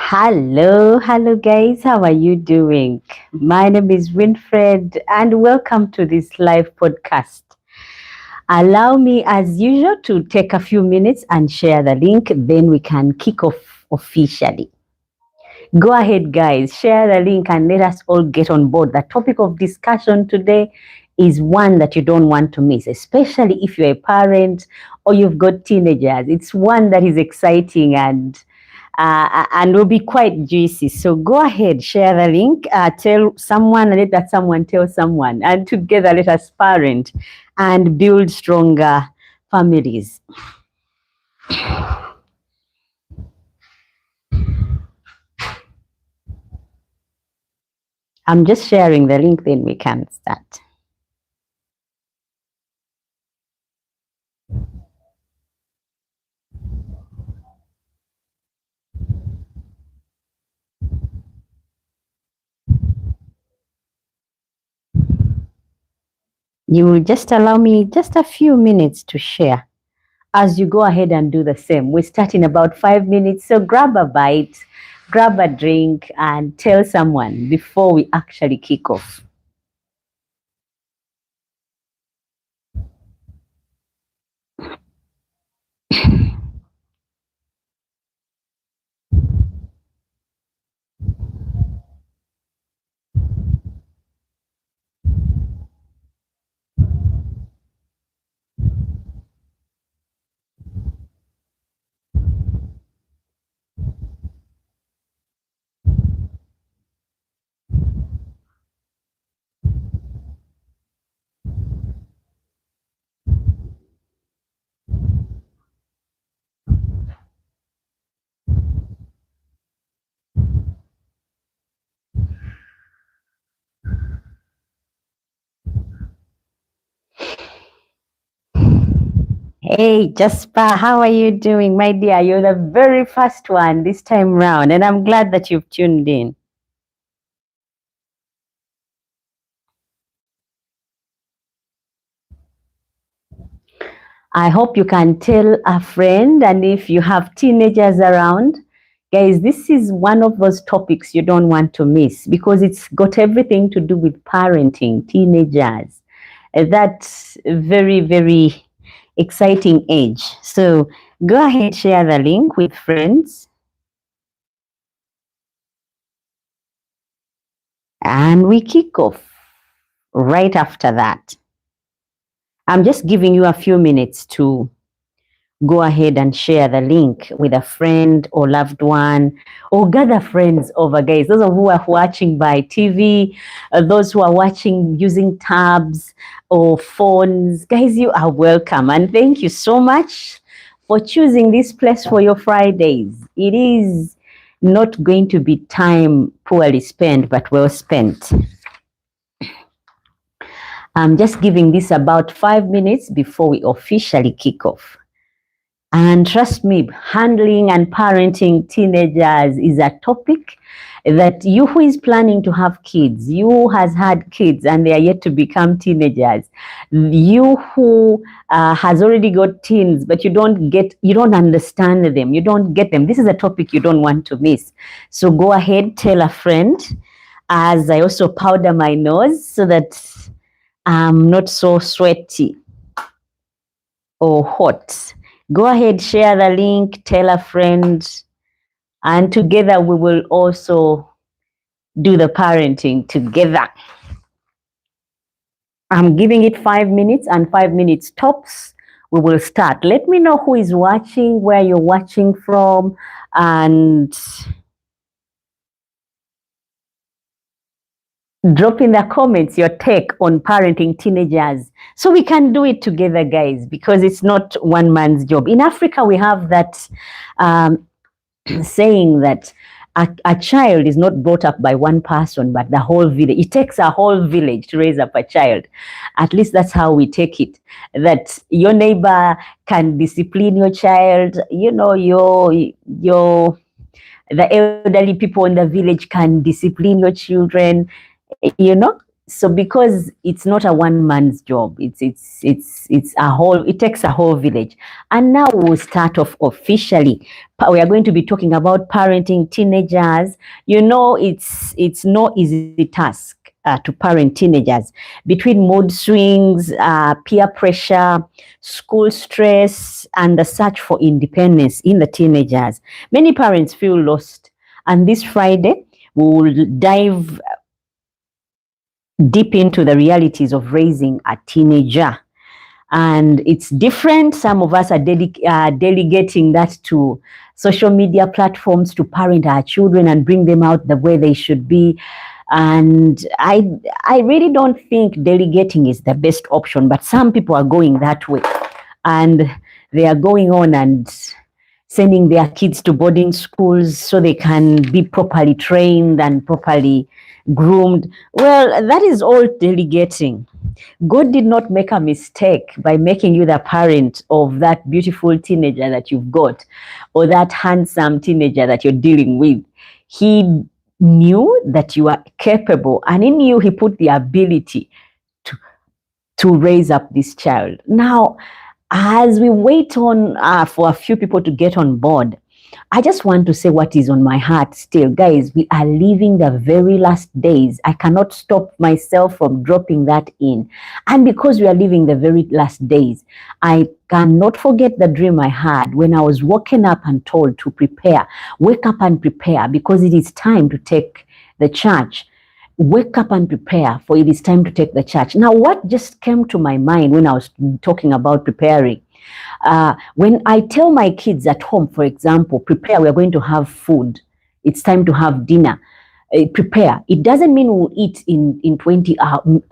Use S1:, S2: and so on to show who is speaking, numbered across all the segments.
S1: Hello guys, how are you doing? My name is Winfred and welcome to this live podcast. Allow me as usual to take a few minutes and share the link, then we can kick off officially. Go ahead guys, share the link and let us all get on board. The topic of discussion today is one that you don't want to miss, especially if you're a parent or you've got teenagers. It's one that is exciting and will be quite juicy. So go ahead, share the link, tell someone, and let that someone tell someone, and together let us parent and build stronger families. I'm just sharing the link, then we can start. You will just allow me just a few minutes to share as you go ahead and do the same. We start in about 5 minutes, so grab a bite, grab a drink, and tell someone before we actually kick off. Hey, Jasper, how are you doing, my dear? You're the very first one this time round, and I'm glad that you've tuned in. I hope you can tell a friend, and if you have teenagers around, guys, this is one of those topics you don't want to miss because it's got everything to do with parenting teenagers. That's very, very exciting age. So go ahead, share the link with friends. And we kick off right after that. I'm just giving you a few minutes to go ahead and share the link with a friend or loved one, or gather friends over, guys. Those who are watching by TV, those who are watching using tabs or phones, guys, you are welcome. And thank you so much for choosing this place for your Fridays. It is not going to be time poorly spent, but well spent. I'm just giving this about 5 minutes before we officially kick off. And trust me, handling and parenting teenagers is a topic that you who is planning to have kids, you who has had kids and they are yet to become teenagers, you who has already got teens, but you don't understand them, you don't get them. This is a topic you don't want to miss. So go ahead, tell a friend, as I also powder my nose so that I'm not so sweaty or hot. Go ahead, share the link, tell a friend, and together we will also do the parenting together. I'm giving it 5 minutes, and 5 minutes tops, we will start. Let me know who is watching, where you're watching from, and drop in the comments your take on parenting teenagers so we can do it together, guys, because it's not one man's job. In Africa, we have that saying that a child is not brought up by one person, but the whole village. It takes a whole village to raise up a child. At least that's how we take it, that your neighbor can discipline your child, you know, the elderly people in the village can discipline your children, you know. So because it's not a one man's job, it's a whole, it takes a whole village. And now we'll start off officially. We are going to be talking about parenting teenagers. You know, it's no easy task to parent teenagers. Between mood swings, peer pressure, school stress, and the search for independence in the teenagers, many parents feel lost. And this Friday, we will dive deep into the realities of raising a teenager. And it's different. Some of us are delegating that to social media platforms to parent our children and bring them out the way they should be. And I really don't think delegating is the best option, but some people are going that way. And they are going on and sending their kids to boarding schools so they can be properly trained and properly groomed. Well, that is all delegating. God did not make a mistake by making you the parent of that beautiful teenager that you've got, or that handsome teenager that you're dealing with. He knew that you are capable, and in you, He put the ability to raise up this child. Now, as we wait on for a few people to get on board, I just want to say what is on my heart still. Guys, we are living the very last days. I cannot stop myself from dropping that in. And because we are living the very last days, I cannot forget the dream I had when I was woken up and told to prepare. Wake up and prepare, because it is time to take the church. Wake up and prepare, for it is time to take the church. Now, what just came to my mind when I was talking about preparing? When I tell my kids at home, for example, prepare, we're going to have food. It's time to have dinner. Prepare. It doesn't mean we'll eat in 22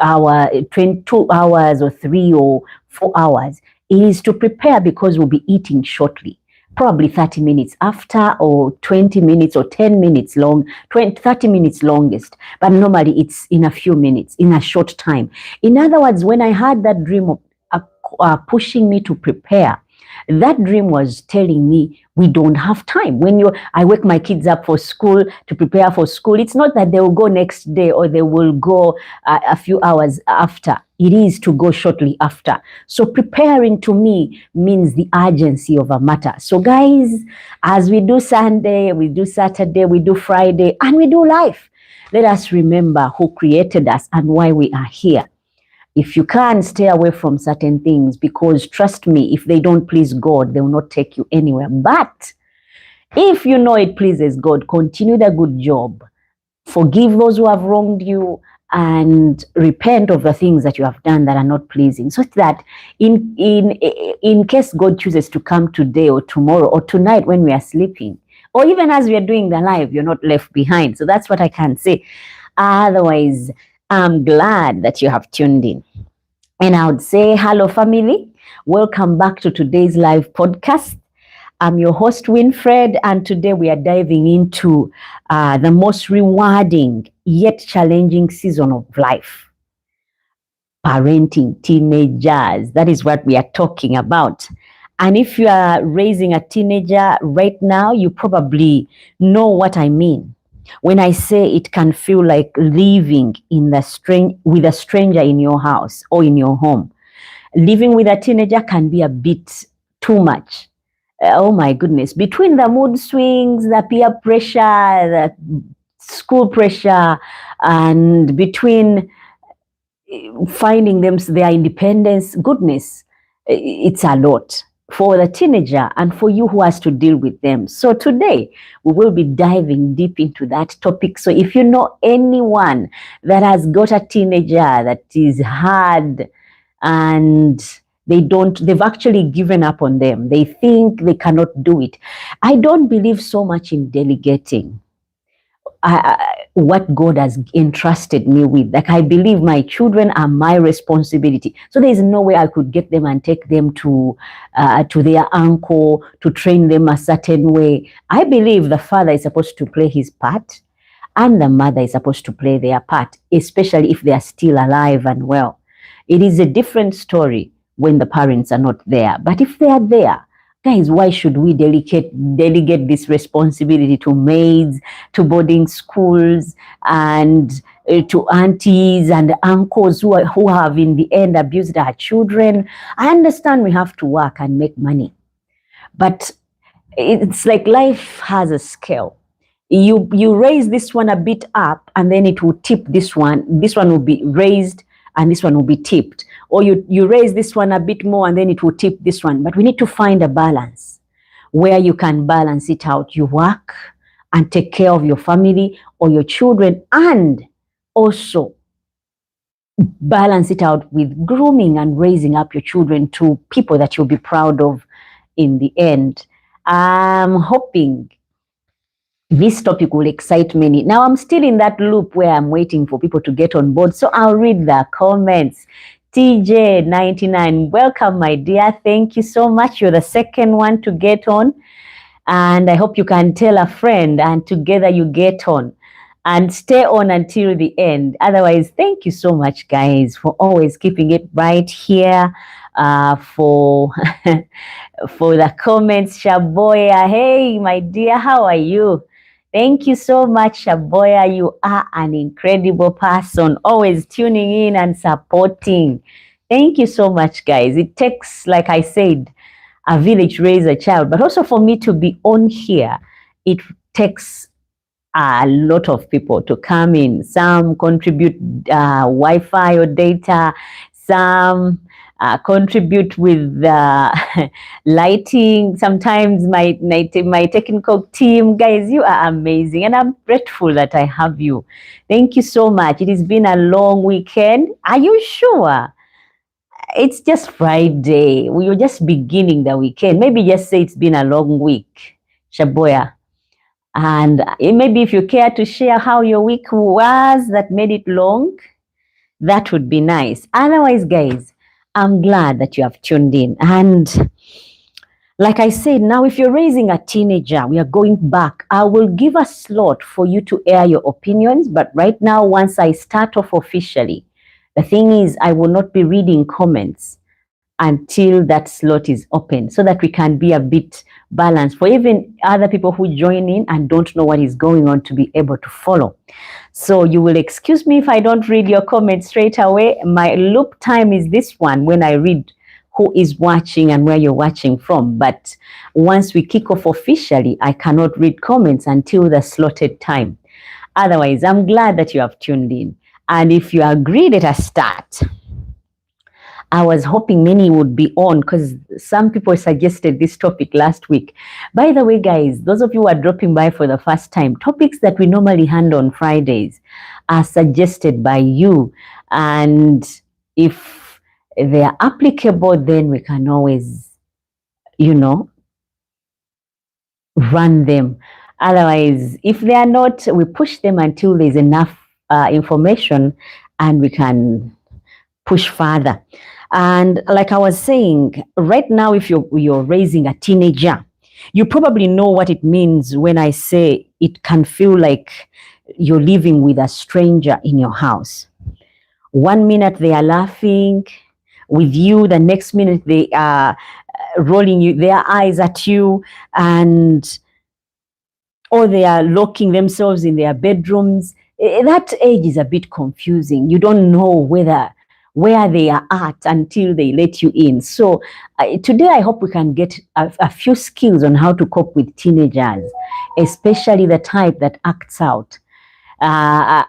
S1: hours or 3 or 4 hours. It is to prepare because we'll be eating shortly. Probably 30 minutes after, or 20 minutes or 10 minutes long, 30 minutes longest. But normally it's in a few minutes, in a short time. In other words, when I had that dream of pushing me to prepare, that dream was telling me we don't have time. I wake my kids up for school, to prepare for school. It's not that they will go next day or they will go a few hours after. It is to go shortly after. So preparing to me means the urgency of a matter. So guys, as we do Sunday, we do Saturday, we do Friday, and we do life, let us remember who created us and why we are here. If you can't, stay away from certain things, because trust me, if they don't please God, they will not take you anywhere. But if you know it pleases God, continue the good job. Forgive those who have wronged you, and repent of the things that you have done that are not pleasing, so that in case God chooses to come today or tomorrow or tonight when we are sleeping, or even as we are doing the live, you're not left behind. So that's what I can say. Otherwise, I'm glad that you have tuned in. And I would say, hello, family. Welcome back to today's live podcast. I'm your host, Winfred, and today we are diving into the most rewarding yet challenging season of life. Parenting teenagers. That is what we are talking about. And if you are raising a teenager right now, you probably know what I mean when I say it can feel like living with a stranger in your house or in your home. Living with a teenager can be a bit too much. Oh my goodness. Between the mood swings, the peer pressure, the school pressure, and between finding them their independence, goodness, it's a lot for the teenager and for you who has to deal with them. So today we will be diving deep into that topic. So if you know anyone that has got a teenager that is hard and they've actually given up on them, they think they cannot do it. I don't believe so much in delegating what God has entrusted me with. Like, I believe my children are my responsibility. So there is no way I could get them and take them to their uncle to train them a certain way. I believe the father is supposed to play his part and the mother is supposed to play their part, especially if they are still alive and well. It is a different story when the parents are not there. But if they are there, guys, why should we delegate this responsibility to maids, to boarding schools, and to aunties and uncles who have in the end abused our children. I understand we have to work and make money, but it's like life has a scale. You raise this one a bit up, and then it will tip this one. This one will be raised, and this one will be tipped. Or you raise this one a bit more, and then it will tip this one. But we need to find a balance where you can balance it out. You work and take care of your family or your children, and also balance it out with grooming and raising up your children to people that you'll be proud of in the end. I'm hoping this topic will excite many. Now, I'm still in that loop where I'm waiting for people to get on board, so I'll read the comments. TJ99, welcome, my dear. Thank you so much. You're the second one to get on, and I hope you can tell a friend, and together you get on. And stay on until the end. Otherwise, thank you so much, guys, for always keeping it right here. For for the comments, Shaboya. Hey, my dear, how are you? Thank you so much, Shaboya. You are an incredible person, always tuning in and supporting. Thank you so much, guys. It takes, like I said, a village to raise a child, but also for me to be on here, it takes a lot of people to come in. Some contribute Wi-Fi or data, some contribute with lighting. Sometimes my technical team, guys, you are amazing, and I'm grateful that I have you. Thank you so much. It has been a long weekend. Are you sure? It's just Friday. We were just beginning the weekend. Maybe just say it's been a long week, Shaboya. And maybe if you care to share how your week was that made it long, that would be nice. Otherwise, guys, I'm glad that you have tuned in. And like I said, now if you're raising a teenager, we are going back. I will give a slot for you to air your opinions. But right now, once I start off officially, the thing is, I will not be reading comments until that slot is open, so that we can be a bit balanced for even other people who join in and don't know what is going on to be able to follow. So you will excuse me if I don't read your comments straight away. My loop time is this one, when I read who is watching and where you're watching from. But once we kick off officially, I cannot read comments until the slotted time. Otherwise, I'm glad that you have tuned in. And if you agree, let us start. I was hoping many would be on, because some people suggested this topic last week. By the way, guys, those of you who are dropping by for the first time, topics that we normally handle on Fridays are suggested by you. And if they are applicable, then we can always, run them. Otherwise, if they are not, we push them until there's enough information and we can push further. And like I was saying, right now, if you're raising a teenager, you probably know what it means when I say it can feel like you're living with a stranger in your house. 1 minute they are laughing with you, the next minute they are rolling their eyes at you, or they are locking themselves in their bedrooms. That age is a bit confusing. You don't know where they are at until they let you in. So today I hope we can get a few skills on how to cope with teenagers, especially the type that acts out.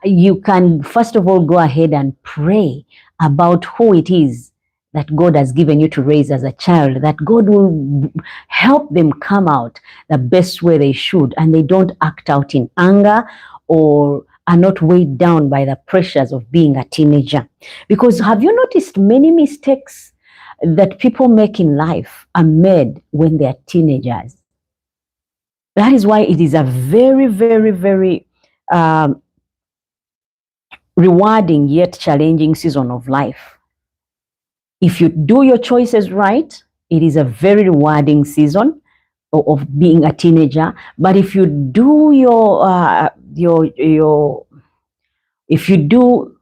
S1: You can first of all go ahead and pray about who it is that God has given you to raise as a child, that God will help them come out the best way they should, and they don't act out in anger or are not weighed down by the pressures of being a teenager. Because have you noticed many mistakes that people make in life are made when they are teenagers? That is why it is a very, very, very rewarding yet challenging season of life. If you do your choices right, it is a very rewarding season of being a teenager. But if you do if you do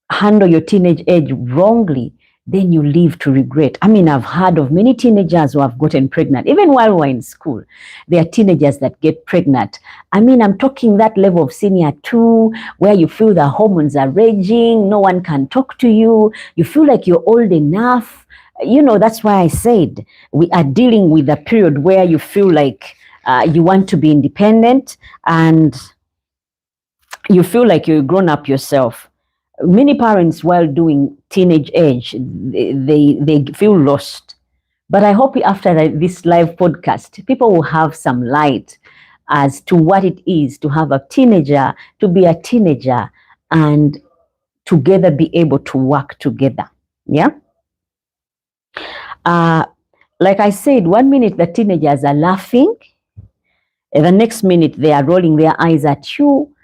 S1: handle your teenage age wrongly, then you live to regret. I mean, I've heard of many teenagers who have gotten pregnant, even while we're in school. There are teenagers that get pregnant. I mean, I'm talking that level of senior two, where you feel the hormones are raging, no one can talk to you, you feel like you're old enough. You know, that's why I said we are dealing with a period where you feel like you want to be independent and you feel like you're grown up yourself. Many parents, while doing teenage age, they feel lost. But I hope after this live podcast, people will have some light as to what it is to have a teenager, to be a teenager, and together be able to work together. Yeah. Like I said, 1 minute the teenagers are laughing, the next minute they are rolling their eyes at you,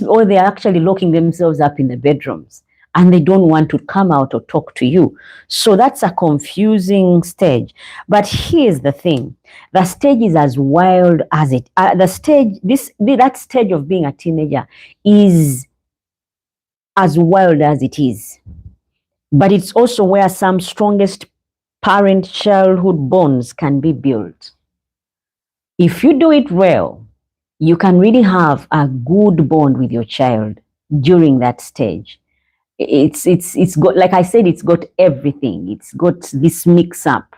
S1: or they're actually locking themselves up in the bedrooms and they don't want to come out or talk to you. So that's a confusing stage. But here's the thing: the stage is as wild as it. That stage of being a teenager is as wild as it is. But it's also where some strongest parent-childhood bonds can be built. If you do it well, you can really have a good bond with your child during that stage. It's got, like I said, it's got everything. It's got this mix up.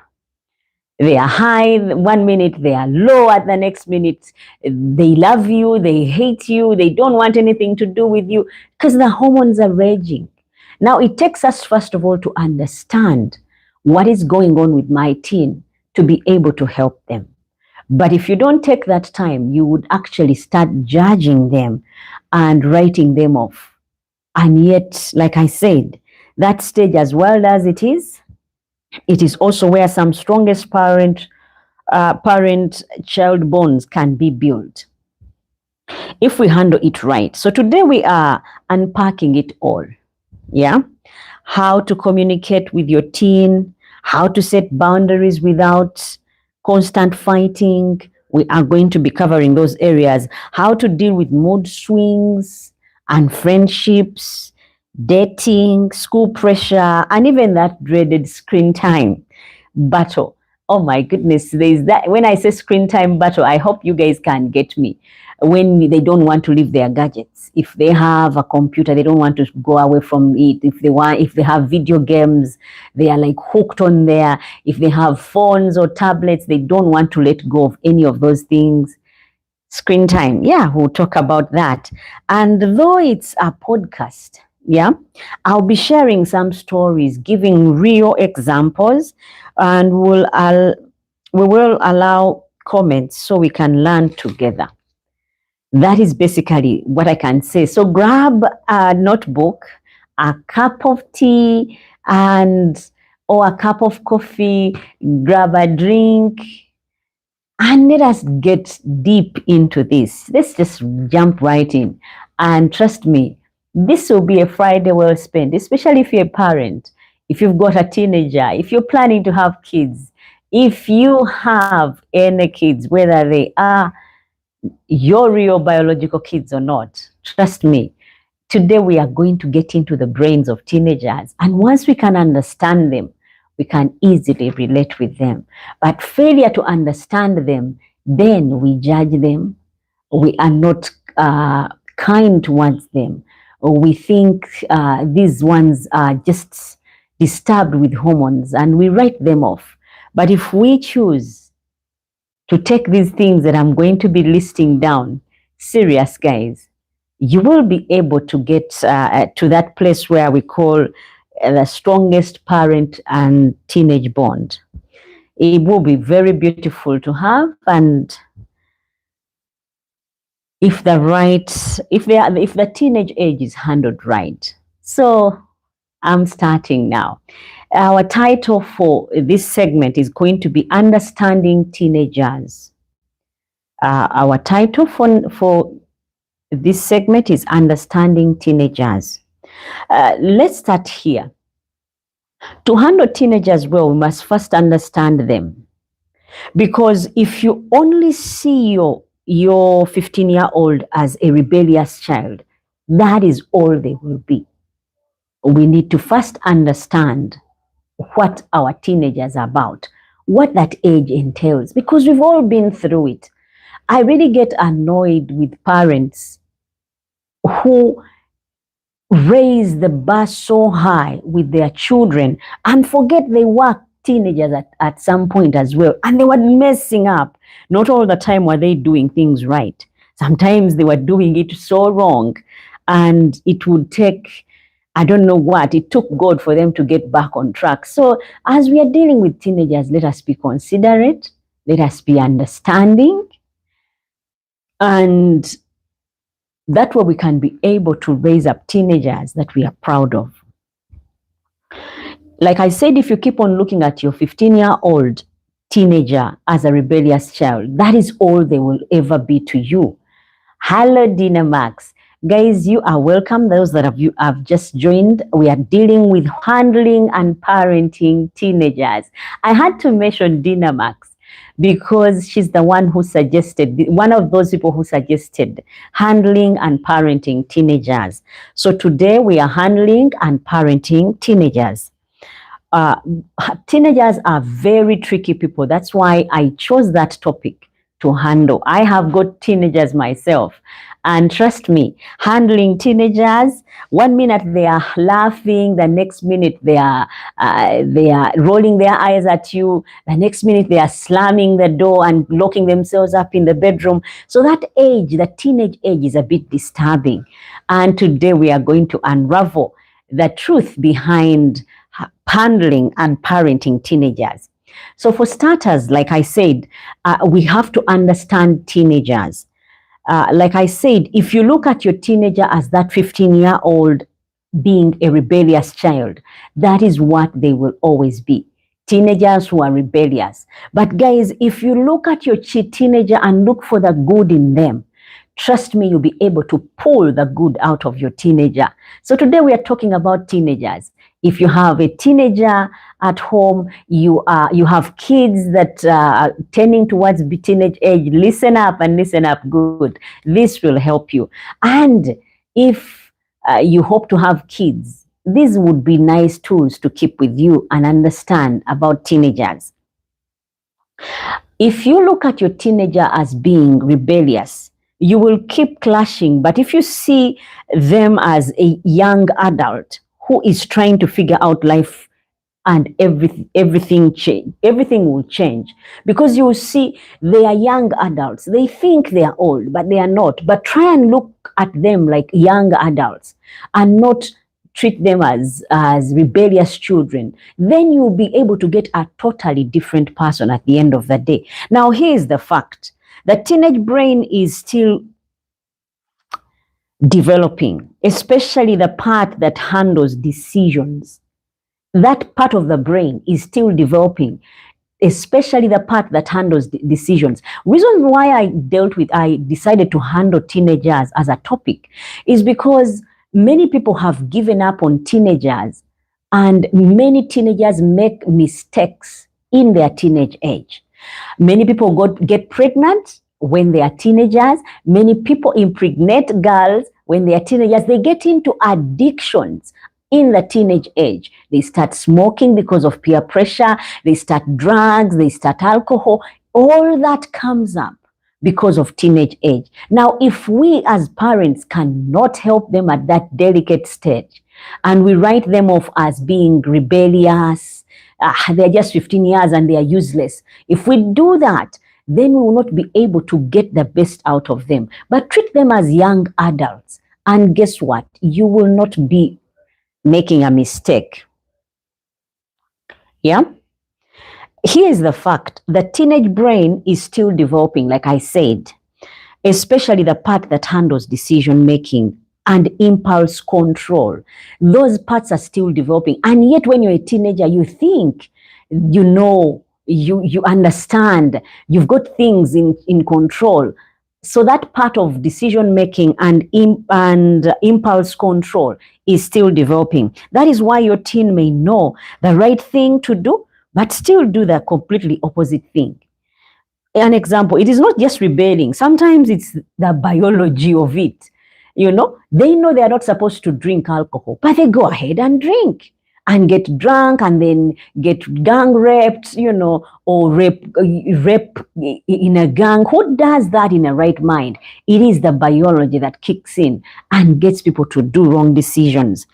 S1: They are high 1 minute, they are low at the next minute. They love you, they hate you, they don't want anything to do with you because the hormones are raging. Now, it takes us, first of all, to understand what is going on with my teen to be able to help them. But if you don't take that time, you would actually start judging them and writing them off. And yet, like I said, that stage, as well as it is also where some strongest parent-child bonds can be built if we handle it right. So today we are unpacking it all. Yeah. How to communicate with your teen, how to set boundaries without constant fighting. We are going to be covering those areas. How to deal with mood swings and friendships, dating, school pressure, and even that dreaded screen time battle. Oh my goodness, there's that. When I say screen time battle, I hope you guys can get me. When they don't want to leave their gadgets. If they have a computer, they don't want to go away from it. If they have video games, they are like hooked on there. If they have phones or tablets, they don't want to let go of any of those things. Screen time, yeah, we'll talk about that. And though it's a podcast, yeah, I'll be sharing some stories, giving real examples, and we will allow comments so we can learn together. That is basically what I can say. So grab a notebook, a cup of tea, or a cup of coffee, grab a drink, and let us get deep into this. Let's just jump right in. And trust me, this will be a Friday well spent, especially if you're a parent, if you've got a teenager, if you're planning to have kids, if you have any kids, whether they are your real biological kids or not. Trust me, today we are going to get into the brains of teenagers. And once we can understand them, we can easily relate with them. But failure to understand them, then we judge them. We are not kind towards them. Or we think these ones are just disturbed with hormones and we write them off. But if we choose to take these things that I'm going to be listing down, serious guys, you will be able to get to that place where we call the strongest parent and teenage bond. It will be very beautiful to have, and if the teenage age is handled right. So I'm starting now. Our title for this segment is going to be Understanding Teenagers. Our title for this segment is Understanding Teenagers. Let's start here. To handle teenagers well, we must first understand them. Because if you only see your 15-year-old as a rebellious child, that is all they will be. We need to first understand what our teenagers are about, what that age entails, because we've all been through it. I really get annoyed with parents who raise the bar so high with their children and forget they were teenagers at some point as well, and they were messing up. Not all the time were they doing things right. Sometimes they were doing it so wrong, and it would take, I don't know what, it took God for them to get back on track. So as we are dealing with teenagers, let us be considerate, let us be understanding, and that way we can be able to raise up teenagers that we are proud of. Like I said, if you keep on looking at your 15-year-old teenager as a rebellious child, that is all they will ever be to you. Hello, Dina Max. Guys, you are welcome. Those that have just joined, we are dealing with handling and parenting teenagers. I had to mention Dina Max because she's the one who suggested, one of those people who suggested handling and parenting teenagers. So today we are handling and parenting teenagers. Teenagers are very tricky people. That's why I chose that topic to handle. I have got teenagers myself. And trust me, handling teenagers, 1 minute they are laughing, the next minute they are rolling their eyes at you, the next minute they are slamming the door and locking themselves up in the bedroom. So that age, the teenage age, is a bit disturbing. And today we are going to unravel the truth behind handling and parenting teenagers. So for starters, like I said, we have to understand teenagers. Like I said, if you look at your teenager as that 15-year-old being a rebellious child, that is what they will always be. Teenagers who are rebellious. But guys, if you look at your teenager and look for the good in them, trust me, you'll be able to pull the good out of your teenager. So today we are talking about teenagers. If you have a teenager at home, you have kids that are tending towards the teenage age, listen up and listen up good. This will help you. And if you hope to have kids, these would be nice tools to keep with you and understand about teenagers. If you look at your teenager as being rebellious, you will keep clashing. But if you see them as a young adult who is trying to figure out life, and everything will change, because you will see they are young adults. They think they are old, but they are not. But try and look at them like young adults and not treat them as rebellious children. Then you'll be able to get a totally different person at the end of the day. Now, here's the fact. The teenage brain is still developing, especially the part that handles decisions. That part of the brain is still developing, especially the part that handles decisions. Reason why I decided to handle teenagers as a topic is because many people have given up on teenagers, and many teenagers make mistakes in their teenage age. Many people get pregnant when they are teenagers. Many people impregnate girls when they are teenagers. They get into addictions in the teenage age. They start smoking because of peer pressure. They start drugs. They start alcohol. All that comes up because of teenage age. Now, if we as parents cannot help them at that delicate stage, and we write them off as being rebellious, they're just 15 years and they are useless. If we do that, then we will not be able to get the best out of them. But treat them as young adults. And guess what? You will not be making a mistake. Yeah? Here's the fact. The teenage brain is still developing, like I said, especially the part that handles decision making and impulse control. Those parts are still developing. And yet when you're a teenager, you think, you know, you understand, you've got things in control. So that part of decision making and impulse control is still developing. That is why your teen may know the right thing to do, but still do the completely opposite thing. An example, it is not just rebelling. Sometimes it's the biology of it. You know, they know they are not supposed to drink alcohol, but they go ahead and drink. and get drunk and then get gang raped, or rape in a gang. Who does that in a right mind? It is the biology that kicks in and gets people to do wrong decisions.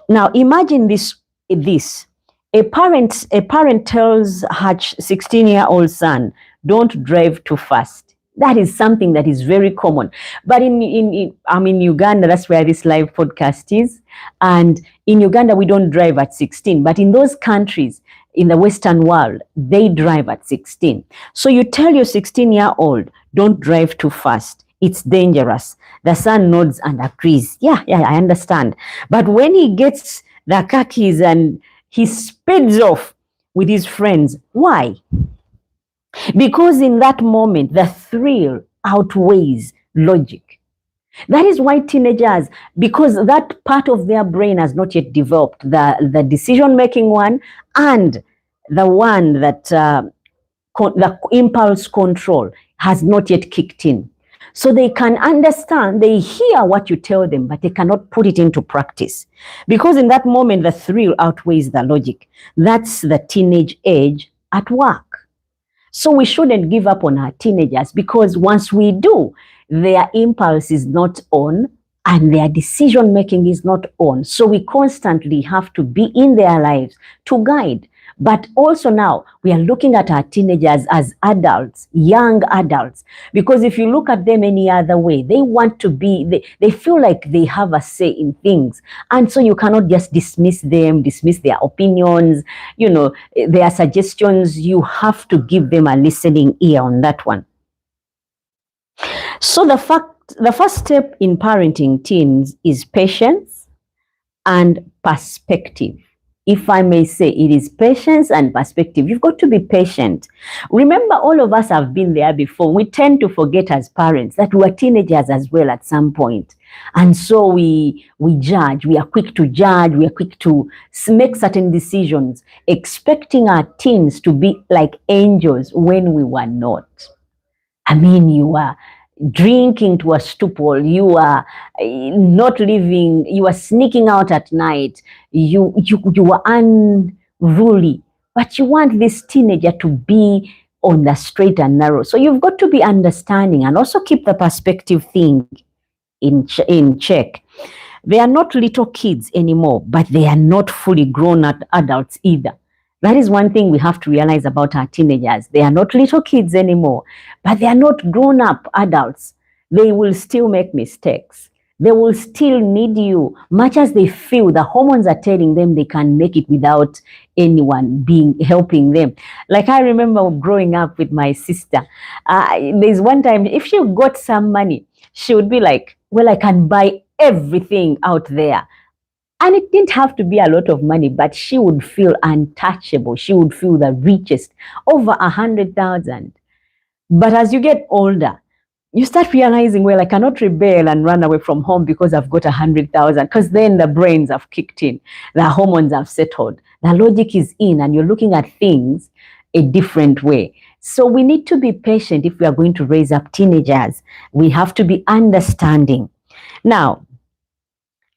S1: Now, imagine this. A parent tells her 16-year-old son, don't drive too fast. That is something that is very common. But in Uganda, that's where this live podcast is. And in Uganda, we don't drive at 16. But in those countries, in the Western world, they drive at 16. So you tell your 16-year-old, don't drive too fast. It's dangerous. The son nods and agrees. Yeah, I understand. But when he gets the car keys and he speeds off with his friends, why? Because in that moment, the thrill outweighs logic. That is why teenagers, because that part of their brain has not yet developed, the decision-making one and the one that the impulse control has not yet kicked in. So they can understand, they hear what you tell them, but they cannot put it into practice. Because in that moment, the thrill outweighs the logic. That's the teenage age at work. So we shouldn't give up on our teenagers, because once we do, their impulse is not on and their decision making is not on. So we constantly have to be in their lives to guide. But also now we are looking at our teenagers as adults, young adults, because if you look at them any other way, they want to be, they feel like they have a say in things. And so you cannot just dismiss them, dismiss their opinions, their suggestions. You have to give them a listening ear on that one. So the first step in parenting teens is patience and perspective. If I may say, it is patience and perspective. You've got to be patient. Remember, all of us have been there before. We tend to forget as parents that we were teenagers as well at some point. And so we judge. We are quick to judge. We are quick to make certain decisions, expecting our teens to be like angels when we were not. I mean, you are drinking to a stupor, you are not living, you are sneaking out at night, you are unruly, but you want this teenager to be on the straight and narrow. So you've got to be understanding and also keep the perspective thing in check. They are not little kids anymore, but they are not fully grown adults either. That is one thing we have to realize about our teenagers. They are not little kids anymore, but they are not grown-up adults. They will still make mistakes. They will still need you, much as they feel the hormones are telling them they can make it without anyone helping them. Like I remember growing up with my sister. There's one time, if she got some money, she would be like, well, I can buy everything out there. And it didn't have to be a lot of money, but she would feel untouchable. She would feel the richest, over 100,000. But as you get older, you start realizing, well, I cannot rebel and run away from home because I've got 100,000, because then the brains have kicked in, the hormones have settled, the logic is in, and you're looking at things a different way. So we need to be patient if we are going to raise up teenagers. We have to be understanding. Now,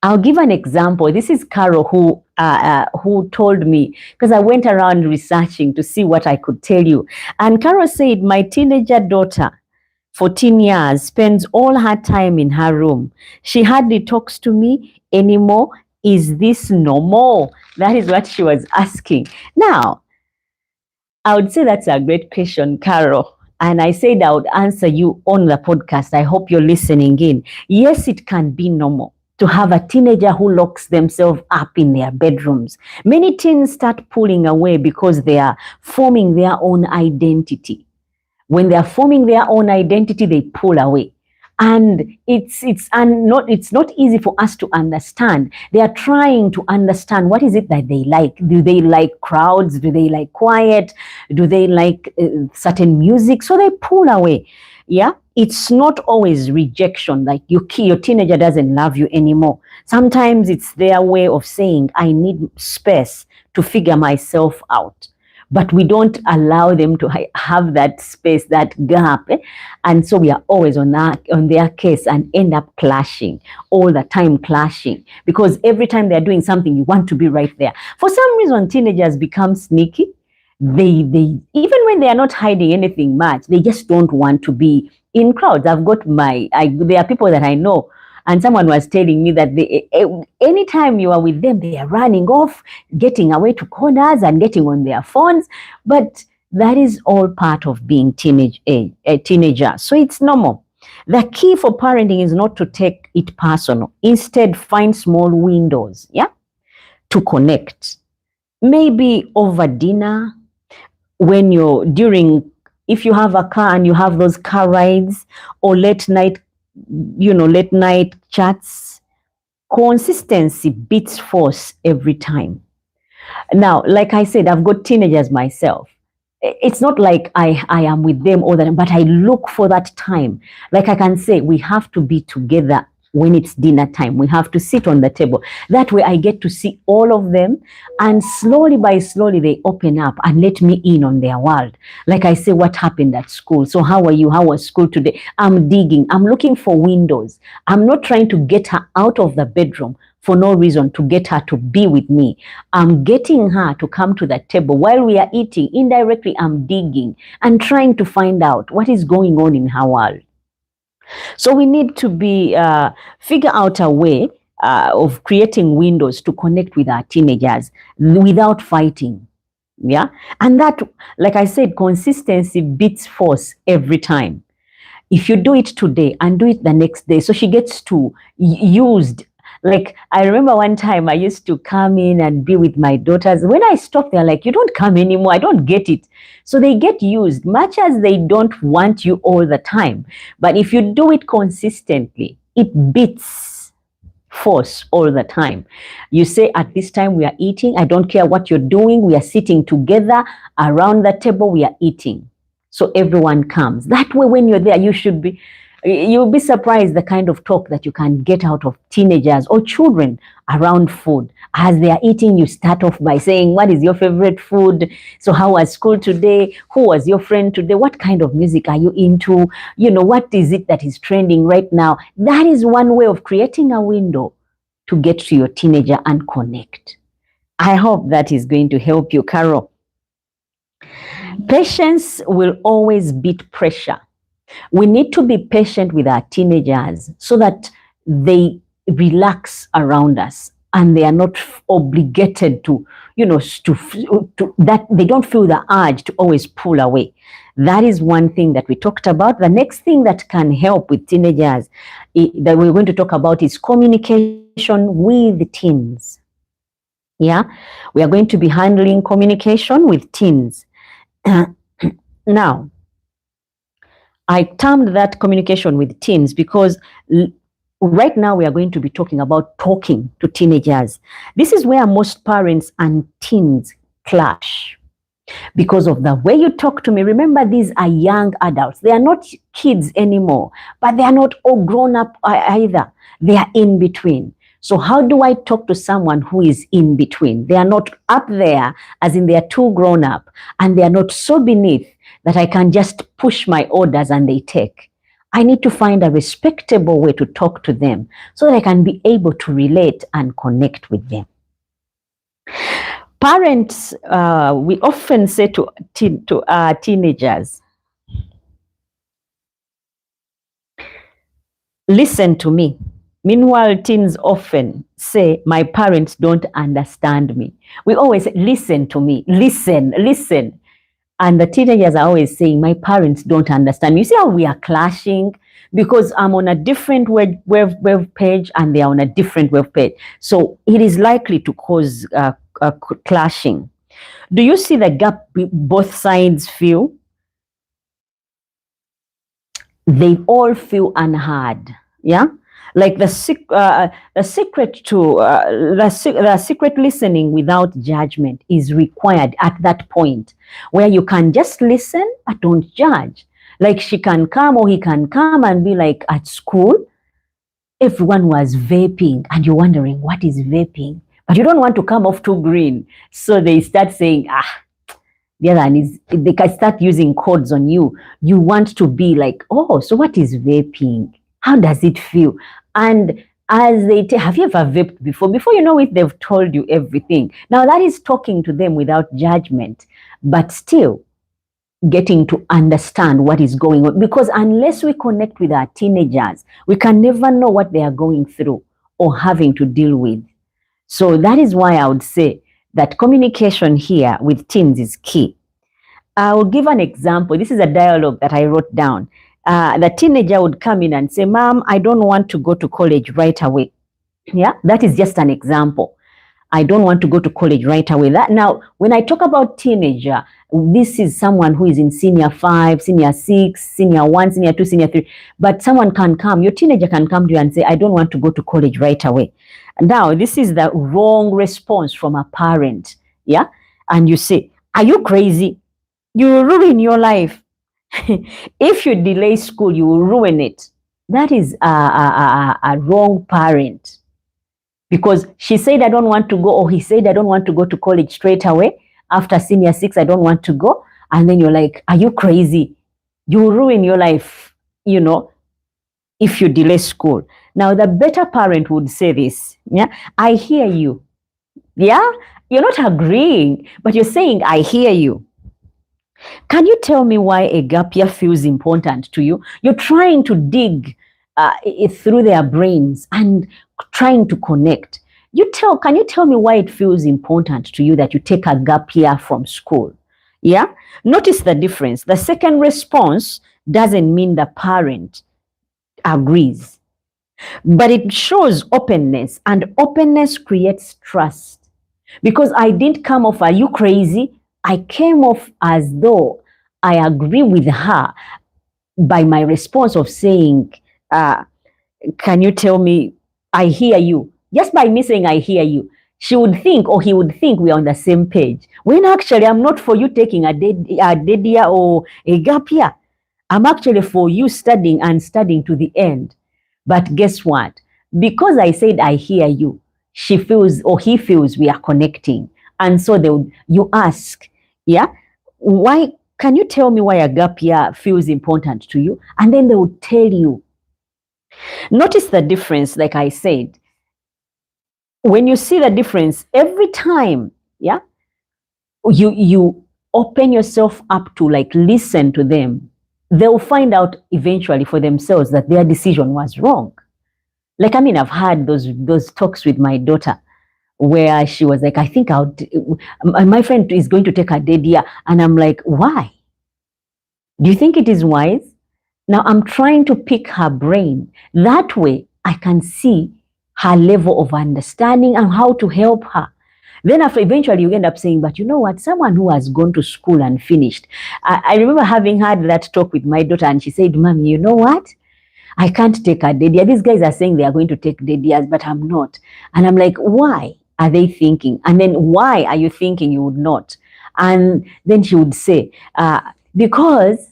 S1: I'll give an example. This is Carol who told me, because I went around researching to see what I could tell you. And Carol said, my teenager daughter, 14 years, spends all her time in her room. She hardly talks to me anymore. Is this normal? That is what she was asking. Now, I would say that's a great question, Carol. And I said I would answer you on the podcast. I hope you're listening in. Yes, it can be normal to have a teenager who locks themselves up in their bedrooms. Many teens start pulling away because they are forming their own identity. When they are forming their own identity, they pull away. And it's not easy for us to understand. They are trying to understand, what is it that they like? Do they like crowds? Do they like quiet? Do they like certain music? So they pull away. Yeah, it's not always rejection, like your teenager doesn't love you anymore. Sometimes it's their way of saying, I need space to figure myself out. but we don't allow them to have that space, that gap. And so we are always on their case and end up clashing, all the time clashing, because every time they're doing something, you want to be right there. For some reason, teenagers become sneaky. They even when they are not hiding anything much, they just don't want to be in crowds. There are people that I know, and someone was telling me that anytime you are with them, they are running off, getting away to corners and getting on their phones. But that is all part of being a teenager. So it's normal. The key for parenting is not to take it personal. Instead, find small windows, to connect. Maybe over dinner, if you have a car and you have those car rides, or late night chats. Consistency beats force every time. Now, like I said, I've got teenagers myself. It's not like I am with them all the time, but I look for that time. Like I can say, we have to be together when it's dinner time. We have to sit on the table. That way I get to see all of them, and slowly by slowly they open up and let me in on their world. Like I say, what happened at school? So how are you? How was school today? I'm digging. I'm looking for windows. I'm not trying to get her out of the bedroom for no reason, to get her to be with me. I'm getting her to come to the table while we are eating. Indirectly, I'm digging and trying to find out what is going on in her world. So we need to figure out a way of creating windows to connect with our teenagers without fighting. Yeah. And that, like I said, consistency beats force every time. If you do it today and do it the next day, so she gets to used. Like, I remember one time I used to come in and be with my daughters. When I stop, they're like, you don't come anymore. I don't get it. So they get used, much as they don't want you all the time. But if you do it consistently, it beats force all the time. You say, at this time we are eating. I don't care what you're doing. We are sitting together around the table. We are eating. So everyone comes. That way, when you're there, you'll be surprised the kind of talk that you can get out of teenagers or children around food. As they are eating, you start off by saying, what is your favorite food? So how was school today? Who was your friend today? What kind of music are you into? What is it that is trending right now? That is one way of creating a window to get to your teenager and connect. I hope that is going to help you, Carol. Patience will always beat pressure. We need to be patient with our teenagers so that they relax around us and they are not obligated to that they don't feel the urge to always pull away. That is one thing that we talked about. The next thing that can help with teenagers that we're going to talk about is communication with teens. Yeah, we are going to be handling communication with teens. Now, I termed that communication with teens because right now we are going to be talking about talking to teenagers. This is where most parents and teens clash because of the way you talk to me. Remember, these are young adults. They are not kids anymore, but they are not all grown up either. They are in between. So how do I talk to someone who is in between? They are not up there, as in they are too grown up, and they are not so beneath that I can just push my orders and they take. I need to find a respectable way to talk to them so that I can be able to relate and connect with them. Parents, we often say to our teenagers, listen to me. Meanwhile, teens often say, my parents don't understand me. We always say, listen to me, listen. And the teenagers are always saying, my parents don't understand me. You see how we are clashing? Because I'm on a different web page and they are on a different web page. So it is likely to cause clashing. Do you see the gap both sides feel? They all feel unheard. Yeah? Like the secret listening without judgment is required at that point where you can just listen but don't judge. Like she can come or he can come and be like, at school, everyone was vaping and you're wondering what is vaping, but you don't want to come off too green. So they start saying, The other one is they can start using codes on you. You want to be like, oh, so what is vaping? How does it feel? And as they have you ever vaped before? Before you know it, they've told you everything. Now that is talking to them without judgment, but still getting to understand what is going on. Because unless we connect with our teenagers, we can never know what they are going through or having to deal with. So that is why I would say that communication here with teens is key. I will give an example. This is a dialogue that I wrote down. The teenager would come in and say, Mom, I don't want to go to college right away. Yeah, that is just an example. I don't want to go to college right away. That now, when I talk about teenager, this is someone who is in senior 5, senior 6, senior 1, senior 2, senior 3. But someone can come, your teenager can come to you and say, I don't want to go to college right away. Now, this is the wrong response from a parent. Yeah. And you say, are you crazy? You will ruin your life. If you delay school, you will ruin it. That is a wrong parent. Because she said, I don't want to go, or he said, I don't want to go to college straight away. After senior 6, I don't want to go. And then you're like, are you crazy? You will ruin your life, if you delay school. Now, the better parent would say this. Yeah, I hear you. Yeah, you're not agreeing, but you're saying, I hear you. Can you tell me why a gap year feels important to you? You're trying to dig through their brains and trying to connect. Can you tell me why it feels important to you that you take a gap year from school? Yeah? Notice the difference. The second response doesn't mean the parent agrees, but it shows openness, and openness creates trust. Because I didn't come off, are you crazy? I came off as though I agree with her by my response of saying, can you tell me, I hear you? Just by me saying, I hear you, she would think, or he would think, we're on the same page. When actually, I'm not for you taking a dead year or a gap year. I'm actually for you studying and studying to the end. But guess what? Because I said, I hear you, she feels, or he feels, we are connecting. And so you ask, yeah, why? Can you tell me why a gap year feels important to you? And then they will tell you. Notice the difference, like I said. When you see the difference, every time, yeah, you open yourself up to listen to them, they'll find out eventually for themselves that their decision was wrong. I've had those talks with my daughter where she was like, I think my friend is going to take a dead year. And I'm like, why? Do you think it is wise? Now I'm trying to pick her brain. That way I can see her level of understanding and how to help her. Then eventually you end up saying, but you know what, someone who has gone to school and finished. I remember having had that talk with my daughter, and she said, Mommy, you know what? I can't take a dead year. These guys are saying they are going to take dead years, but I'm not. And I'm like, why are they thinking? And then why are you thinking you would not? And then she would say, because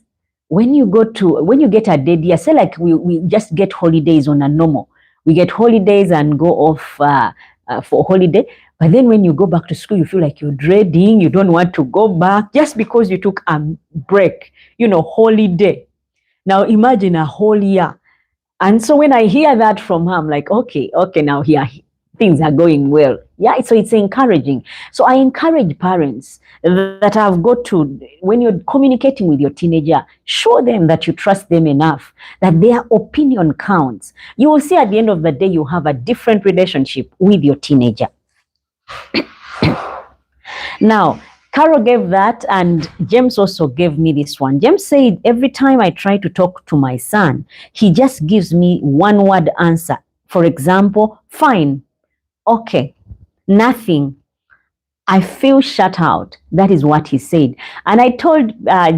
S1: when you get a dead year, say we just get holidays on a normal. We get holidays and go off for holiday. But then when you go back to school, you feel like you're dreading, you don't want to go back just because you took a break, holiday. Now imagine a whole year. And so when I hear that from her, I'm like, okay, now here things are going well. Yeah, so it's encouraging. So I encourage parents that have got to, when you're communicating with your teenager, show them that you trust them enough, that their opinion counts. You will see at the end of the day, you have a different relationship with your teenager. Now, Carol gave that, and James also gave me this one. James said, every time I try to talk to my son, he just gives me one word answer. For example, fine, okay, nothing. I feel shut out. That is what he said. And I told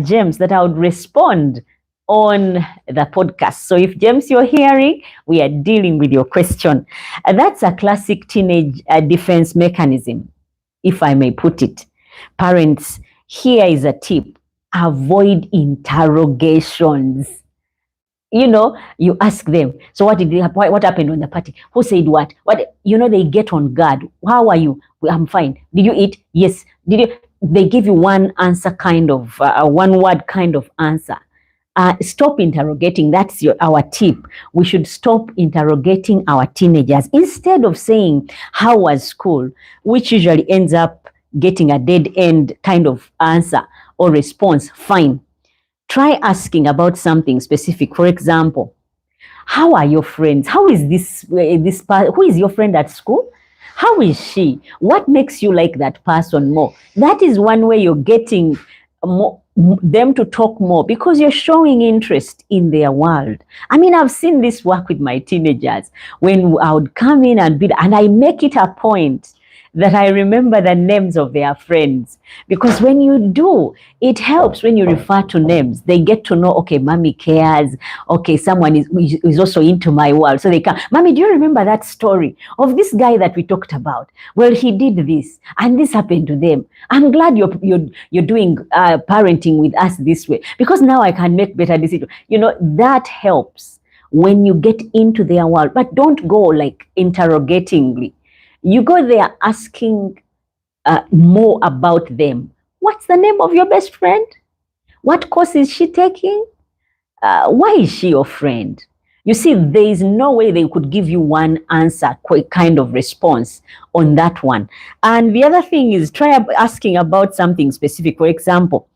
S1: James that I would respond on the podcast. So if James, you're hearing, we are dealing with your question. That's a classic teenage defense mechanism, if I may put it. Parents, here is a tip. Avoid interrogations. You ask them, so what happened on the party? Who said what? They get on guard. How are you? I'm fine. Did you eat? Yes. Did you? they give you one answer kind of, one word kind of answer. Stop interrogating. That's our tip. We should stop interrogating our teenagers instead of saying, how was school? Which usually ends up getting a dead end kind of answer or response. Fine. Try asking about something specific. For example, how are your friends? How is who is your friend at school? How is she? What makes you like that person more? That is one way you're getting them to talk more, because you're showing interest in their world. I mean, I've seen this work with my teenagers when I would come in and I make it a point that I remember the names of their friends. Because when you do, it helps when you refer to names. They get to know, okay, mommy cares. Okay, someone is also into my world. So they come, mommy, do you remember that story of this guy that we talked about? Well, he did this and this happened to them. I'm glad you're doing parenting with us this way, because now I can make better decisions. You know, that helps when you get into their world. But don't go like interrogatingly. You go there asking more about them. What's the name of your best friend? What course is she taking? Why is she your friend? You see, there is no way they could give you one answer, kind of response on that one. And the other thing is, try asking about something specific. For example,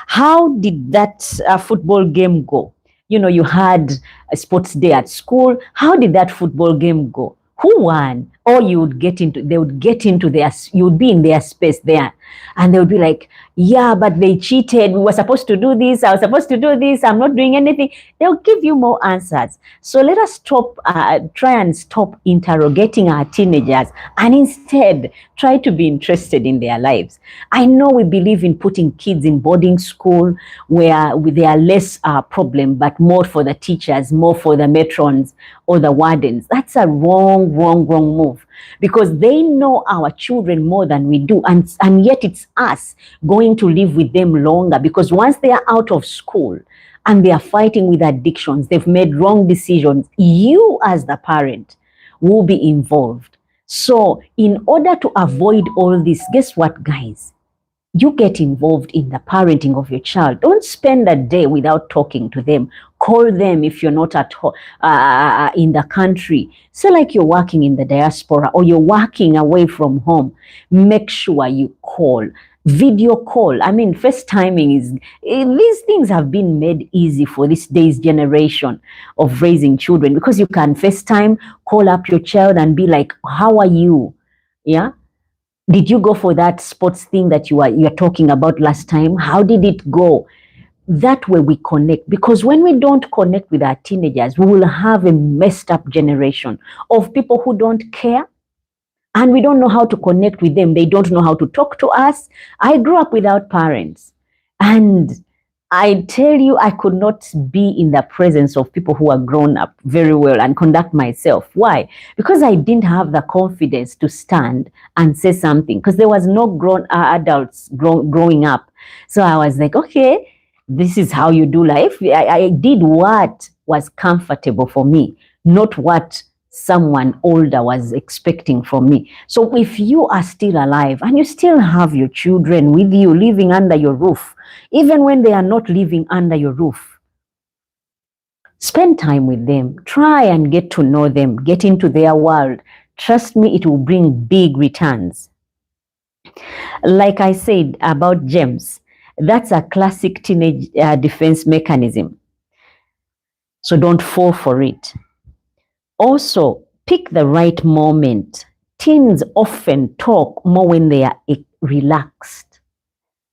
S1: how did that football game go? You know, you had a sports day at school. How did that football game go? Who won? Or they would be in their space there. And they would be like, yeah, but they cheated. We were supposed to do this. I was supposed to do this. I'm not doing anything. They'll give you more answers. So let us try and stop interrogating our teenagers and instead try to be interested in their lives. I know we believe in putting kids in boarding school where they are less problem, but more for the teachers, more for the matrons or the wardens. That's a wrong move, because they know our children more than we do, and yet it's us going to live with them longer, because once they are out of school and they are fighting with addictions, they've made wrong decisions, you as the parent will be involved. So in order to avoid all this, guess what, guys? You get involved in the parenting of your child. Don't spend a day without talking to them. Call them if you're not at home, in the country. Say like you're working in the diaspora or you're working away from home. Make sure you call. Video call. I mean, FaceTiming these things have been made easy for this day's generation of raising children, because you can FaceTime, call up your child and be like, how are you? Yeah. Did you go for that sports thing that you're talking about last time? How did it go? That way we connect, because when we don't connect with our teenagers, we will have a messed up generation of people who don't care, and we don't know how to connect with them. They don't know how to talk to us. I grew up without parents, and I tell you, I could not be in the presence of people who are grown up very well and conduct myself. Why? Because I didn't have the confidence to stand and say something, because there was no grown adults growing up. So I was like, okay, this is how you do life. I did what was comfortable for me, not what someone older was expecting from me. So if you are still alive and you still have your children with you, living under your roof, even when they are not living under your roof, spend time with them. Try and get to know them. Get into their world. Trust me, it will bring big returns. Like I said about gems, that's a classic teenage defense mechanism. So don't fall for it. Also, pick the right moment. Teens often talk more when they are relaxed.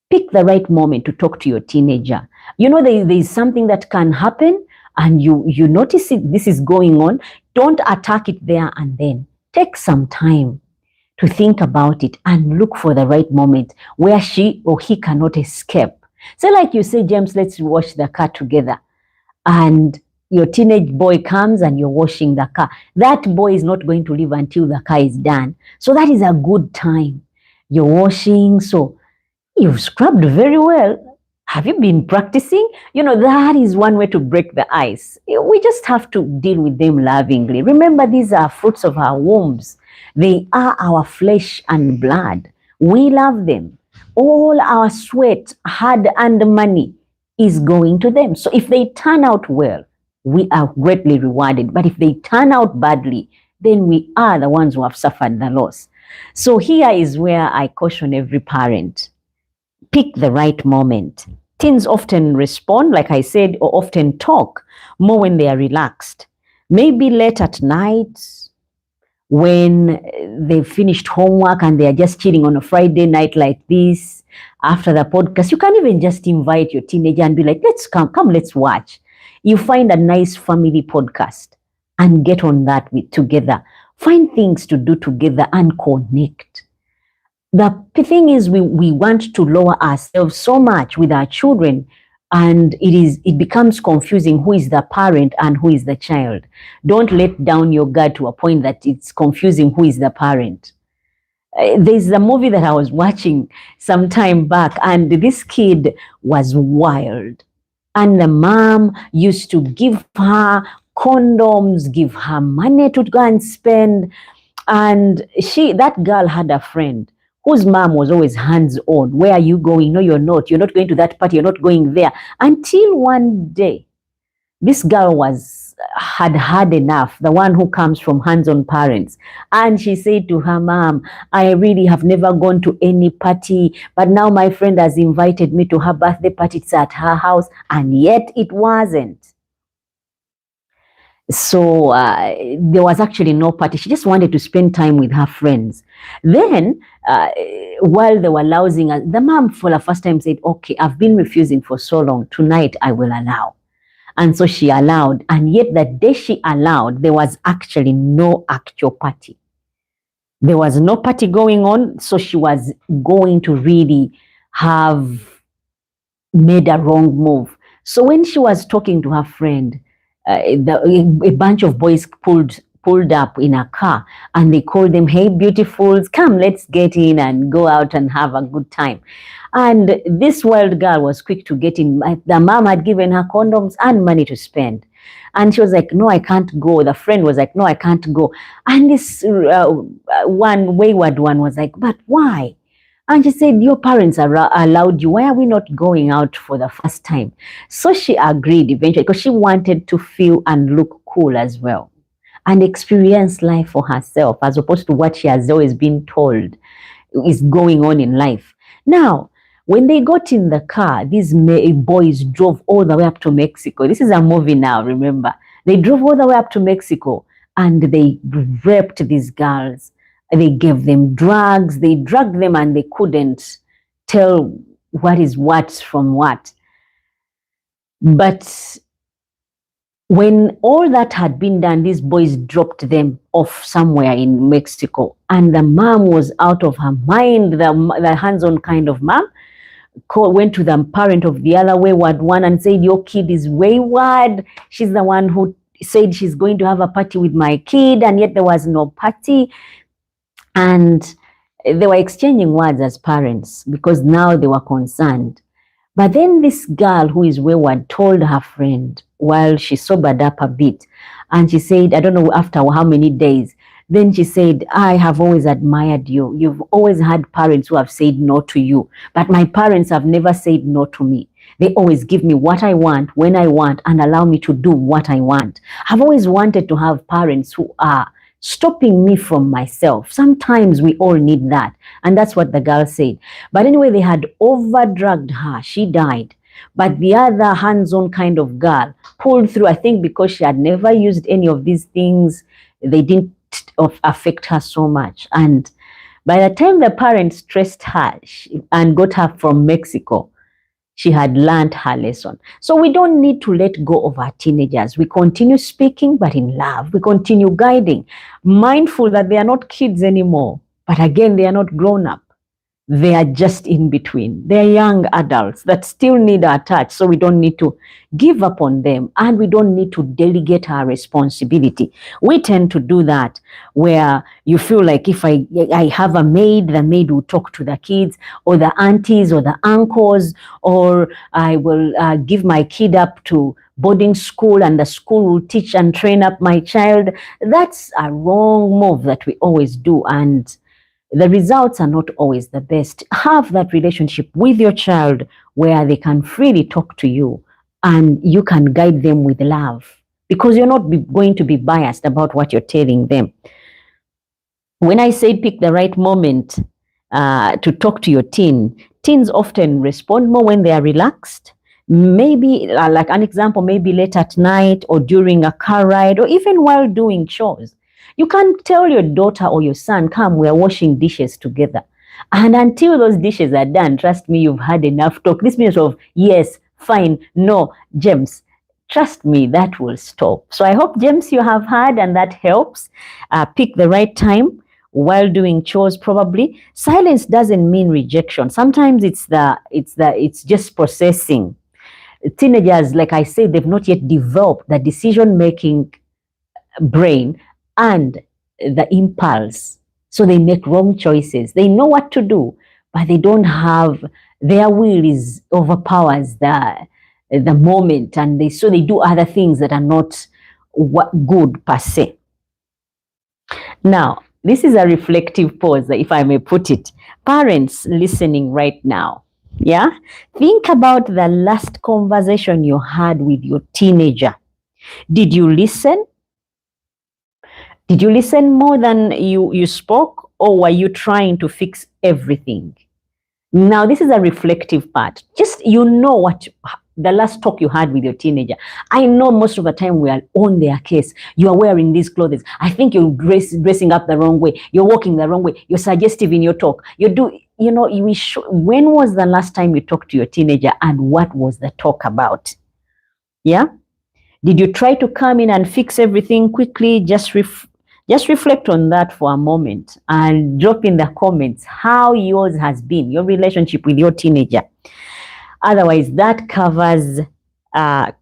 S1: Pick the right moment to talk to your teenager. You know, there is something that can happen and you notice this is going on. Don't attack it there and then. Take some time to think about it and look for the right moment where she or he cannot escape. So like you say, James, let's wash the car together. And your teenage boy comes and you're washing the car. That boy is not going to leave until the car is done. So that is a good time. You're washing, so you've scrubbed very well. Have you been practicing? You know, that is one way to break the ice. We just have to deal with them lovingly. Remember, these are fruits of our wombs. They are our flesh and blood. We love them. all our sweat, hard-earned money is going to them. So if they turn out well, we are greatly rewarded. But if they turn out badly, then we are the ones who have suffered the loss. So here is where I caution every parent. Pick the right moment. Teens often respond, like I said, or often talk more when they are relaxed. Maybe late at night, when they've finished homework and they are just chilling on a Friday night like this, after the podcast, you can even just invite your teenager and be like, let's come, let's watch. You find a nice family podcast and get on that together. Find things to do together and connect. The thing is, we want to lower ourselves so much with our children, and it becomes confusing who is the parent and who is the child. Don't let down your guard to a point that it's confusing who is the parent. There's a movie that I was watching some time back, and this kid was wild. And the mom used to give her condoms, give her money to go and spend. And that girl had a friend whose mom was always hands-on. Where are you going? No, you're not. You're not going to that party. You're not going there. Until one day, this girl had had enough, the one who comes from hands-on parents. And she said to her mom, I really have never gone to any party, but now my friend has invited me to her birthday party. It's at her house, and yet it wasn't. So there was actually no party. She just wanted to spend time with her friends. Then, while they were lousing, the mom for the first time said, okay, I've been refusing for so long. Tonight I will allow. And so she allowed. And yet the day she allowed, there was actually no actual party. There was no party going on. So she was going to really have made a wrong move. So when she was talking to her friend, a bunch of boys pulled up in a car, and they called them, hey, beautifuls, come, let's get in and go out and have a good time. And this wild girl was quick to get in. The mom had given her condoms and money to spend. And she was like, no, I can't go. The friend was like, no, I can't go. And this one wayward one was like, but why? And she said, your parents allowed you. Why are we not going out for the first time? So she agreed eventually, because she wanted to feel and look cool as well and experience life for herself, as opposed to what she has always been told is going on in life. Now, when they got in the car, these boys drove all the way up to Mexico. This is a movie now, remember. They drove all the way up to Mexico, and they raped these girls. They gave them drugs, they drugged them, and they couldn't tell what is what from what. But when all that had been done, these boys dropped them off somewhere in Mexico, and the mom was out of her mind, the hands-on kind of mom, went to the parent of the other wayward one and said, your kid is wayward. She's the one who said she's going to have a party with my kid, and yet there was no party. And they were exchanging words as parents, because now they were concerned. But then this girl who is wayward told her friend, while she sobered up a bit, and she said, I don't know after how many days, then she said, I have always admired you. You've always had parents who have said no to you, but my parents have never said no to me. They always give me what I want, when I want, and allow me to do what I want. I've always wanted to have parents who are stopping me from myself. Sometimes we all need that. And that's what the girl said. But anyway, they had over-drugged her. She died. But the other hands-on kind of girl pulled through, I think because she had never used any of these things, they didn't affect her so much. And by the time the parents stressed her and got her from Mexico, she had learned her lesson. So we don't need to let go of our teenagers. We continue speaking, but in love. We continue guiding, mindful that they are not kids anymore. But again, they are not grown up. They are just in between. They're young adults that still need our touch. So we don't need to give up on them, and we don't need to delegate our responsibility. We tend to do that, where you feel like if I have a maid, the maid will talk to the kids, or the aunties or the uncles, or I will give my kid up to boarding school and the school will teach and train up my child. That's a wrong move that we always do. And the results are not always the best. Have that relationship with your child where they can freely talk to you and you can guide them with love, because you're not going to be biased about what you're telling them. When I say pick the right moment to talk to your teen, teens often respond more when they are relaxed. Maybe, like an example, maybe late at night or during a car ride or even while doing chores. You can't tell your daughter or your son, come, we are washing dishes together. And until those dishes are done, trust me, you've had enough talk. This means of yes, fine, no, James, trust me, that will stop. So I hope, James, you have heard and that helps. Pick the right time while doing chores. Probably silence doesn't mean rejection. Sometimes it's just processing. Teenagers, like I said, they've not yet developed the decision-making brain and the impulse. So they make wrong choices. They know what to do, but they don't have, their will is overpowers the moment, and they do other things that are not good per se. Now, this is a reflective pause, if I may put it. Parents listening right now, yeah? Think about the last conversation you had with your teenager. Did you listen? Did you listen more than you spoke, or were you trying to fix everything? Now, this is a reflective part. Just, what the last talk you had with your teenager. I know most of the time we are on their case. You are wearing these clothes. I think you're dressing up the wrong way. You're walking the wrong way. You're suggestive in your talk. When was the last time you talked to your teenager, and what was the talk about? Yeah? Did you try to come in and fix everything quickly? Just reflect on that for a moment and drop in the comments how yours has been, your relationship with your teenager. Otherwise, that covers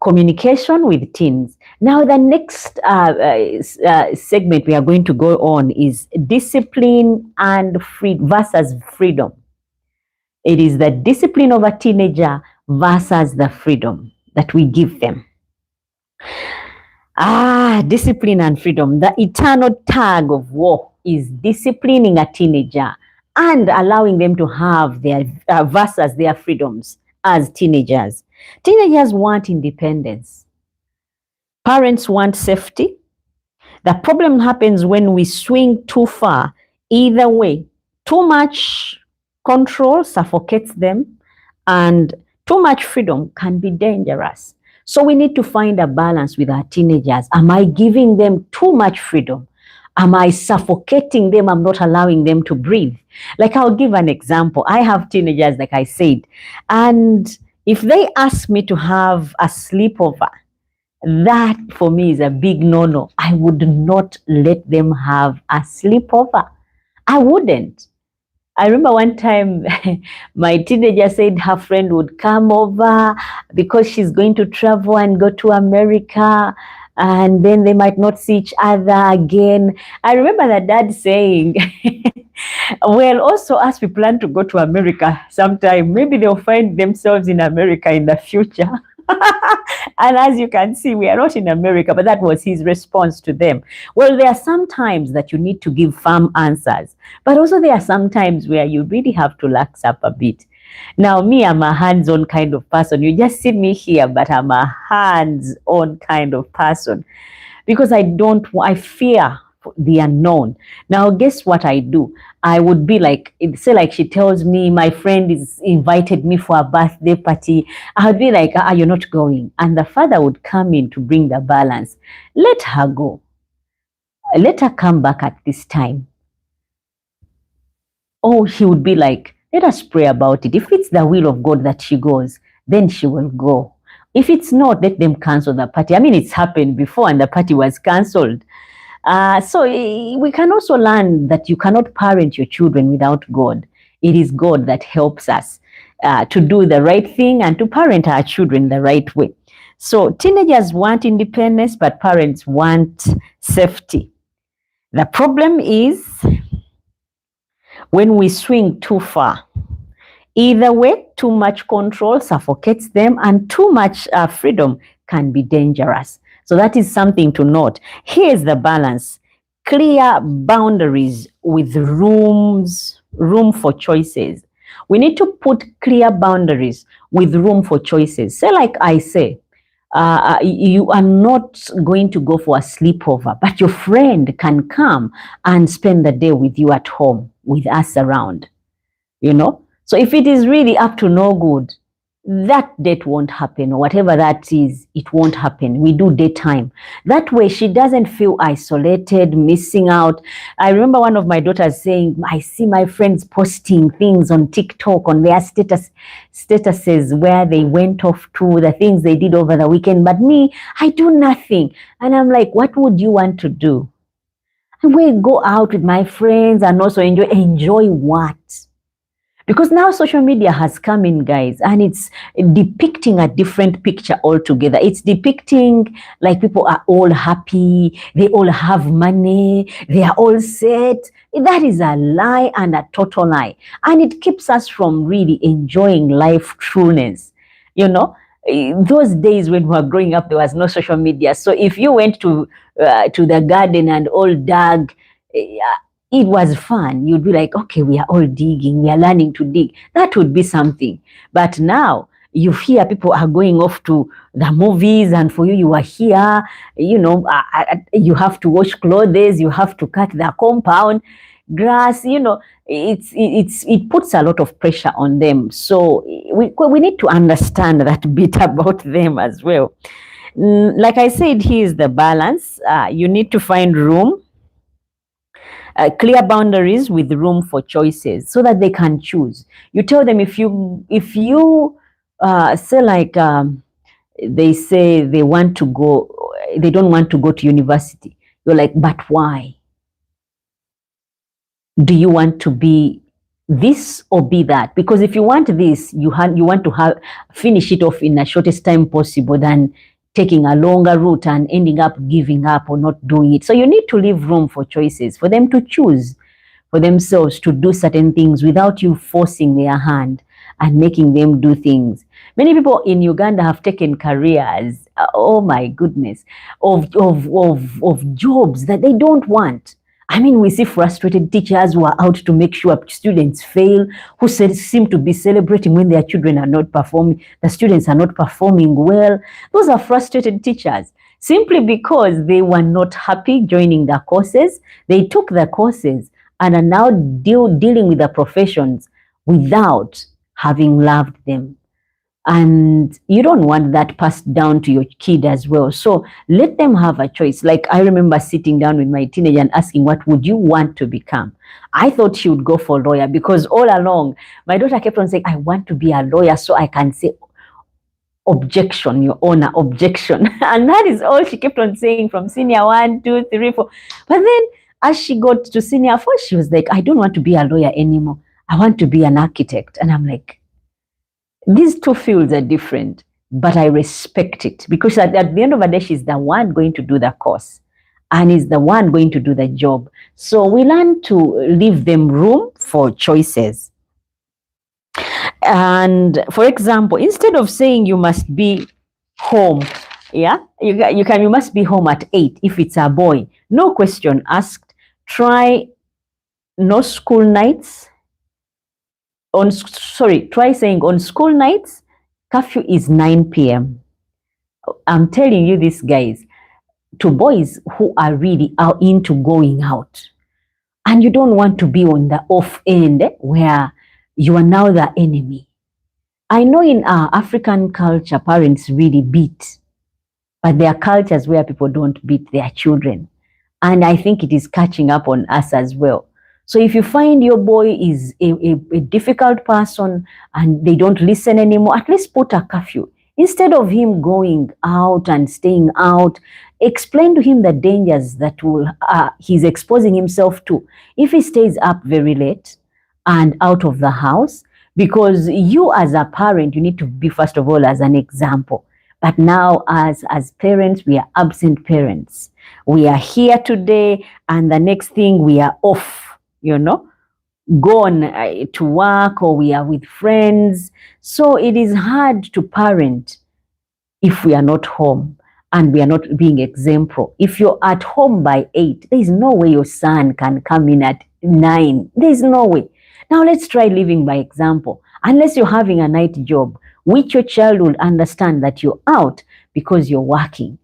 S1: communication with teens. Now, the next segment we are going to go on is discipline and versus freedom. It is the discipline of a teenager versus the freedom that we give them. Discipline and freedom. The eternal tug of war is disciplining a teenager and allowing them to have their versus their freedoms as teenagers. Teenagers want independence. Parents want safety. The problem happens when we swing too far. Either way, too much control suffocates them, and too much freedom can be dangerous. So we need to find a balance with our teenagers. Am I giving them too much freedom? Am I suffocating them? I'm not allowing them to breathe. Like, I'll give an example. I have teenagers, like I said, and if they ask me to have a sleepover, that for me is a big no-no. I would not let them have a sleepover. I wouldn't. I remember one time my teenager said her friend would come over because she's going to travel and go to America, and then they might not see each other again. I remember the dad saying, well, also as we plan to go to America sometime, maybe they'll find themselves in America in the future. And as you can see, we are not in America, but that was his response to them. Well, there are some times that you need to give firm answers, but also there are some times where you really have to lax up a bit. Now, me, I'm a hands-on kind of person. You just see me here, but I'm a hands-on kind of person because I fear the unknown. Now, guess what I do? I would be like, say like she tells me my friend is invited me for a birthday party. I would be like, you're not going. And the father would come in to bring the balance. Let her go. Let her come back at this time. Or he would be like, let us pray about it. If it's the will of God that she goes, then she will go. If it's not, let them cancel the party. I mean, it's happened before and the party was cancelled. So we can also learn that you cannot parent your children without God. It is God that helps us to do the right thing and to parent our children the right way. So teenagers want independence, but parents want safety. The problem is when we swing too far. Either way, too much control suffocates them, and too much freedom can be dangerous. So that is something to note. Here's the balance. clear boundaries with room for choices. We need to put clear boundaries with room for choices. Say, like I say, you are not going to go for a sleepover, but your friend can come and spend the day with you at home, with us around, you know. So if it is really up to no good, that date won't happen, or whatever that is, it won't happen. We do daytime. That way she doesn't feel isolated, missing out. I remember one of my daughters saying, I see my friends posting things on TikTok on their statuses where they went off to, the things they did over the weekend, but me, I do nothing. And I'm like, what would you want to do? And we go out with my friends and also enjoy what? Because now social media has come in, guys, and it's depicting a different picture altogether. It's depicting like people are all happy, they all have money, they are all set. That is a lie and a total lie. And it keeps us from really enjoying life trueness. You know, those days when we were growing up, there was no social media. So if you went to the garden and all dug, it was fun. You'd be like, okay, we are all digging, we are learning to dig. That would be something. But now you hear people are going off to the movies, and for you are here, you know, you have to wash clothes, you have to cut the compound grass, you know, it puts a lot of pressure on them. So we need to understand that bit about them as well. Like I said, here's the balance. You need to find room, clear boundaries with room for choices, so that they can choose. You tell them, if you say, like, they say they want to go, they don't want to go to university. You're like, but why? Do you want to be this or be that? Because if you want this, you want to finish it off in the shortest time possible than taking a longer route and ending up giving up or not doing it. So you need to leave room for choices, for them to choose for themselves to do certain things without you forcing their hand and making them do things. Many people in Uganda have taken careers, oh my goodness, of jobs that they don't want. I mean, we see frustrated teachers who are out to make sure students fail, who seem to be celebrating when their children are not performing, the students are not performing well. Those are frustrated teachers, simply because they were not happy joining the courses. They took the courses and are now dealing with the professions without having loved them. And you don't want that passed down to your kid as well. So let them have a choice. Like, I remember sitting down with my teenager and asking, what would you want to become? I thought she would go for lawyer, because all along my daughter kept on saying, I want to be a lawyer so I can say, objection, your honor, objection. And that is all she kept on saying from senior 1, 2, 3, 4. But then as she got to senior 4, she was like, I don't want to be a lawyer anymore. I want to be an architect. And I'm like, these two fields are different, but I respect it, because at the end of the day, she's the one going to do the course and is the one going to do the job. So we learn to leave them room for choices. And for example, instead of saying you must be home, you must be home at 8 if it's a boy. No question asked. Try no school nights. Try saying on school nights, curfew is 9 p.m. I'm telling you this, guys, to boys who are really out into going out, and you don't want to be on the off end where you are now the enemy. I know in our African culture, parents really beat, but there are cultures where people don't beat their children. And I think it is catching up on us as well. So if you find your boy is a difficult person and they don't listen anymore, at least put a curfew. Instead of him going out and staying out, explain to him the dangers that he's exposing himself to if he stays up very late and out of the house. Because you as a parent, you need to be, first of all, as an example. But now as parents, we are absent parents. We are here today and the next thing we are off. Gone to work, or we are with friends. So it is hard to parent if we are not home. and we are not being exemplary. If you're at home by 8, there is no way your son can come in at 9. There is no way. Now let's try living by example. Unless you're having a night job, which your child will understand that you're out because you're working.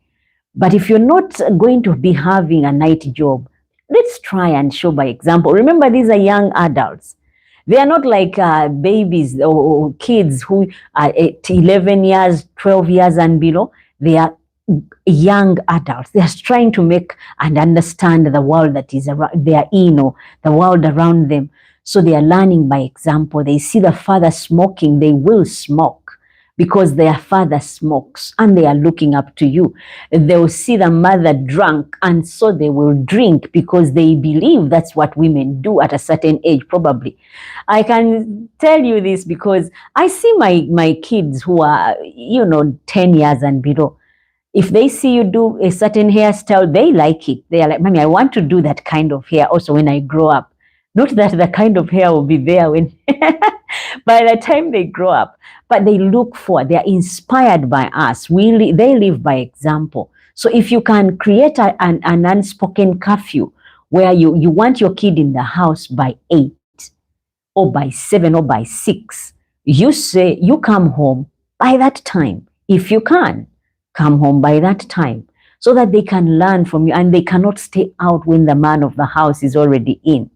S1: But if you're not going to be having a night job, let's try and show by example. Remember, these are young adults. They are not like babies or kids who are 11 years, 12 years and below. They are young adults. They are trying to make and understand the world that is around, they are in, or the world around them. So they are learning by example. They see the father smoking, they will smoke because their father smokes and they are looking up to you. They will see the mother drunk and so they will drink because they believe that's what women do at a certain age, probably. I can tell you this because I see my kids who are, 10 years and below. If they see you do a certain hairstyle, they like it. They are like, Mommy, I want to do that kind of hair also when I grow up. Not that the kind of hair will be there when by the time they grow up, but they look for, they are inspired by us. They live by example. So if you can create an unspoken curfew where you want your kid in the house by 8 or by 7 or by 6, you say you come home by that time. If you can, come home by that time so that they can learn from you and they cannot stay out when the man of the house is already in.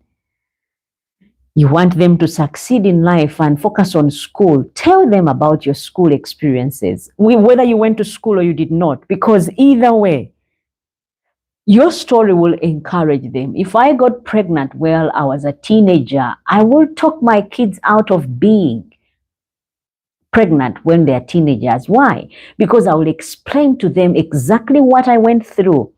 S1: You want them to succeed in life and focus on school. Tell them about your school experiences, whether you went to school or you did not, because either way, your story will encourage them. If I got pregnant while I was a teenager, I will talk my kids out of being pregnant when they're teenagers. Why? Because I will explain to them exactly what I went through,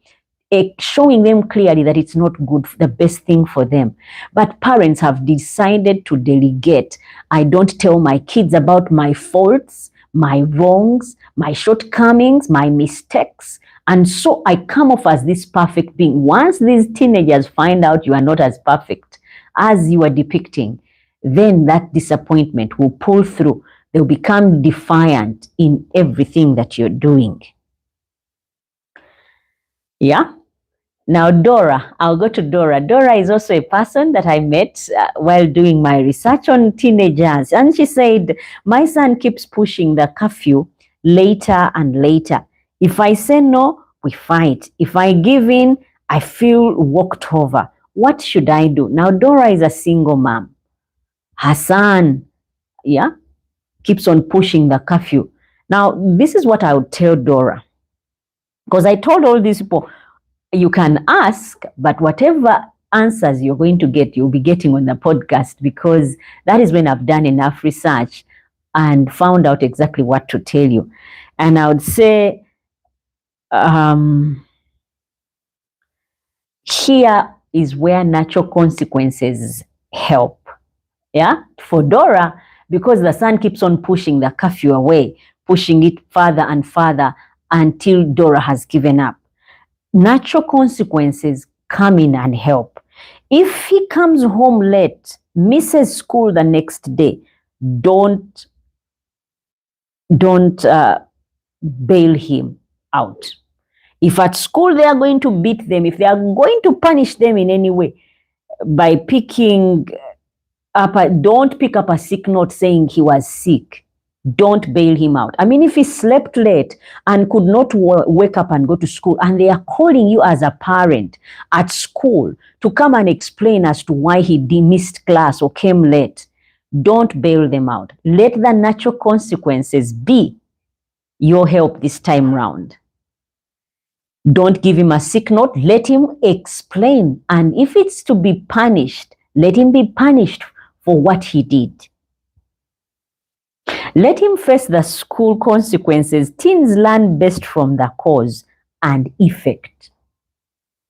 S1: showing them clearly that it's not good, the best thing for them. But parents have decided to delegate. I don't tell my kids about my faults, my wrongs, my shortcomings, my mistakes. And so I come off as this perfect being. Once these teenagers find out you are not as perfect as you are depicting, then that disappointment will pull through. They'll become defiant in everything that you're doing. Yeah. Now, Dora, I'll go to Dora. Dora is also a person that I met while doing my research on teenagers. And she said, my son keeps pushing the curfew later and later. If I say no, we fight. If I give in, I feel walked over. What should I do? Now, Dora is a single mom. Her son, keeps on pushing the curfew. Now, this is what I would tell Dora. Because I told all these people, you can ask, but whatever answers you're going to get, you'll be getting on the podcast, because that is when I've done enough research and found out exactly what to tell you. And I would say, here is where natural consequences help. Yeah, for Dora, because the son keeps on pushing the curfew away, pushing it further and further until Dora has given up. Natural consequences come in and help. If he comes home late, misses school the next day, don't bail him out. If at school they are going to beat them, if they are going to punish them in any way by picking up, don't pick up a sick note saying he was sick. Don't bail him out. I mean, if he slept late and could not wake up and go to school, and they are calling you as a parent at school to come and explain as to why he missed class or came late, don't bail them out. Let the natural consequences be your help this time round. Don't give him a sick note. Let him explain. And if it's to be punished, let him be punished for what he did. Let him face the school consequences. Teens learn best from the cause and effect.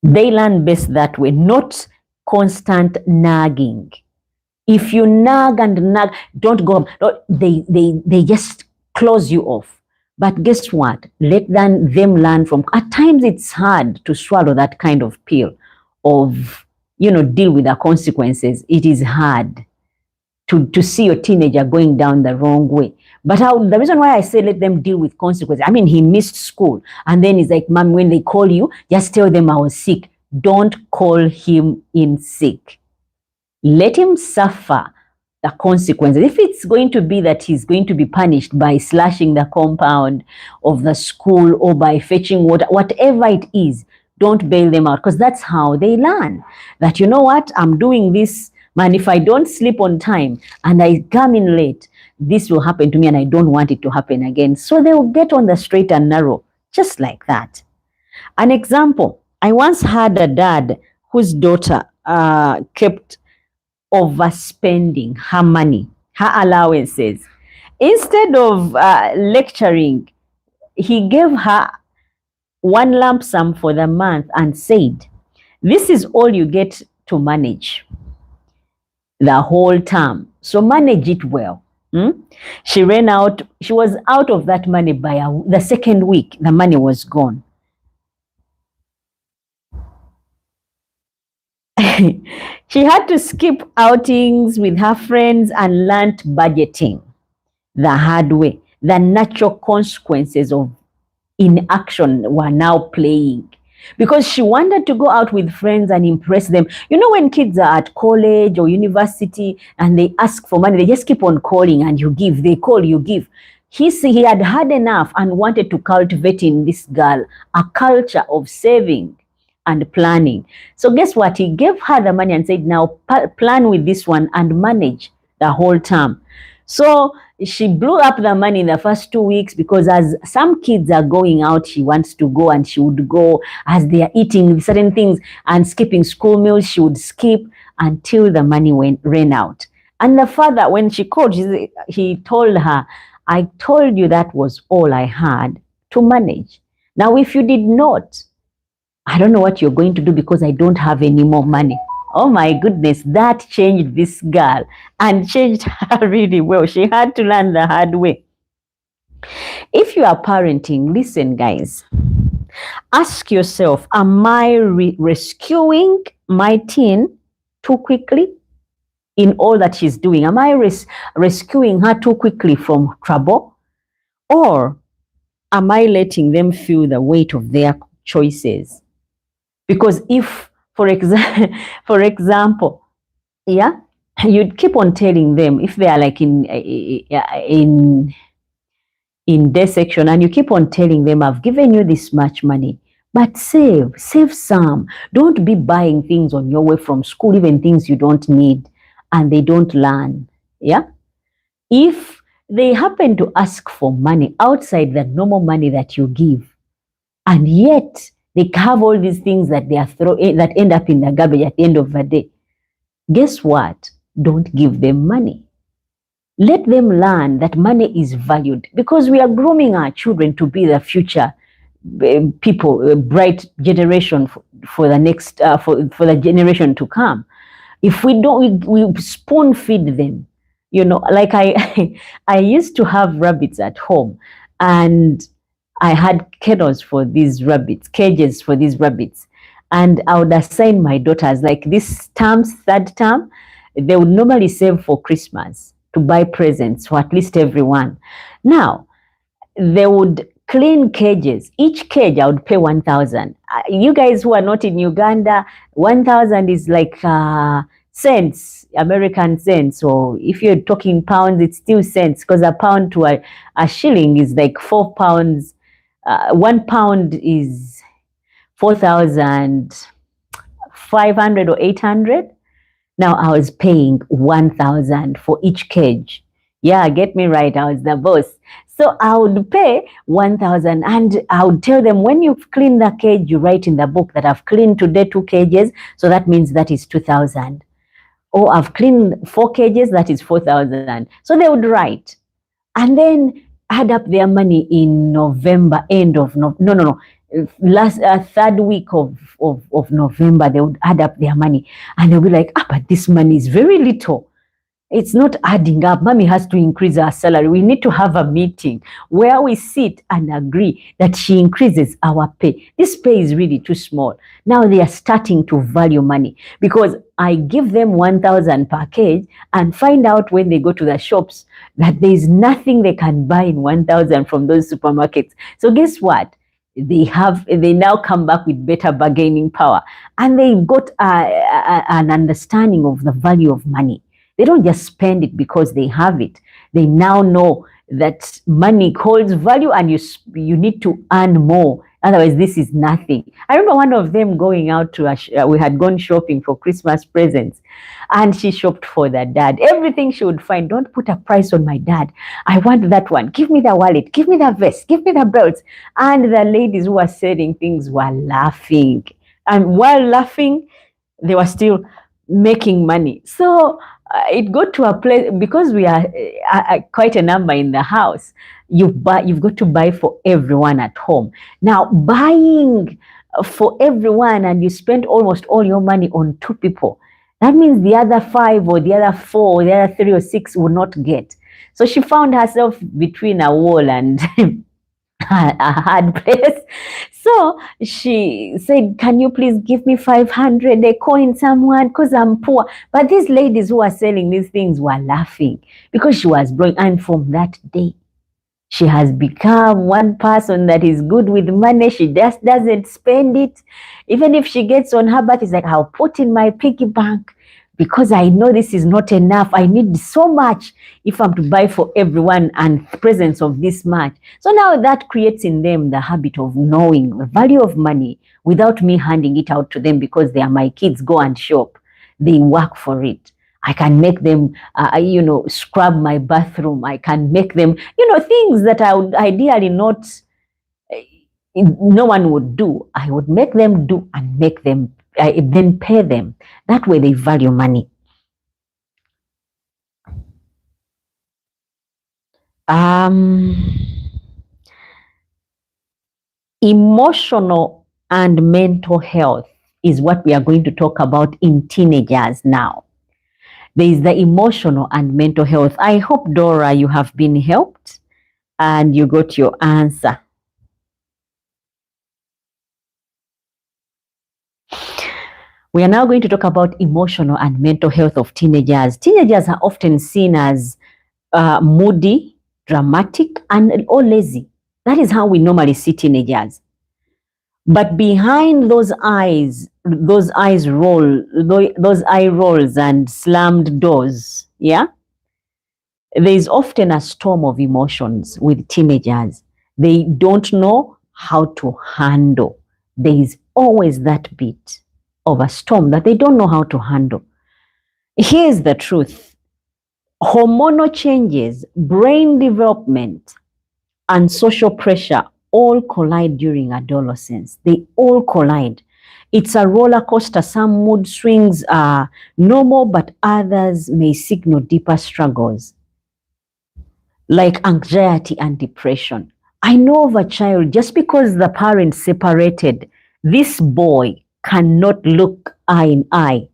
S1: They learn best that way, not constant nagging. If you nag and nag, don't go. They just close you off. But guess what? Let them learn from. At times it's hard to swallow that kind of pill of, deal with the consequences. It is hard to see your teenager going down the wrong way. But the reason why I say let them deal with consequences, I mean, he missed school. And then he's like, Mom, when they call you, just tell them I was sick. Don't call him in sick. Let him suffer the consequences. If it's going to be that he's going to be punished by slashing the compound of the school or by fetching water, whatever it is, don't bail them out, because that's how they learn. That, you know what, I'm doing this, man, if I don't sleep on time and I come in late, this will happen to me and I don't want it to happen again. So they will get on the straight and narrow, just like that. An example, I once had a dad whose daughter kept overspending her money, her allowances. Instead of lecturing, he gave her one lump sum for the month and said, this is all you get to manage the whole term. So manage it well. She ran out. She was out of that money by the second week. The money was gone. She had to skip outings with her friends and learnt budgeting the hard way. The natural consequences of inaction were now playing, because she wanted to go out with friends and impress them. You know, when kids are at college or university and they ask for money, they just keep on calling and you give. They call, you give. He had had enough and wanted to cultivate in this girl a culture of saving and planning. So guess what? He gave her the money and said, now plan with this one and manage the whole term. So she blew up the money in the first 2 weeks, because as some kids are going out, she wants to go, and she would go. As they are eating certain things and skipping school meals, she would skip until the money ran out. And the father, when she called, he told her, I told you that was all I had to manage. Now, if you did not, I don't know what you're going to do, because I don't have any more money. Oh my goodness, that changed this girl and changed her really well. She had to learn the hard way. If you are parenting, listen, guys, ask yourself, am I rescuing my teen too quickly in all that she's doing? Am I rescuing her too quickly from trouble? Or am I letting them feel the weight of their choices? Because if, for example, yeah, you'd keep on telling them, if they are like in day section, and you keep on telling them, I've given you this much money, but save some. Don't be buying things on your way from school, even things you don't need, and they don't learn. Yeah. If they happen to ask for money outside the normal money that you give, and yet they have all these things that they are that end up in the garbage at the end of the day, guess what? Don't give them money. Let them learn that money is valued, because we are grooming our children to be the future people, a bright generation for the next, for the generation to come. If we don't, we spoon feed them. You know, like I used to have rabbits at home, and I had kennels for these rabbits, cages for these rabbits. And I would assign my daughters, like this term, third term, they would normally save for Christmas to buy presents for at least everyone. Now, they would clean cages. Each cage, I would pay 1,000. You guys who are not in Uganda, 1,000 is like cents, American cents. So if you're talking pounds, it's still cents, because a pound to a shilling is like 4 pounds. 1 pound is 4,500 or 800. Now I was paying 1,000 for each cage. Yeah, get me right. I was the boss. So I would pay 1,000, and I would tell them, when you clean the cage, you write in the book that I've cleaned today 2 cages. So that means that is 2,000. Or I've cleaned 4 cages, that is 4,000. So they would write. And then add up their money in November, last third week of November, they would add up their money, and they'll be like, but this money is very little. It's not adding up. Mommy has to increase her salary. We need to have a meeting where we sit and agree that she increases our pay. This pay is really too small. Now they are starting to value money because I give them 1,000 package and find out when they go to the shops that there is nothing they can buy in 1,000 from those supermarkets. So guess what? They now come back with better bargaining power, and they got an understanding of the value of money. They don't just spend it because they have it. They now know that money holds value and you need to earn more. Otherwise, this is nothing. I remember one of them going out to we had gone shopping for Christmas presents, and she shopped for the dad. Everything she would find, don't put a price on my dad. I want that one. Give me the wallet. Give me the vest. Give me the belts. And the ladies who were selling things were laughing. And while laughing, they were still making money. So it got to a place, because we are quite a number in the house, you've got to buy for everyone at home. Now, buying for everyone and you spend almost all your money on 2 people, that means the other 5 or the other 4 or the other 3 or 6 will not get. So she found herself between a wall and a hard place. So she said, can you please give me 500, a coin, someone, because I'm poor. But these ladies who are selling these things were laughing because she was blowing. And from that day, she has become one person that is good with money. She just doesn't spend it. Even if she gets on her birthday, it's like, I'll put in my piggy bank because I know this is not enough. I need so much if I'm to buy for everyone and presents of this much. So now that creates in them the habit of knowing the value of money without me handing it out to them because they are my kids. Go and shop. They work for it. I can make them, scrub my bathroom. I can make them, things that I would ideally not, no one would do. I would make them do and make them, then pay them. That way they value money. Emotional and mental health is what we are going to talk about in teenagers now. There is the emotional and mental health. I hope, Dora, you have been helped and you got your answer. We are now going to talk about emotional and mental health of teenagers. Teenagers are often seen as moody, dramatic, or lazy. That is how we normally see teenagers. But behind those eye rolls and slammed doors, yeah, there is often a storm of emotions with teenagers. They don't know how to handle. There is always that bit of a storm that they don't know how to handle. Here's the truth. Hormonal changes, brain development, and social pressure all collide during adolescence. They all collide. It's a roller coaster. Some mood swings are normal, but others may signal deeper struggles like anxiety and depression. I know of a child, just because the parents separated, this boy cannot look eye in eye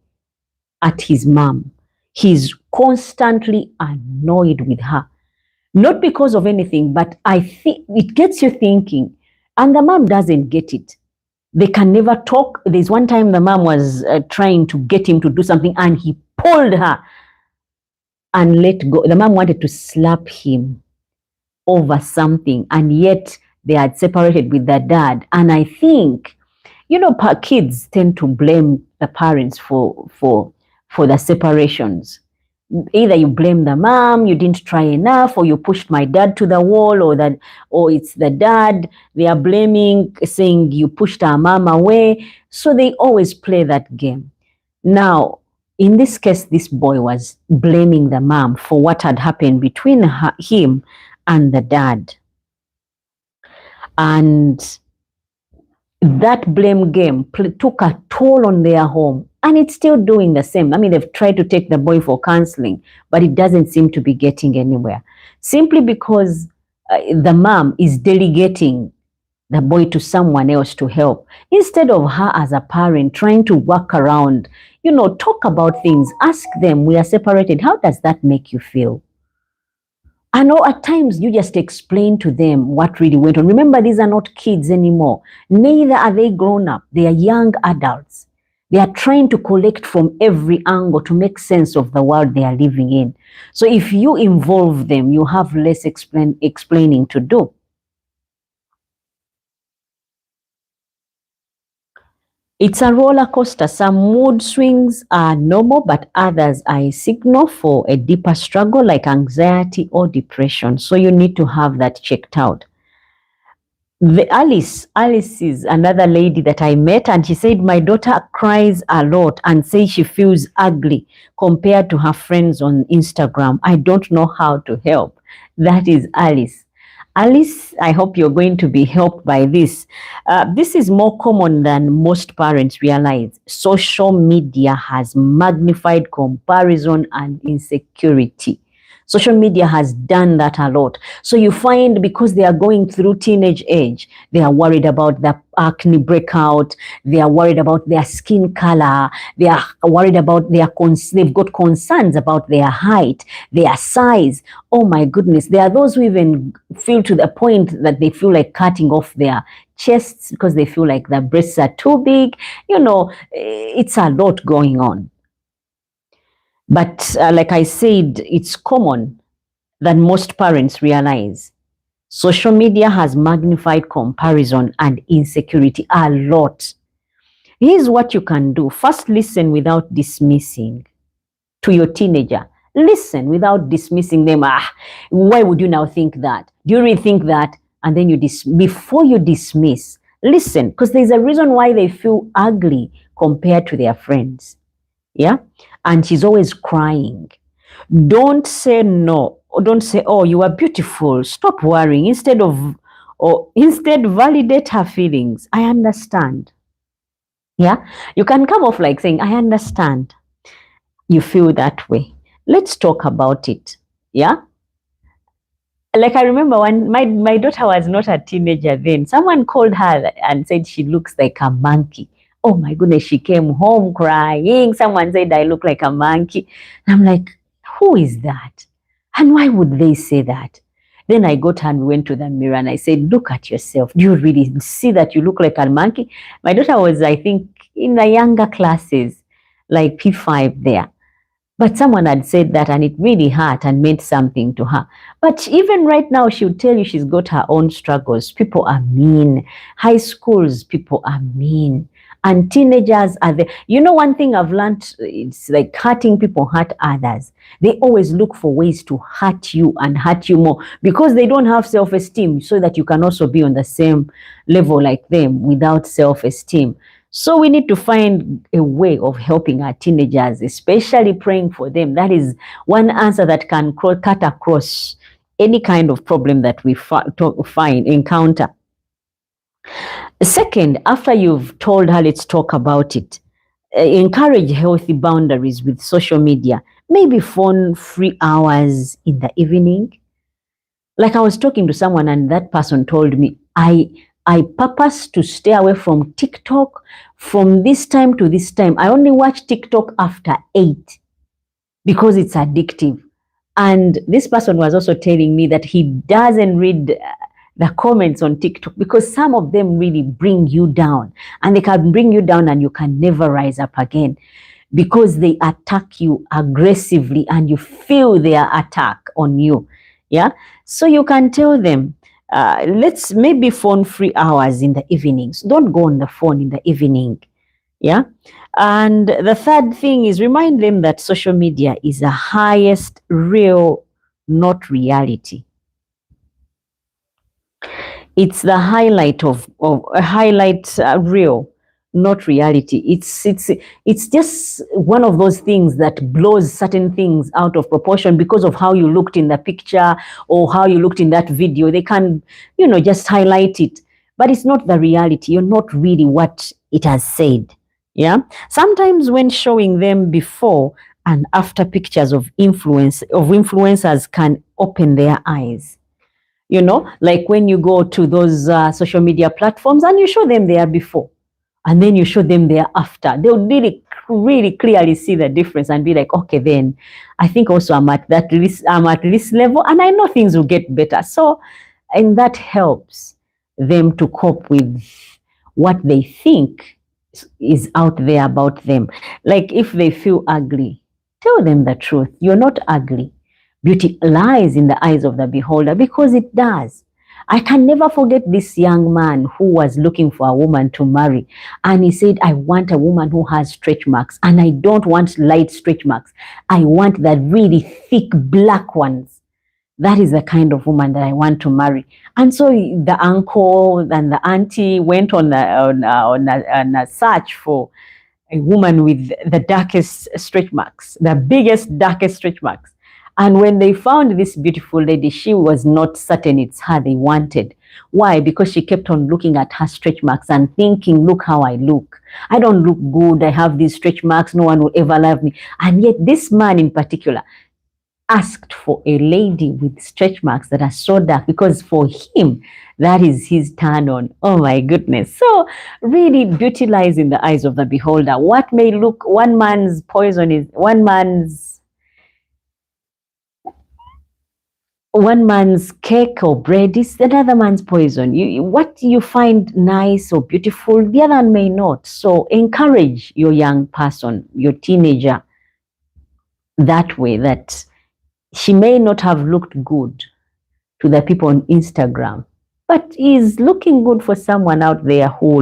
S1: at his mom. He's constantly annoyed with her. Not because of anything, but I think it gets you thinking. And the mom doesn't get it. They can never talk. There's one time the mom was trying to get him to do something and he pulled her and let go. The mom wanted to slap him over something, and yet they had separated with the dad. And I think, kids tend to blame the parents for the separations. Either you blame the mom, you didn't try enough, or you pushed my dad to the wall, or it's the dad. They are blaming, saying you pushed our mom away. So they always play that game. Now, in this case, this boy was blaming the mom for what had happened between him and the dad. And that blame game took a toll on their home. And it's still doing the same. I mean, they've tried to take the boy for counseling, but it doesn't seem to be getting anywhere. Simply because the mom is delegating the boy to someone else to help, instead of her as a parent trying to work around, talk about things, ask them, we are separated, how does that make you feel? And at times you just explain to them what really went on. Remember, these are not kids anymore. Neither are they grown up. They are young adults. They are trying to collect from every angle to make sense of the world they are living in. So if you involve them, you have less explaining to do. It's a roller coaster. Some mood swings are normal, but others are a signal for a deeper struggle like anxiety or depression. So you need to have that checked out. Alice is another lady that I met, and she said, my daughter cries a lot and says she feels ugly compared to her friends on Instagram. I don't know how to help. That is Alice. Alice, I hope you're going to be helped by this. This is more common than most parents realize. Social media has magnified comparison and insecurity. Social media has done that a lot. So you find, because they are going through teenage age, they are worried about the acne breakout, they are worried about their skin color, they are worried about they've got concerns about their height, their size. Oh my goodness, there are those who even feel to the point that they feel like cutting off their chests because they feel like their breasts are too big. It's a lot going on. But like I said, it's common than most parents realize. Social media has magnified comparison and insecurity a lot. Here's what you can do. First, listen without dismissing to your teenager. Listen without dismissing them. Why would you now think that? Do you really think that? And then before you dismiss, listen, because there's a reason why they feel ugly compared to their friends. Yeah? And she's always crying. Don't say no. Don't say, oh, you are beautiful. Stop worrying. Instead, validate her feelings. I understand. Yeah? You can come off like saying, I understand you feel that way. Let's talk about it. Yeah? Like I remember when my daughter was not a teenager then, someone called her and said she looks like a monkey. Oh my goodness, she came home crying. Someone said I look like a monkey. And I'm like, who is that? And why would they say that? Then I got her and went to the mirror and I said, look at yourself. Do you really see that you look like a monkey? My daughter was, I think, in the younger classes, like P5 there. But someone had said that and it really hurt and meant something to her. But even right now, she would tell you she's got her own struggles. People are mean. High schools, people are mean. And teenagers are there. One thing I've learned, it's like hurting people hurt others. They always look for ways to hurt you and hurt you more because they don't have self-esteem, so that you can also be on the same level like them without self-esteem. So we need to find a way of helping our teenagers, especially praying for them. That is one answer that can cut across any kind of problem that we encounter. Second, after you've told her, let's talk about it, encourage healthy boundaries with social media. Maybe phone-free hours in the evening. Like I was talking to someone and that person told me, I purpose to stay away from TikTok from this time to this time. I only watch TikTok after 8 because it's addictive. And this person was also telling me that he doesn't read the comments on TikTok because some of them really bring you down, and they can bring you down and you can never rise up again because they attack you aggressively and you feel their attack on you. Yeah. So you can tell them, let's maybe phone-free hours in the evenings. Don't go on the phone in the evening. Yeah. And the third thing is remind them that social media is the highest real, not reality. It's the highlight of a highlight reel, not reality. It's just one of those things that blows certain things out of proportion because of how you looked in the picture or how you looked in that video. They can, just highlight it, but it's not the reality. You're not really what it has said. Yeah. Sometimes when showing them before and after pictures of influencers can open their eyes. Like when you go to those social media platforms and you show them there before and then you show them there after, they'll really, really clearly see the difference and be like, okay, then I think also I'm at this level and I know things will get better. So, and that helps them to cope with what they think is out there about them. Like if they feel ugly, tell them the truth. You're not ugly. Beauty lies in the eyes of the beholder, because it does. I can never forget this young man who was looking for a woman to marry. And he said, I want a woman who has stretch marks. And I don't want light stretch marks. I want the really thick black ones. That is the kind of woman that I want to marry. And so the uncle and the auntie went on a search for a woman with the darkest stretch marks, the biggest, darkest stretch marks. And when they found this beautiful lady, she was not certain it's her they wanted. Why? Because she kept on looking at her stretch marks and thinking, look how I look. I don't look good. I have these stretch marks. No one will ever love me. And yet this man in particular asked for a lady with stretch marks that are so dark, because for him, that is his turn on. Oh my goodness. So really, beauty lies in the eyes of the beholder. What may look one man's poison is one man's cake or bread is another man's poison. What you find nice or beautiful, the other may not. So encourage your young person, your teenager, that way, that she may not have looked good to the people on Instagram, but is looking good for someone out there who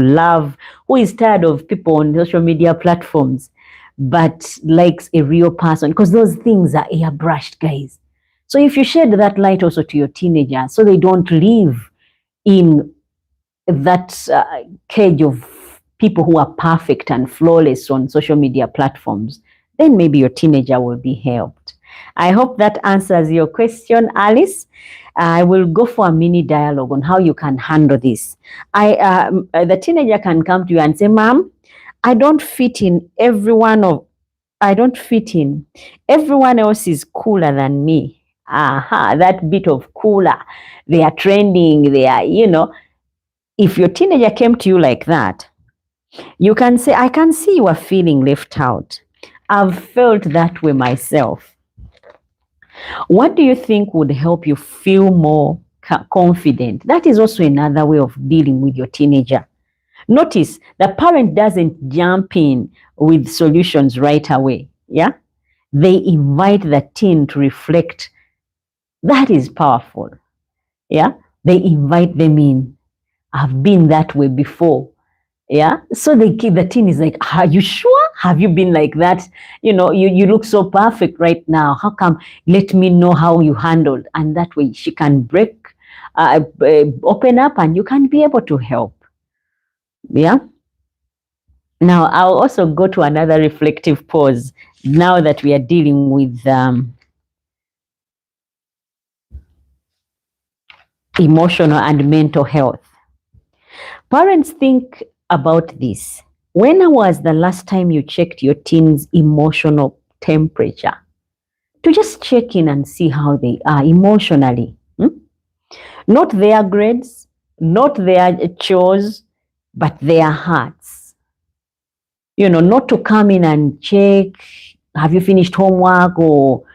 S1: is tired of people on social media platforms, but likes a real person, because those things are airbrushed, guys. So if you shed that light also to your teenager, so they don't live in that cage of people who are perfect and flawless on social media platforms, then maybe your teenager will be helped. I hope that answers your question, Alice. I will go for a mini dialogue on how you can handle this. The teenager can come to you and say, Mom, I don't fit in. Everyone else is cooler than me. That bit of cooler. They are trending. If your teenager came to you like that, you can say, I can see you are feeling left out. I've felt that way myself. What do you think would help you feel more confident? That is also another way of dealing with your teenager. Notice the parent doesn't jump in with solutions right away. Yeah, they invite the teen to reflect. That is powerful. Yeah, they invite them in. I've been that way before. Yeah, so the teen is like, are you sure? Have you been like that? You look so perfect right now. How come? Let me know how you handled. And that way she can open up, and you can be able to help. Yeah. Now, I'll also go to another reflective pause now that we are dealing with emotional and mental health. Parents, think about this. When was the last time you checked your teen's emotional temperature? To just check in and see how they are emotionally. Not their grades, not their chores, but their hearts. Not to come in and check, have you finished homework, or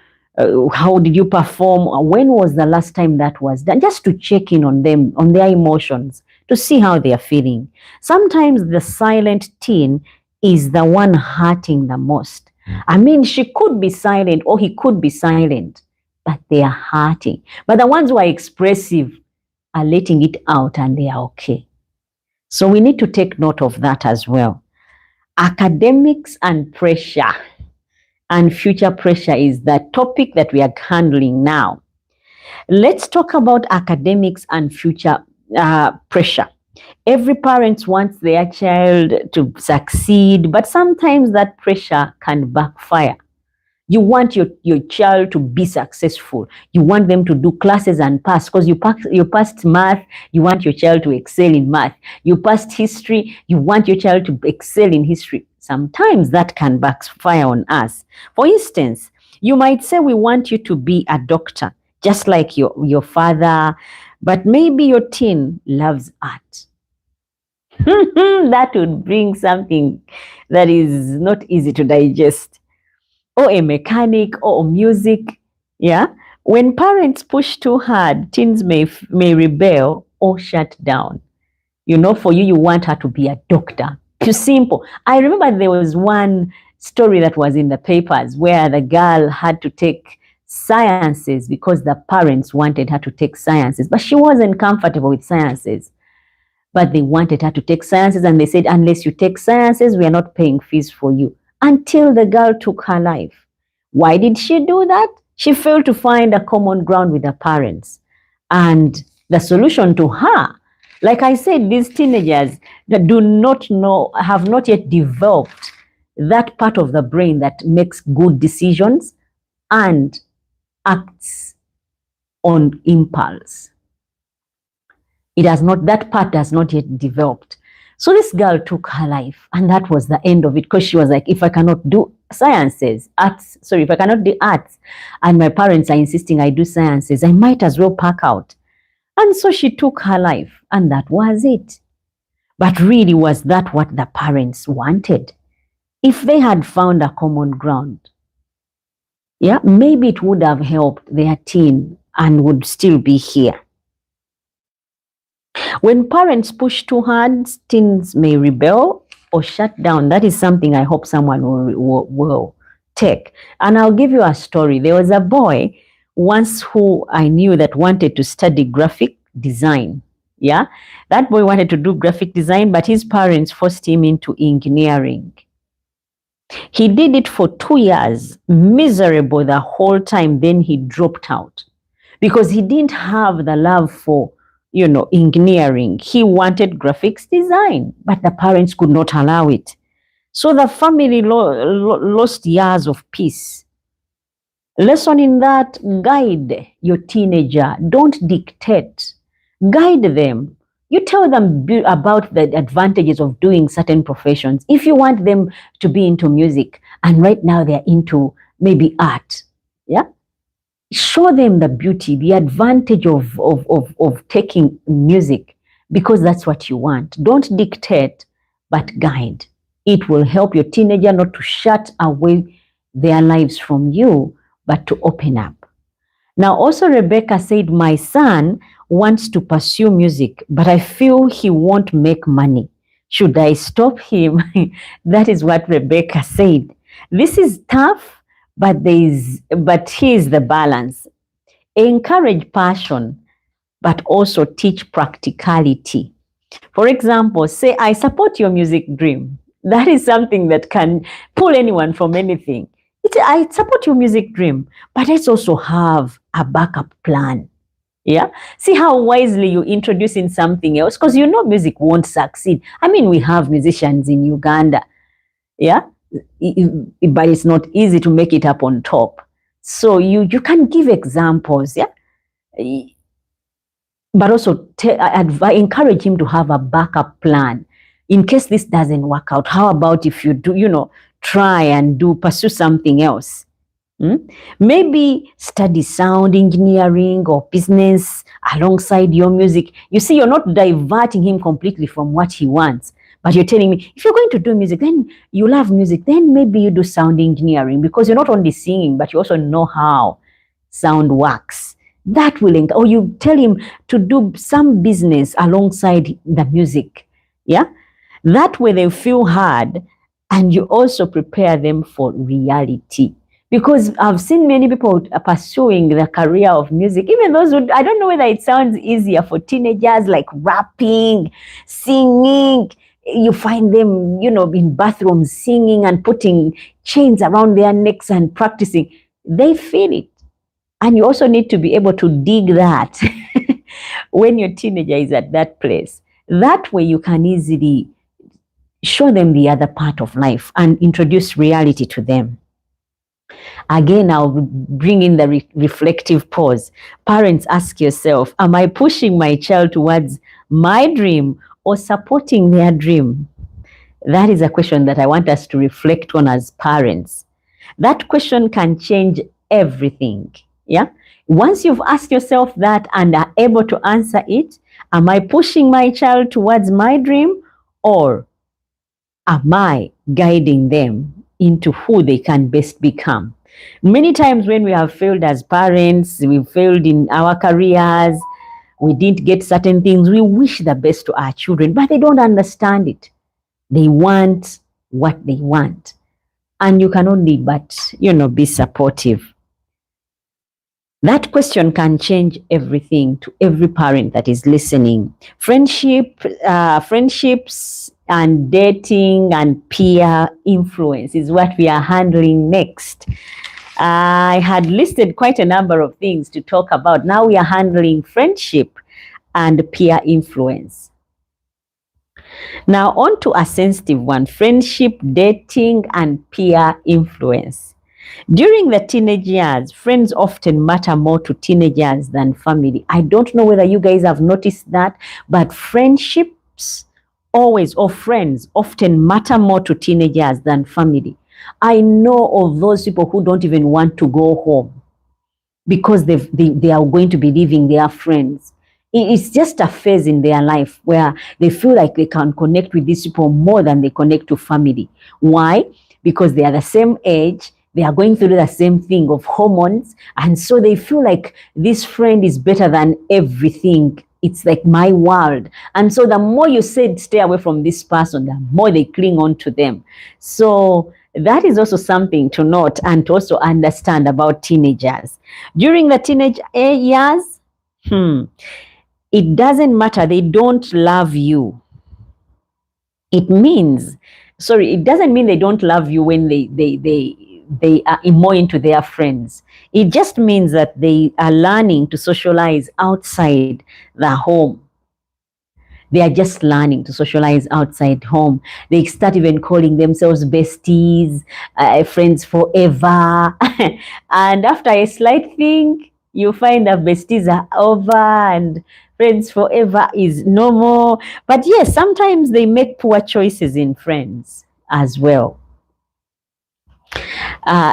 S1: how did you perform? When was the last time that was done? Just to check in on them, on their emotions, to see how they are feeling. Sometimes the silent teen is the one hurting the most. I mean, she could be silent or he could be silent, but they are hurting. But the ones who are expressive are letting it out and they are okay. So we need to take note of that as well. Academics and pressure and future pressure is the topic that we are handling now. Let's talk about academics and future pressure. Every parent wants their child to succeed, but sometimes that pressure can backfire. You want your child to be successful. You want them to do classes and pass, because you passed math, you want your child to excel in math. You passed history, you want your child to excel in history. Sometimes that can backfire on us. For instance, you might say, we want you to be a doctor, just like your father But maybe your teen loves art. That would bring something that is not easy to digest. Or a mechanic or music. Yeah. When parents push too hard, teens may rebel or shut down. For you want her to be a doctor. Too simple. I remember there was one story that was in the papers where the girl had to take sciences because the parents wanted her to take sciences, but she wasn't comfortable with sciences. But they wanted her to take sciences, and they said, unless you take sciences, we are not paying fees for you. Until the girl took her life. Why did she do that? She failed to find a common ground with her parents. And the solution to her, like I said, these teenagers that do not know, have not yet developed that part of the brain that makes good decisions and acts on impulse. That part has not yet developed. So this girl took her life, and that was the end of it, because she was like, if I cannot do if I cannot do arts, and my parents are insisting I do sciences, I might as well pack out. And so she took her life, and that was it. But really, was that what the parents wanted? If they had found a common ground, yeah, maybe it would have helped their teen and would still be here. When parents push too hard, teens may rebel or shut down. That is something I hope someone will take. And I'll give you a story. There was a boy once who I knew that wanted to study graphic design. Yeah, that boy wanted to do graphic design, but his parents forced him into engineering. He did it for 2 years, miserable the whole time. Then he dropped out because he didn't have the love for engineering. He wanted graphics design, but the parents could not allow it. So the family lost years of peace. Lesson in that: guide your teenager. Don't dictate. Guide them. You tell them about the advantages of doing certain professions. If you want them to be into music, and right now they're into maybe art, yeah, show them the beauty, the advantage of taking music, because that's what you want. Don't dictate, but guide. It will help your teenager not to shut away their lives from you, but to open up. Now, also Rebecca said, my son wants to pursue music, but I feel he won't make money. Should I stop him? That is what Rebecca said. This is tough, but here's the balance. Encourage passion, but also teach practicality. For example, say, I support your music dream. That is something that can pull anyone from anything. I support your music dream, but let's also have a backup plan. Yeah. See how wisely you introduce in something else, because music won't succeed. I mean, we have musicians in Uganda. Yeah. But it's not easy to make it up on top. So you can give examples. Yeah. But also encourage him to have a backup plan in case this doesn't work out. How about if you do, try and pursue something else? Maybe study sound engineering or business alongside your music. You see, you're not diverting him completely from what he wants, but you're telling me, if you're going to do music, then you love music, then maybe you do sound engineering, because you're not only singing, but you also know how sound works. That will, or you tell him to do some business alongside the music. Yeah. That way they feel hard, and you also prepare them for reality. Because I've seen many people pursuing the career of music, even those who, I don't know whether it sounds easier for teenagers, like rapping, singing. You find them, in bathrooms singing and putting chains around their necks and practicing. They feel it. And you also need to be able to dig that when your teenager is at that place. That way you can easily show them the other part of life and introduce reality to them. Again, I'll bring in the reflective pause. Parents, ask yourself, am I pushing my child towards my dream or supporting their dream? That is a question that I want us to reflect on as parents. That question can change everything. Yeah. Once you've asked yourself that and are able to answer it, am I pushing my child towards my dream, or am I guiding them into who they can best become? Many times when we have failed as parents, we've failed in our careers, we didn't get certain things, we wish the best to our children, but they don't understand it. They want what they want. And you can only but, be supportive. That question can change everything to every parent that is listening. Friendships and dating and peer influence is what we are handling next. I had listed quite a number of things to talk about. Now we are handling friendship and peer influence. Now on to a sensitive one: friendship, dating, and peer influence. During the teenage years, friends often matter more to teenagers than family. I don't know whether you guys have noticed that, but friendships always, or friends often matter more to teenagers than family. I know of those people who don't even want to go home because they are going to be leaving their friends. It's just a phase in their life where they feel like they can connect with these people more than they connect to family. Why? Because they are the same age, they are going through the same thing of hormones, and so they feel like this friend is better than everything. It's like my world. And so the more you said stay away from this person, the more they cling on to them. So that is also something to note and to also understand about teenagers. During the teenage years, it doesn't matter, they don't love you. It doesn't mean they don't love you when they are more into their friends. It just means that they are learning to socialize outside the home. They are just learning to socialize outside home. They start even calling themselves besties, friends forever. And after a slight thing, you find that besties are over and friends forever is no more. But yes, sometimes they make poor choices in friends as well.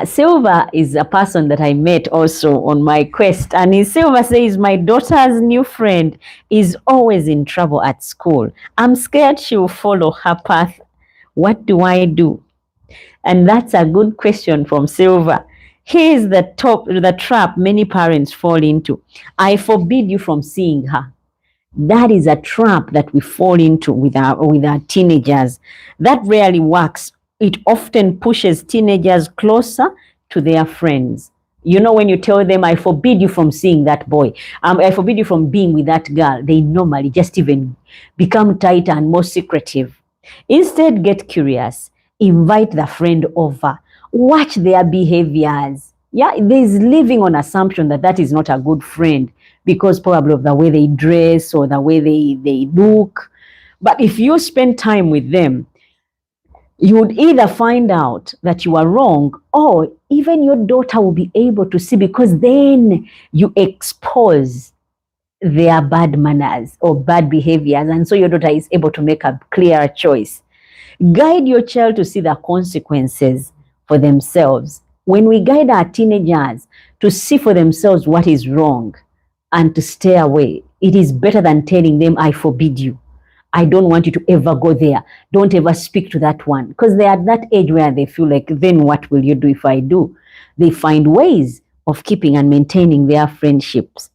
S1: Silva is a person that I met also on my quest, and Silva says, my daughter's new friend is always in trouble at school. I'm scared she will follow her path. What do I do? And that's a good question from Silva. Here's the trap many parents fall into. I forbid you from seeing her. That is a trap that we fall into with our teenagers. That rarely works. It often pushes teenagers closer to their friends. You know, when you tell them, I forbid you from seeing that boy, I forbid you from being with that girl, they normally just even become tighter and more secretive. Instead, get curious, invite the friend over, watch their behaviors. Yeah, there's living on assumption that that is not a good friend because probably of the way they dress or the way they look. But if you spend time with them, you would either find out that you are wrong, or even your daughter will be able to see, because then you expose their bad manners or bad behaviors, and so your daughter is able to make a clearer choice. Guide your child to see the consequences for themselves. When we guide our teenagers to see for themselves what is wrong and to stay away, it is better than telling them, I forbid you. I don't want you to ever go there. Don't ever speak to that one. Because they're at that age where they feel like, then what will you do if I do? They find ways of keeping and maintaining their friendships.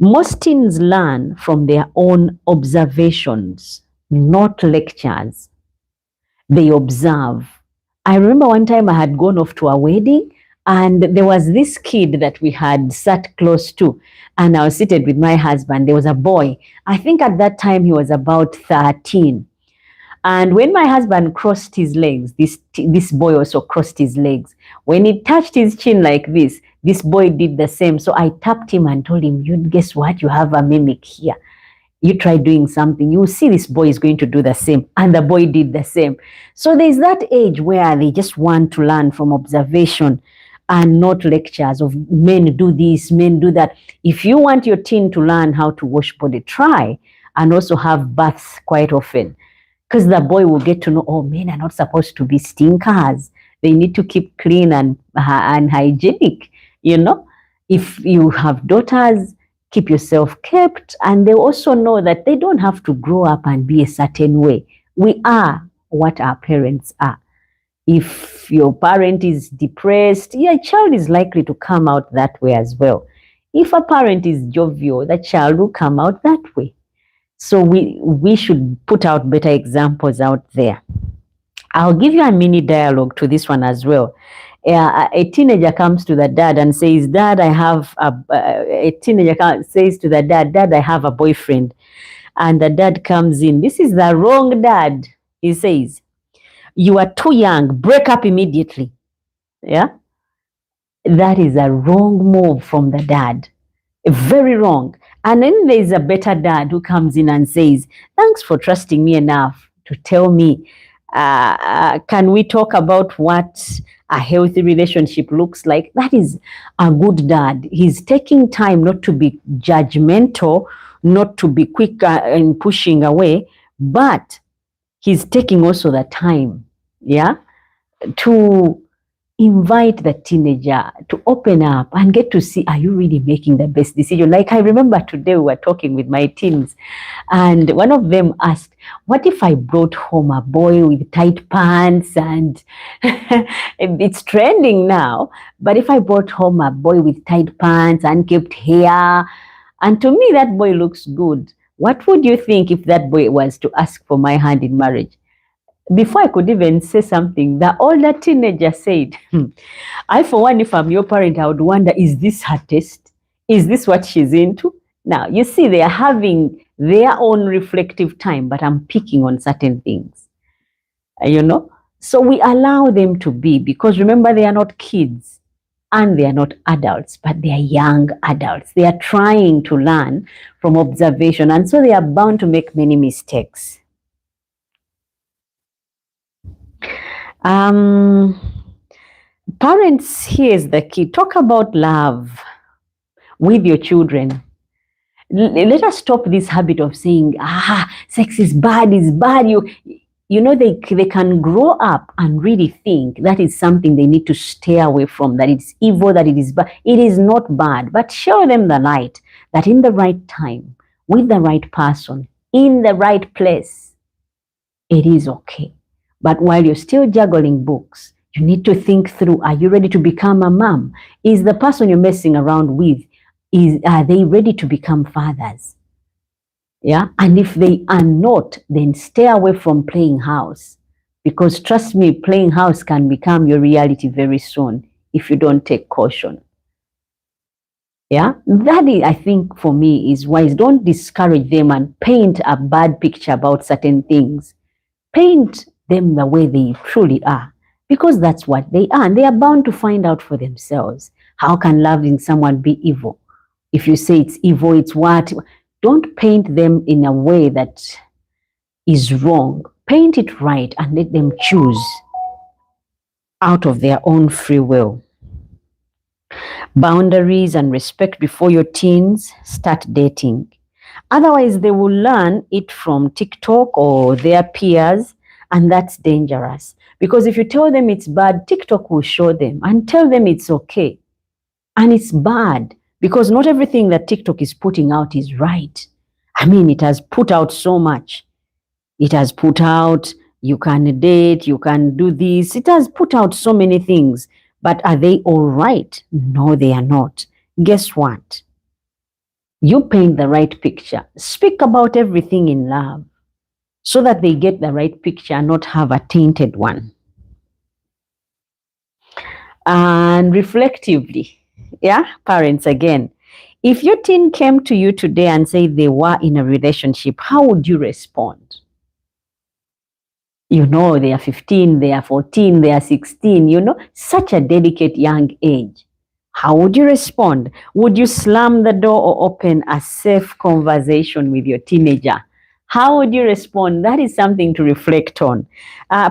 S1: Most teens learn from their own observations, not lectures. They observe. I remember one time I had gone off to a wedding, and there was this kid that we had sat close to, and I was seated with my husband. There was a boy. I think at that time he was about 13. And when my husband crossed his legs, this boy also crossed his legs. When he touched his chin like this boy did the same. So I tapped him and told him, you guess what? You have a mimic here. You try doing something, you see this boy is going to do the same. And the boy did the same. So there's that age where they just want to learn from observation and not lectures of men do this, men do that. If you want your teen to learn how to wash body, try and also have baths quite often. Because the boy will get to know, oh, men are not supposed to be stinkers. They need to keep clean and hygienic, you know. If you have daughters, keep yourself kept, and they also know that they don't have to grow up and be a certain way. We are what our parents are. If your parent is depressed, your child is likely to come out that way as well. If a parent is jovial, the child will come out that way. So we should put out better examples out there. I'll give you a mini dialogue to this one as well. A teenager comes to the dad and says, "Dad, I have a teenager says to the dad, Dad, I have a boyfriend." And the dad comes in. This is the wrong dad. He says, "You are too young. Break up immediately." Yeah, that is a wrong move from the dad. Very wrong. And then there's a better dad who comes in and says, "Thanks for trusting me enough to tell me, can we talk about what a healthy relationship looks like?" That is a good dad. He's taking time not to be judgmental, not to be quick in pushing away, but he's taking also the time, yeah, to invite the teenager to open up and get to see, are you really making the best decision? Like I remember today we were talking with my teens, and one of them asked, "What if I brought home a boy with tight pants?" And it's trending now. But if I brought home a boy with tight pants and kept hair, and to me that boy looks good, what would you think if that boy was to ask for my hand in marriage? Before I could even say something, the older teenager said, "I, for one, if I'm your parent, I would wonder, is this her taste? Is this what she's into?" Now, you see, they are having their own reflective time, but I'm picking on certain things, you know? So we allow them to be, because remember, they are not kids and they are not adults, but they are young adults. They are trying to learn from observation, and so they are bound to make many mistakes. Parents, here's the key. Talk about love with your children. Let us stop this habit of saying, sex is bad, is bad. You know, they can grow up and really think that is something they need to stay away from, that it's evil, that it is bad. It is not bad, but show them the light, that in the right time, with the right person, in the right place, it is okay. But while you're still juggling books, you need to think through, are you ready to become a mom? Is the person you're messing around with, are they ready to become fathers? Yeah. And if they are not, then stay away from playing house. Because trust me, playing house can become your reality very soon if you don't take caution. Yeah. That is, I think, for me, is wise. Don't discourage them and paint a bad picture about certain things. Paint them the way they truly are, because that's what they are, and they are bound to find out for themselves. How can loving someone be evil? If you say it's evil, it's what? Don't paint them in a way that is wrong. Paint it right and let them choose out of their own free will. Boundaries and respect before your teens start dating. Otherwise, they will learn it from TikTok or their peers, and that's dangerous. Because if you tell them it's bad, TikTok will show them and tell them it's okay. And it's bad, because not everything that TikTok is putting out is right. I mean, it has put out so much. It has put out, you can date, you can do this. It has put out so many things. But are they all right? No, they are not. Guess what? You paint the right picture. Speak about everything in love so that they get the right picture and not have a tainted one. And reflectively, yeah, parents again, if your teen came to you today and said they were in a relationship, how would you respond? You know, they are 15, they are 14, they are 16, you know, such a delicate young age. How would you respond? Would you slam the door or open a safe conversation with your teenager? How would you respond? That is something to reflect on.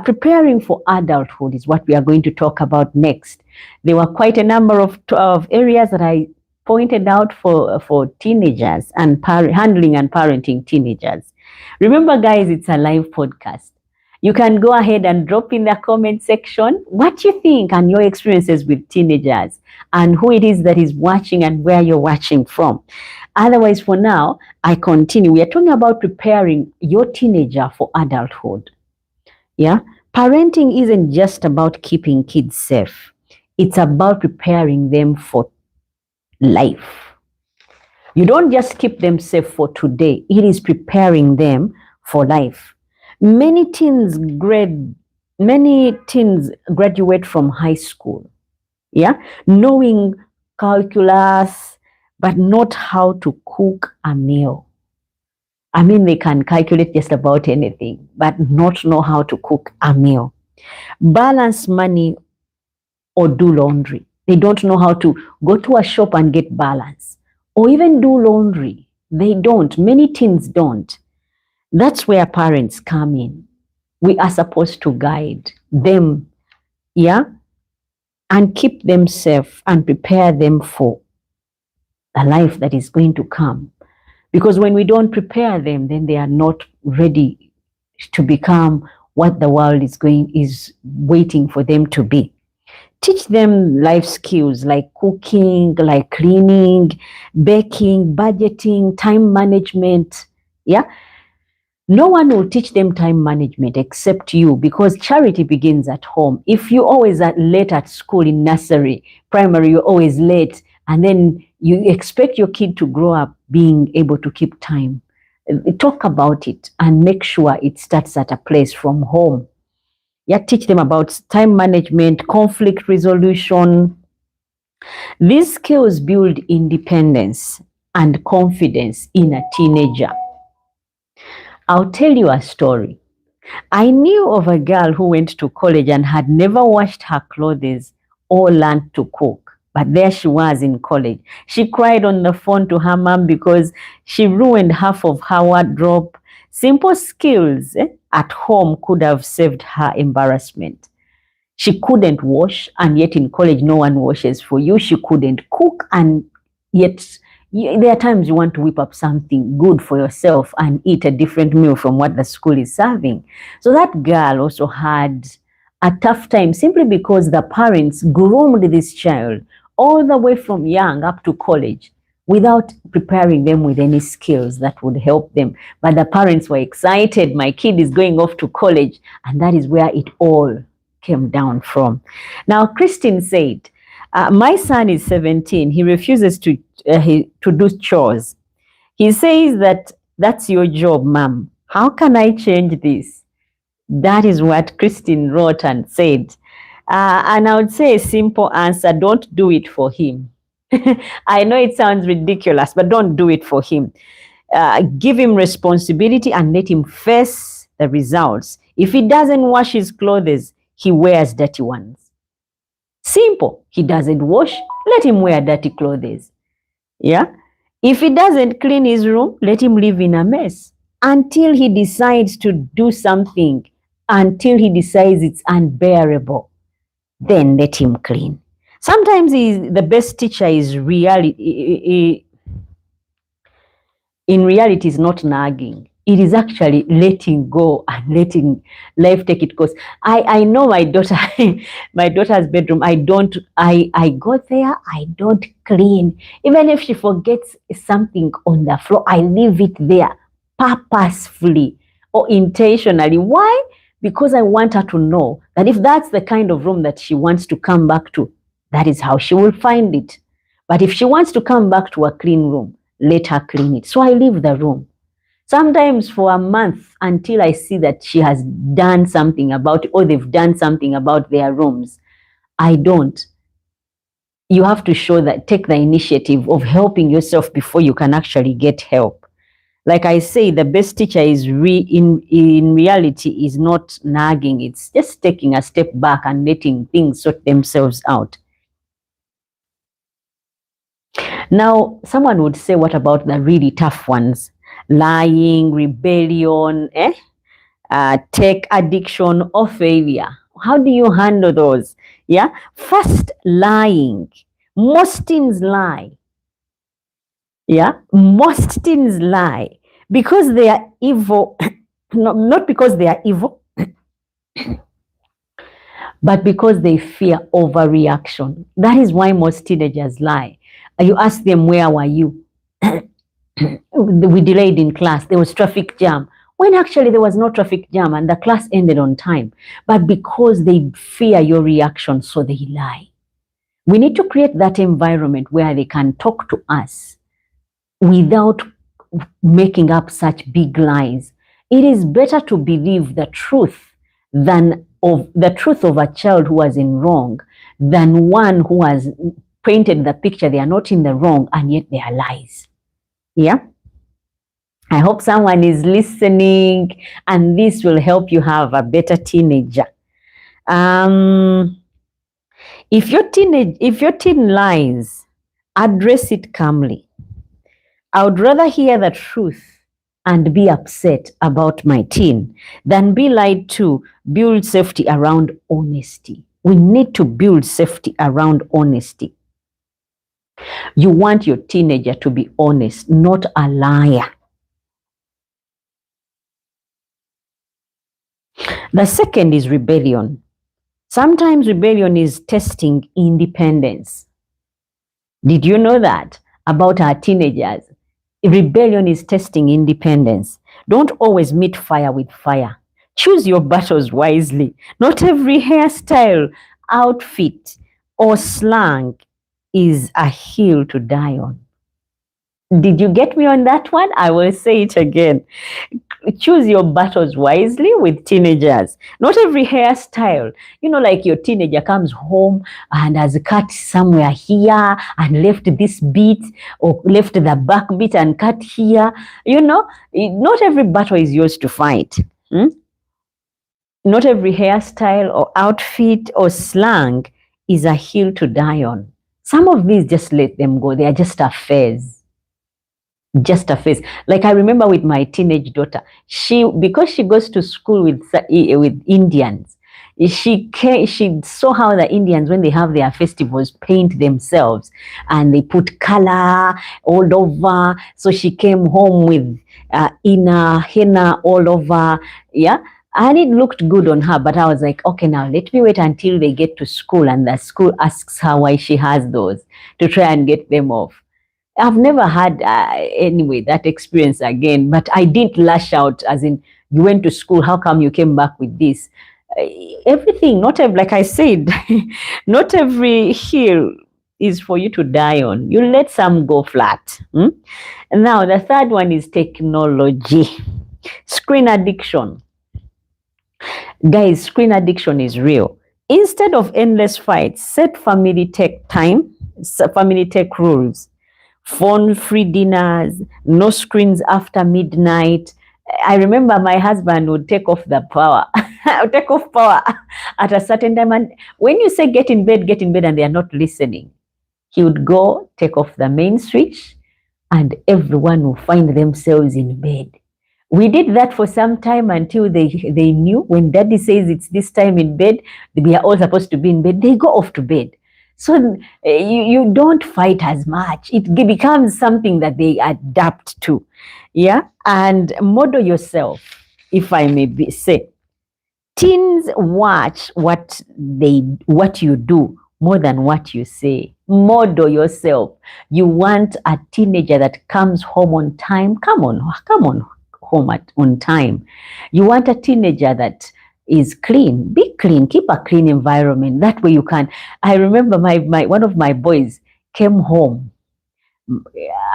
S1: Preparing for adulthood is what we are going to talk about next. There were quite a number of areas that I pointed out for teenagers and handling and parenting teenagers. Remember, guys, it's a live podcast. You can go ahead and drop in the comment section what you think and your experiences with teenagers and who it is that is watching and where you're watching from. Otherwise, for now, I continue. We are talking about preparing your teenager for adulthood. Yeah. Parenting isn't just about keeping kids safe. It's about preparing them for life. You don't just keep them safe for today. It is preparing them for life. Many teens graduate from high school, yeah, knowing calculus, but not how to cook a meal. I mean, they can calculate just about anything, but not know how to cook a meal. Balance money or do laundry. They don't know how to go to a shop and get balance or even do laundry. They don't. Many teens don't. That's where parents come in. We are supposed to guide them, yeah, and keep them safe and prepare them for the life that is going to come. Because when we don't prepare them, then they are not ready to become what the world is waiting for them to be. Teach them life skills like cooking, like cleaning, baking, budgeting, time management. Yeah. No one will teach them time management except you, because charity begins at home. If you always are late at school in nursery, primary, you're always late, and then you expect your kid to grow up being able to keep time. Talk about it and make sure it starts at a place from home. Yeah, teach them about time management, conflict resolution. These skills build independence and confidence in a teenager. I'll tell you a story. I knew of a girl who went to college and had never washed her clothes or learned to cook. But there she was in college. She cried on the phone to her mom because she ruined half of her wardrobe. Simple skills at home could have saved her embarrassment. She couldn't wash, and yet in college no one washes for you. She couldn't cook, and yet there are times you want to whip up something good for yourself and eat a different meal from what the school is serving. So that girl also had a tough time simply because the parents groomed this child all the way from young up to college without preparing them with any skills that would help them. But the parents were excited. My kid is going off to college, and that is where it all came down from. Now, Christine said, my son is 17. He refuses to do chores. He says that that's your job, mom. How can I change this? That is what Christine wrote and said. And I would say a simple answer, don't do it for him. I know it sounds ridiculous, but don't do it for him. Give him responsibility and let him face the results. If he doesn't wash his clothes, he wears dirty ones. Simple. He doesn't wash, let him wear dirty clothes. Yeah. If he doesn't clean his room, let him live in a mess until he decides to do something, until he decides it's unbearable. Then let him clean. Sometimes the best teacher is reality. In reality, is not nagging. It is actually letting go and letting life take its course. I know my daughter, my daughter's bedroom, I go there, I don't clean. Even if she forgets something on the floor, I leave it there purposefully or intentionally. Why? Because I want her to know that if that's the kind of room that she wants to come back to, that is how she will find it. But if she wants to come back to a clean room, let her clean it. So I leave the room. Sometimes for a month until I see that she has done something about it or they've done something about their rooms. I don't. You have to take the initiative of helping yourself before you can actually get help. Like I say, the best teacher is in reality is not nagging. It's just taking a step back and letting things sort themselves out. Now, someone would say, what about the really tough ones? Lying, rebellion, tech addiction, or failure. How do you handle those? Yeah. First, lying. Most teens lie. Yeah. Most teens lie because they are evil. Not because they are evil, but because they fear overreaction. That is why most teenagers lie. You ask them, where were you? We delayed in class. There was traffic jam. When actually there was no traffic jam and the class ended on time. But because they fear your reaction, so they lie. We need to create that environment where they can talk to us without making up such big lies. It is better to believe the truth of a child who was in wrong than one who has painted the picture they are not in the wrong and yet they are lies. Yeah. I hope someone is listening and this will help you have a better teenager. If your teen lies, address it calmly. I would rather hear the truth and be upset about my teen than be lied to. Build safety around honesty. We need to build safety around honesty. You want your teenager to be honest, not a liar. The second is rebellion. Sometimes rebellion is testing independence. Did you know that about our teenagers? Rebellion is testing independence. Don't always meet fire with fire. Choose your battles wisely. Not every hairstyle, outfit, or slang is a hill to die on. Did you get me on that one? I will say it again. Choose your battles wisely with teenagers. Not every hairstyle. Like your teenager comes home and has cut somewhere here and left this bit or left the back bit and cut here. Not every battle is yours to fight. Not every hairstyle or outfit or slang is a hill to die on. Some of these, just let them go. They are just a phase. Just a phase. Like I remember with my teenage daughter, because she goes to school with Indians, she saw how the Indians, when they have their festivals, paint themselves and they put color all over. So she came home with henna all over. Yeah. And it looked good on her, but I was like, okay, now let me wait until they get to school and the school asks her why she has those, to try and get them off. I've never had anyway that experience again, but I didn't lash out as in, you went to school, how come you came back with this? Everything, like I said, not every hill is for you to die on. You let some go flat. And now the third one is technology. Screen addiction. Guys, screen addiction is real. Instead of endless fights, set family tech time, family tech rules. Phone-free dinners, no screens after midnight. I remember my husband would take off the power, take off power at a certain time. And when you say get in bed, and they are not listening, he would go take off the main switch and everyone will find themselves in bed. We did that for some time until they knew when daddy says it's this time in bed, we are all supposed to be in bed, they go off to bed. So you don't fight as much. It becomes something that they adapt to. Yeah. And model yourself, if I may say. Teens watch what you do more than what you say. Model yourself. You want a teenager that comes home on time. Come on home on time. You want a teenager that is clean. Be clean. Keep a clean environment. That way you can. I remember one of my boys came home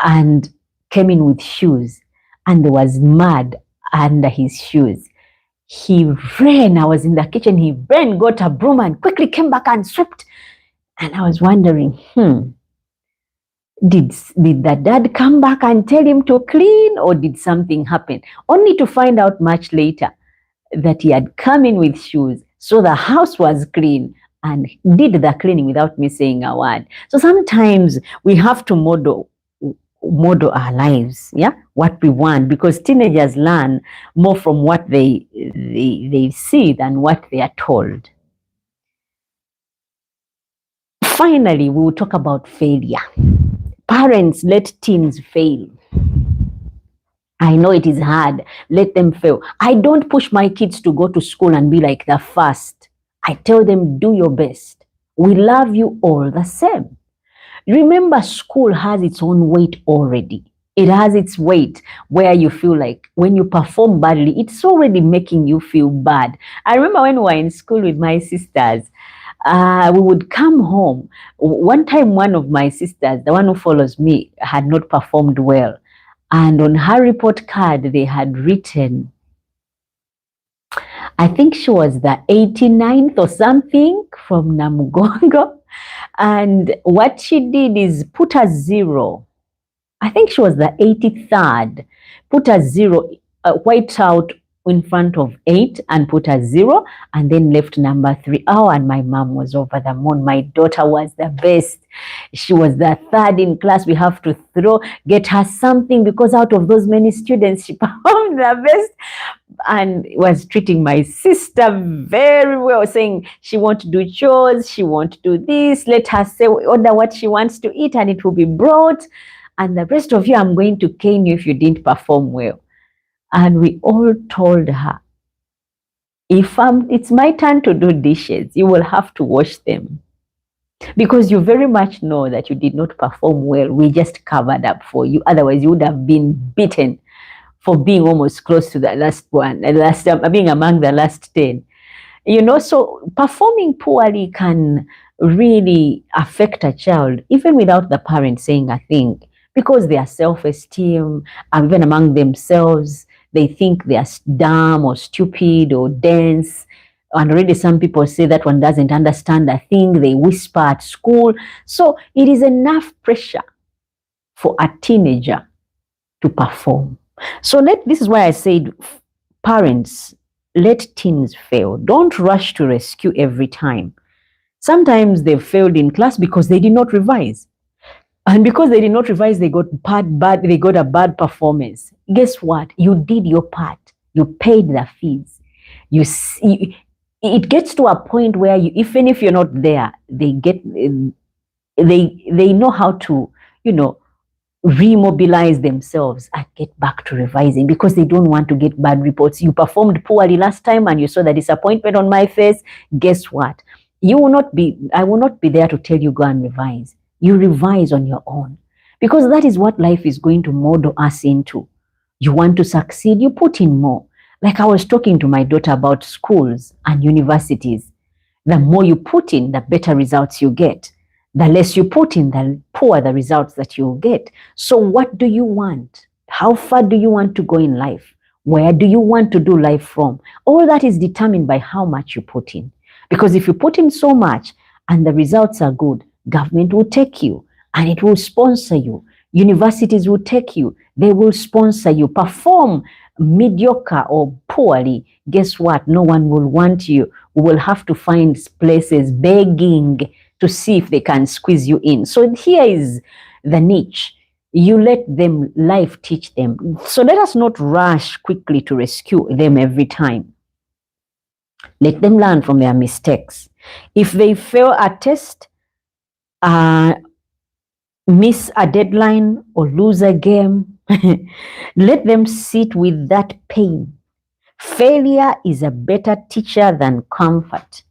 S1: and came in with shoes, and there was mud under his shoes. He ran. I was in the kitchen. He ran, got a broom, and quickly came back and swept. And I was wondering, did the dad come back and tell him to clean, or did something happen? Only to find out much later that he had come in with shoes. So the house was clean and did the cleaning without me saying a word. So sometimes we have to model our lives, yeah, what we want, because teenagers learn more from what they see than what they are told. Finally, we will talk about failure. Parents let teens fail. I know it is hard. Let them fail. I don't push my kids to go to school and be like the first. I tell them, do your best. We love you all the same. Remember, school has its own weight already. It has its weight where you feel like when you perform badly, it's already making you feel bad. I remember when we were in school with my sisters, we would come home. One time, one of my sisters, the one who follows me, had not performed well. And on her report card, they had written, I think she was the 89th or something from Namugongo. And what she did is put a zero. I think she was the 83rd. Put a zero, white out in front of 8 and put a zero, and then left number 3. Oh, and my mom was over the moon. My daughter was the best. She was the 3rd in class. We have to get her something, because out of those many students, she performed the best and was treating my sister very well, saying she wants to do chores, she wants to do this, let her say, order what she wants to eat and it will be brought. And the rest of you, I'm going to cane you if you didn't perform well. And we all told her, if it's my turn to do dishes, you will have to wash them. Because you very much know that you did not perform well. We just covered up for you. Otherwise, you would have been beaten for being almost close to the last one, being among the last 10. So performing poorly can really affect a child, even without the parent saying a thing, because their self-esteem, even among themselves, they think they are dumb or stupid or dense. And already some people say that one doesn't understand a thing. They whisper at school. So it is enough pressure for a teenager to perform. So this is why I said, parents, let teens fail. Don't rush to rescue every time. Sometimes they've failed in class because they did not revise. And because they did not revise, they got they got a bad performance. Guess what? You did your part. You paid the fees. It gets to a point where even if you're not there, they know how to, remobilize themselves and get back to revising, because they don't want to get bad reports. You performed poorly last time and you saw the disappointment on my face. Guess what? I will not be there to tell you go and revise. You revise on your own, because that is what life is going to model us into. You want to succeed, you put in more. Like I was talking to my daughter about schools and universities. The more you put in, the better results you get. The less you put in, the poorer the results that you get. So what do you want? How far do you want to go in life? Where do you want to do life from? All that is determined by how much you put in. Because if you put in so much and the results are good, government will take you and it will sponsor you. Universities will take you. They will sponsor you. Perform mediocre or poorly. Guess what? No one will want you. We will have to find places begging to see if they can squeeze you in. So here is the niche. You let them, life teach them. So let us not rush quickly to rescue them every time. Let them learn from their mistakes. If they fail a test, miss a deadline or lose a game, let them sit with that pain. Failure is a better teacher than comfort.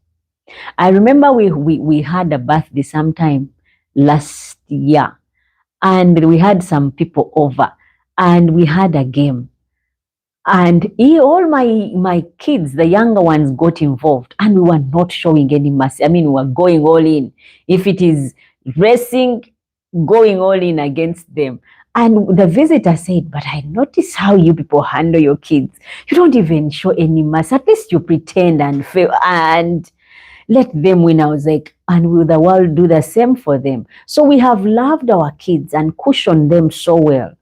S1: I remember we had a birthday sometime last year, and we had some people over and we had a game. And all my kids, the younger ones, got involved, and we were not showing any mercy. I mean, we were going all in. If it is racing, going all in against them. And the visitor said, but I notice how you people handle your kids. You don't even show any mercy. At least you pretend and fail and let them win. I was like, and will the world do the same for them? So we have loved our kids and cushioned them so well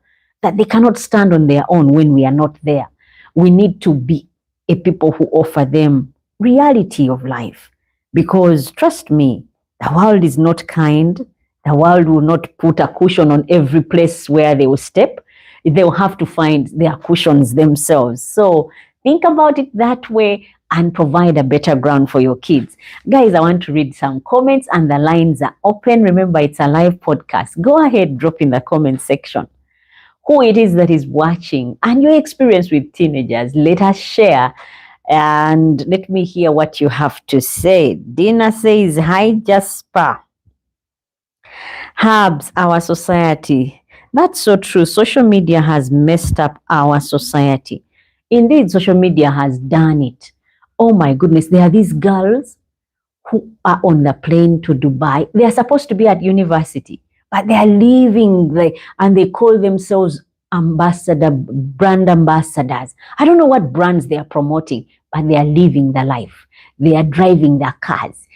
S1: that they cannot stand on their own when we are not there. We need to be a people who offer them reality of life, because trust me, the world is not kind. The world will not put a cushion on every place where they will step. They will have to find their cushions themselves. So think about it that way and provide a better ground for your kids. Guys, I want to read some comments and the lines are open. Remember, it's a live podcast. Go ahead, drop in the comment section. who it is that is watching, and your experience with teenagers. Let us share and let me hear what you have to say. Dina says, hi, Jasper. Hubs, our society. That's so true. Social media has messed up our society. Indeed, social media has done it. Oh my goodness, there are these girls who are on the plane to Dubai. They are supposed to be at university, but they are leaving and they call themselves brand ambassadors. I don't know what brands they are promoting, but they are living the life. They are driving their cars,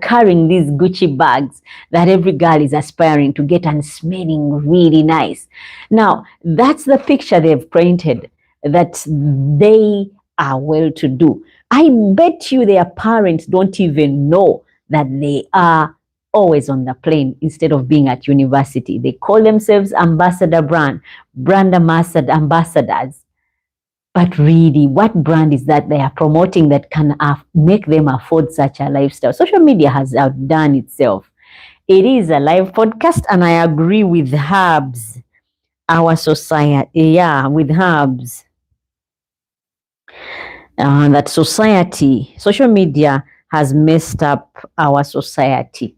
S1: carrying these Gucci bags that every girl is aspiring to get and smelling really nice. Now, that's the picture they've painted, that they are well to do. I bet you their parents don't even know that they are always on the plane instead of being at university. They call themselves brand ambassadors. But really, what brand is that they are promoting that can make them afford such a lifestyle? Social media has outdone itself. It is a live podcast, and I agree with Hubs, our society. Yeah, with Hubs. That society, social media has messed up our society.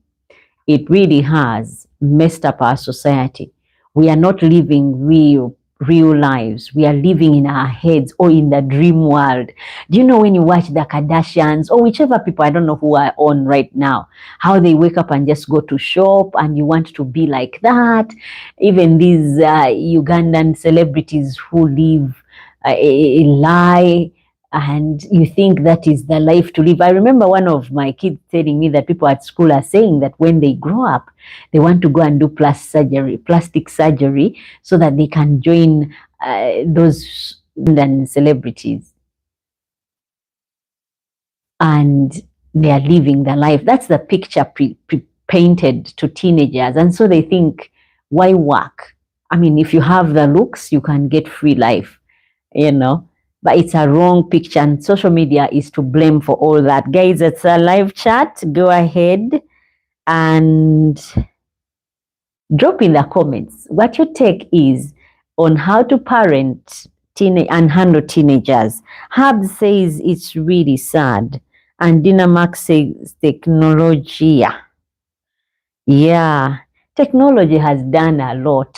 S1: It really has messed up our society. We are not living real lives. We are living in our heads or in the dream world. Do you know when you watch the Kardashians or whichever people, I don't know who are on right now, how they wake up and just go to shop and you want to be like that? Even these Ugandan celebrities who live a lie, and you think that is the life to live. I remember one of my kids telling me that people at school are saying that when they grow up, they want to go and do plastic surgery, so that they can join those celebrities. And they are living their life. That's the picture painted to teenagers. And so they think, why work? I mean, if you have the looks, you can get free life, you know. But it's a wrong picture, and social media is to blame for all that. Guys, it's a live chat. Go ahead and drop in the comments what your take is on how to parent and handle teenagers. Hub says it's really sad. And Dinamark says technology. Yeah. Technology has done a lot.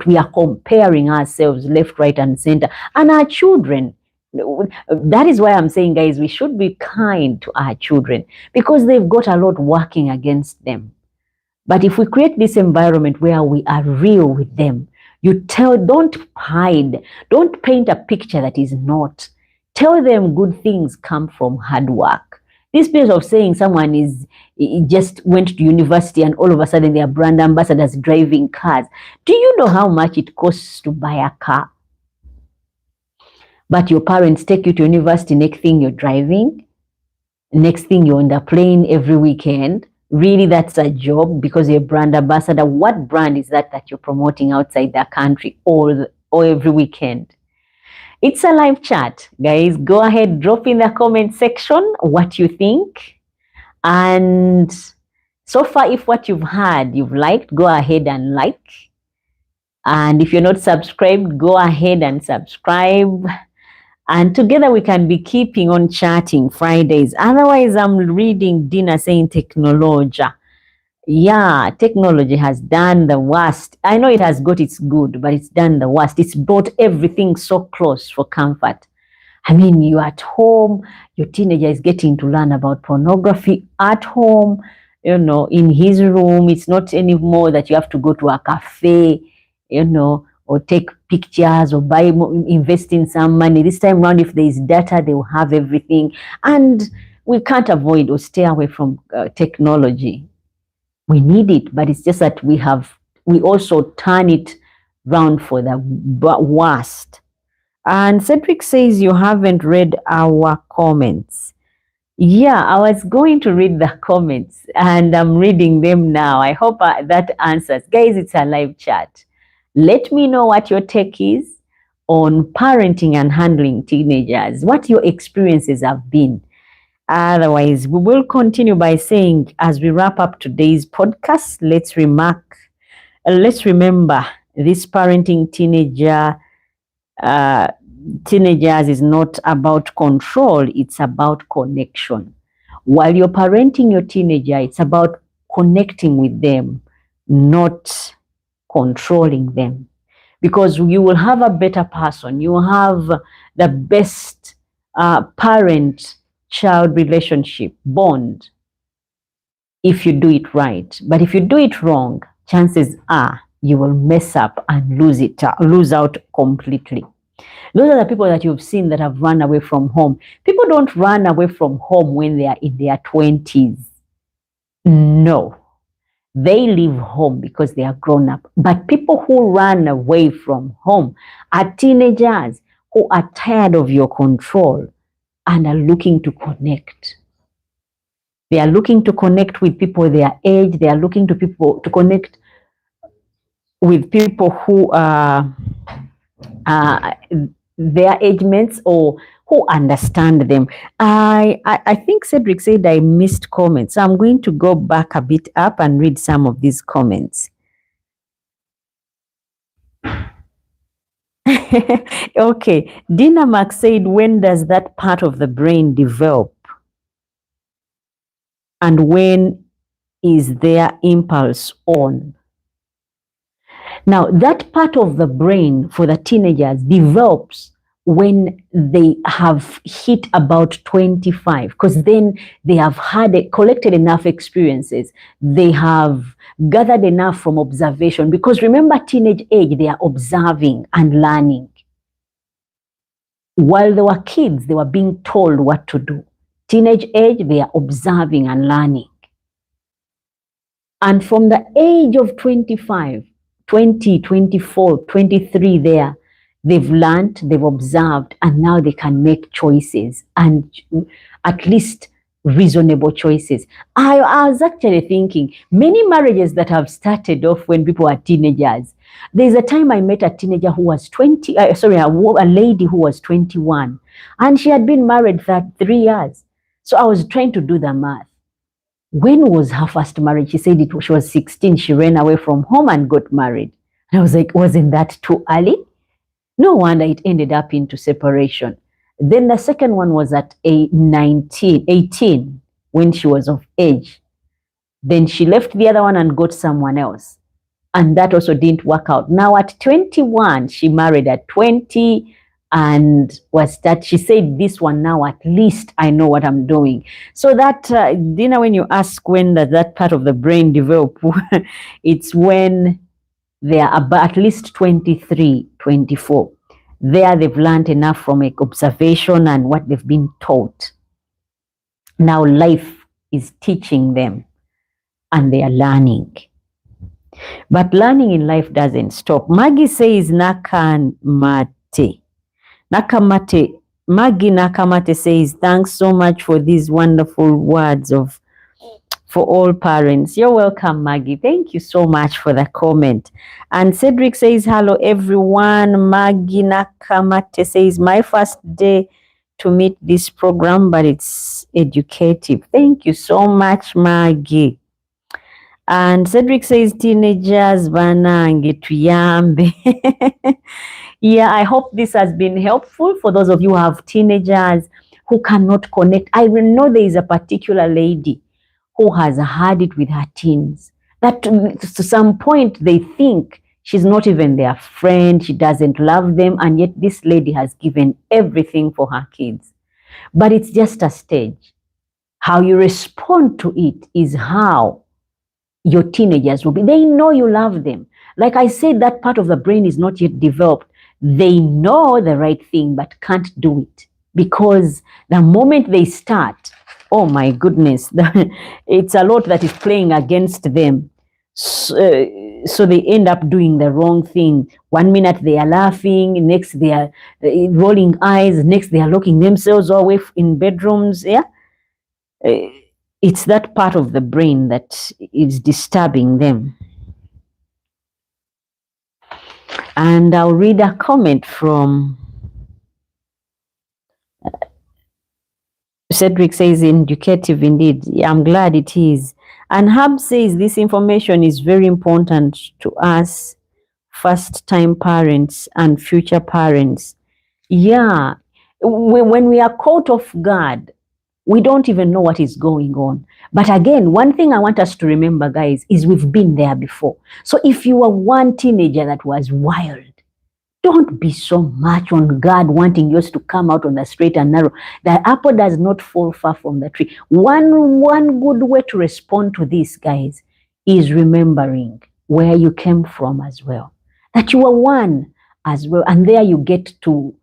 S1: We are comparing ourselves left, right, and center. And our children, that is why I'm saying, guys, we should be kind to our children because they've got a lot working against them. But if we create this environment where we are real with them, don't hide, don't paint a picture that is not. Tell them good things come from hard work. This place of saying someone just went to university and all of a sudden they are brand ambassadors driving cars. Do you know how much it costs to buy a car? But your parents take you to university, next thing you're driving, next thing you're on the plane every weekend. Really, that's a job because you're a brand ambassador. What brand is that you're promoting outside the country or every weekend? It's a live chat, guys. Go ahead, drop in the comment section what you think. And so far, if what you've heard, you've liked, go ahead and like. And if you're not subscribed, go ahead and subscribe. And together we can be keeping on chatting Fridays. Otherwise, I'm reading Dina saying technology. Yeah, technology has done the worst. I know it has got its good, but it's done the worst. It's brought everything so close for comfort. I mean, you're at home, your teenager is getting to learn about pornography at home, in his room. It's not anymore that you have to go to a cafe, or take pictures or invest in some money. This time around, if there is data, they will have everything. And we can't avoid or stay away from technology. We need it, but it's just that we also turn it round for the worst. And Cedric says you haven't read our comments. Yeah, I was going to read the comments and I'm reading them now. I hope that answers. Guys, it's a live chat. Let me know what your take is on parenting and handling teenagers, what your experiences have been. Otherwise, we will continue by saying, as we wrap up today's podcast, let's remember this parenting teenagers is not about control, it's about connection. While you're parenting your teenager, it's about connecting with them, not controlling them. Because you will have a better person, you will have the best parent-child relationship, bond, if you do it right. But if you do it wrong, chances are you will mess up and lose out completely. Those are the people that you've seen that have run away from home. People don't run away from home when they are in their 20s. No. They leave home because they are grown up. But people who run away from home are teenagers who are tired of your control and are looking to connect. They are looking to connect with people their age. They are looking to connect with people who are their age mates or who understand them. I think Cedric said I missed comments. So I'm going to go back a bit up and read some of these comments. Okay, Dina Max said, when does that part of the brain develop? And when is their impulse on? Now, that part of the brain for the teenagers develops when they have hit about 25, because then they have collected enough experiences. They have gathered enough from observation, because remember, teenage age, they are observing and learning. While they were kids, they were being told what to do. Teenage age, they are observing and learning. And from the age of 25, 20, 24, 23 there, they've learned, they've observed, and now they can make choices, and at least reasonable choices. I was actually thinking, many marriages that have started off when people are teenagers, there's a time I met a teenager who was a lady who was 21, and she had been married for 3 years. So I was trying to do the math. When was her first marriage? She said she was 16. She ran away from home and got married. And I was like, wasn't that too early? No wonder it ended up into separation. Then the second one was at 18, when she was of age. Then she left the other one and got someone else. And that also didn't work out. Now at 21, she married at 20. And she said, this one now, at least I know what I'm doing. So that, Dina, when you ask when does that part of the brain develop, it's when they are about at least 23, 24. There they've learned enough from observation and what they've been taught. Now life is teaching them and they are learning. But learning in life doesn't stop. Maggie says, Nakamate. Maggie Nakamate says, thanks so much for these wonderful words for all parents. You're welcome, Maggie. Thank you so much for the comment. And Cedric says, hello, everyone. Maggie Nakamate says, my first day to meet this program, but it's educative. Thank you so much, Maggie. And Cedric says, teenagers, banange tuyambe. Yeah, I hope this has been helpful for those of you who have teenagers who cannot connect. I will know there is a particular lady who has had it with her teens, that to some point they think she's not even their friend, she doesn't love them, and yet this lady has given everything for her kids. But it's just a stage. How you respond to it is how your teenagers will be. They know you love them. Like I said, that part of the brain is not yet developed. They know the right thing but can't do it, because the moment they start, oh my goodness, it's a lot that is playing against them. So they end up doing the wrong thing. 1 minute they are laughing, next they are rolling eyes, next they are locking themselves away in bedrooms. Yeah, it's that part of the brain that is disturbing them. And I'll read a comment from Cedric says, educative indeed. Yeah, I'm glad it is. And Hub says, this information is very important to us first-time parents and future parents. Yeah, when we are caught off guard, we don't even know what is going on. But again, one thing I want us to remember, guys, is we've been there before. So if you were one teenager that was wild, don't be so much on guard wanting yours to come out on the straight and narrow. The apple does not fall far from the tree. One good way to respond to this, guys, is remembering where you came from as well. That you were one as well. And there you get to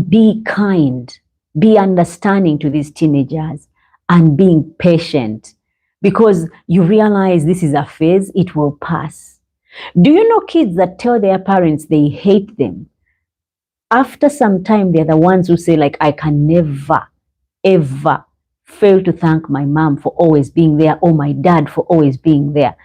S1: be kind, be understanding to these teenagers, and being patient, because you realize this is a phase, it will pass. Do you know kids that tell their parents they hate them? After some time, they're the ones who say, like, I can never, ever fail to thank my mom for always being there, or my dad for always being there.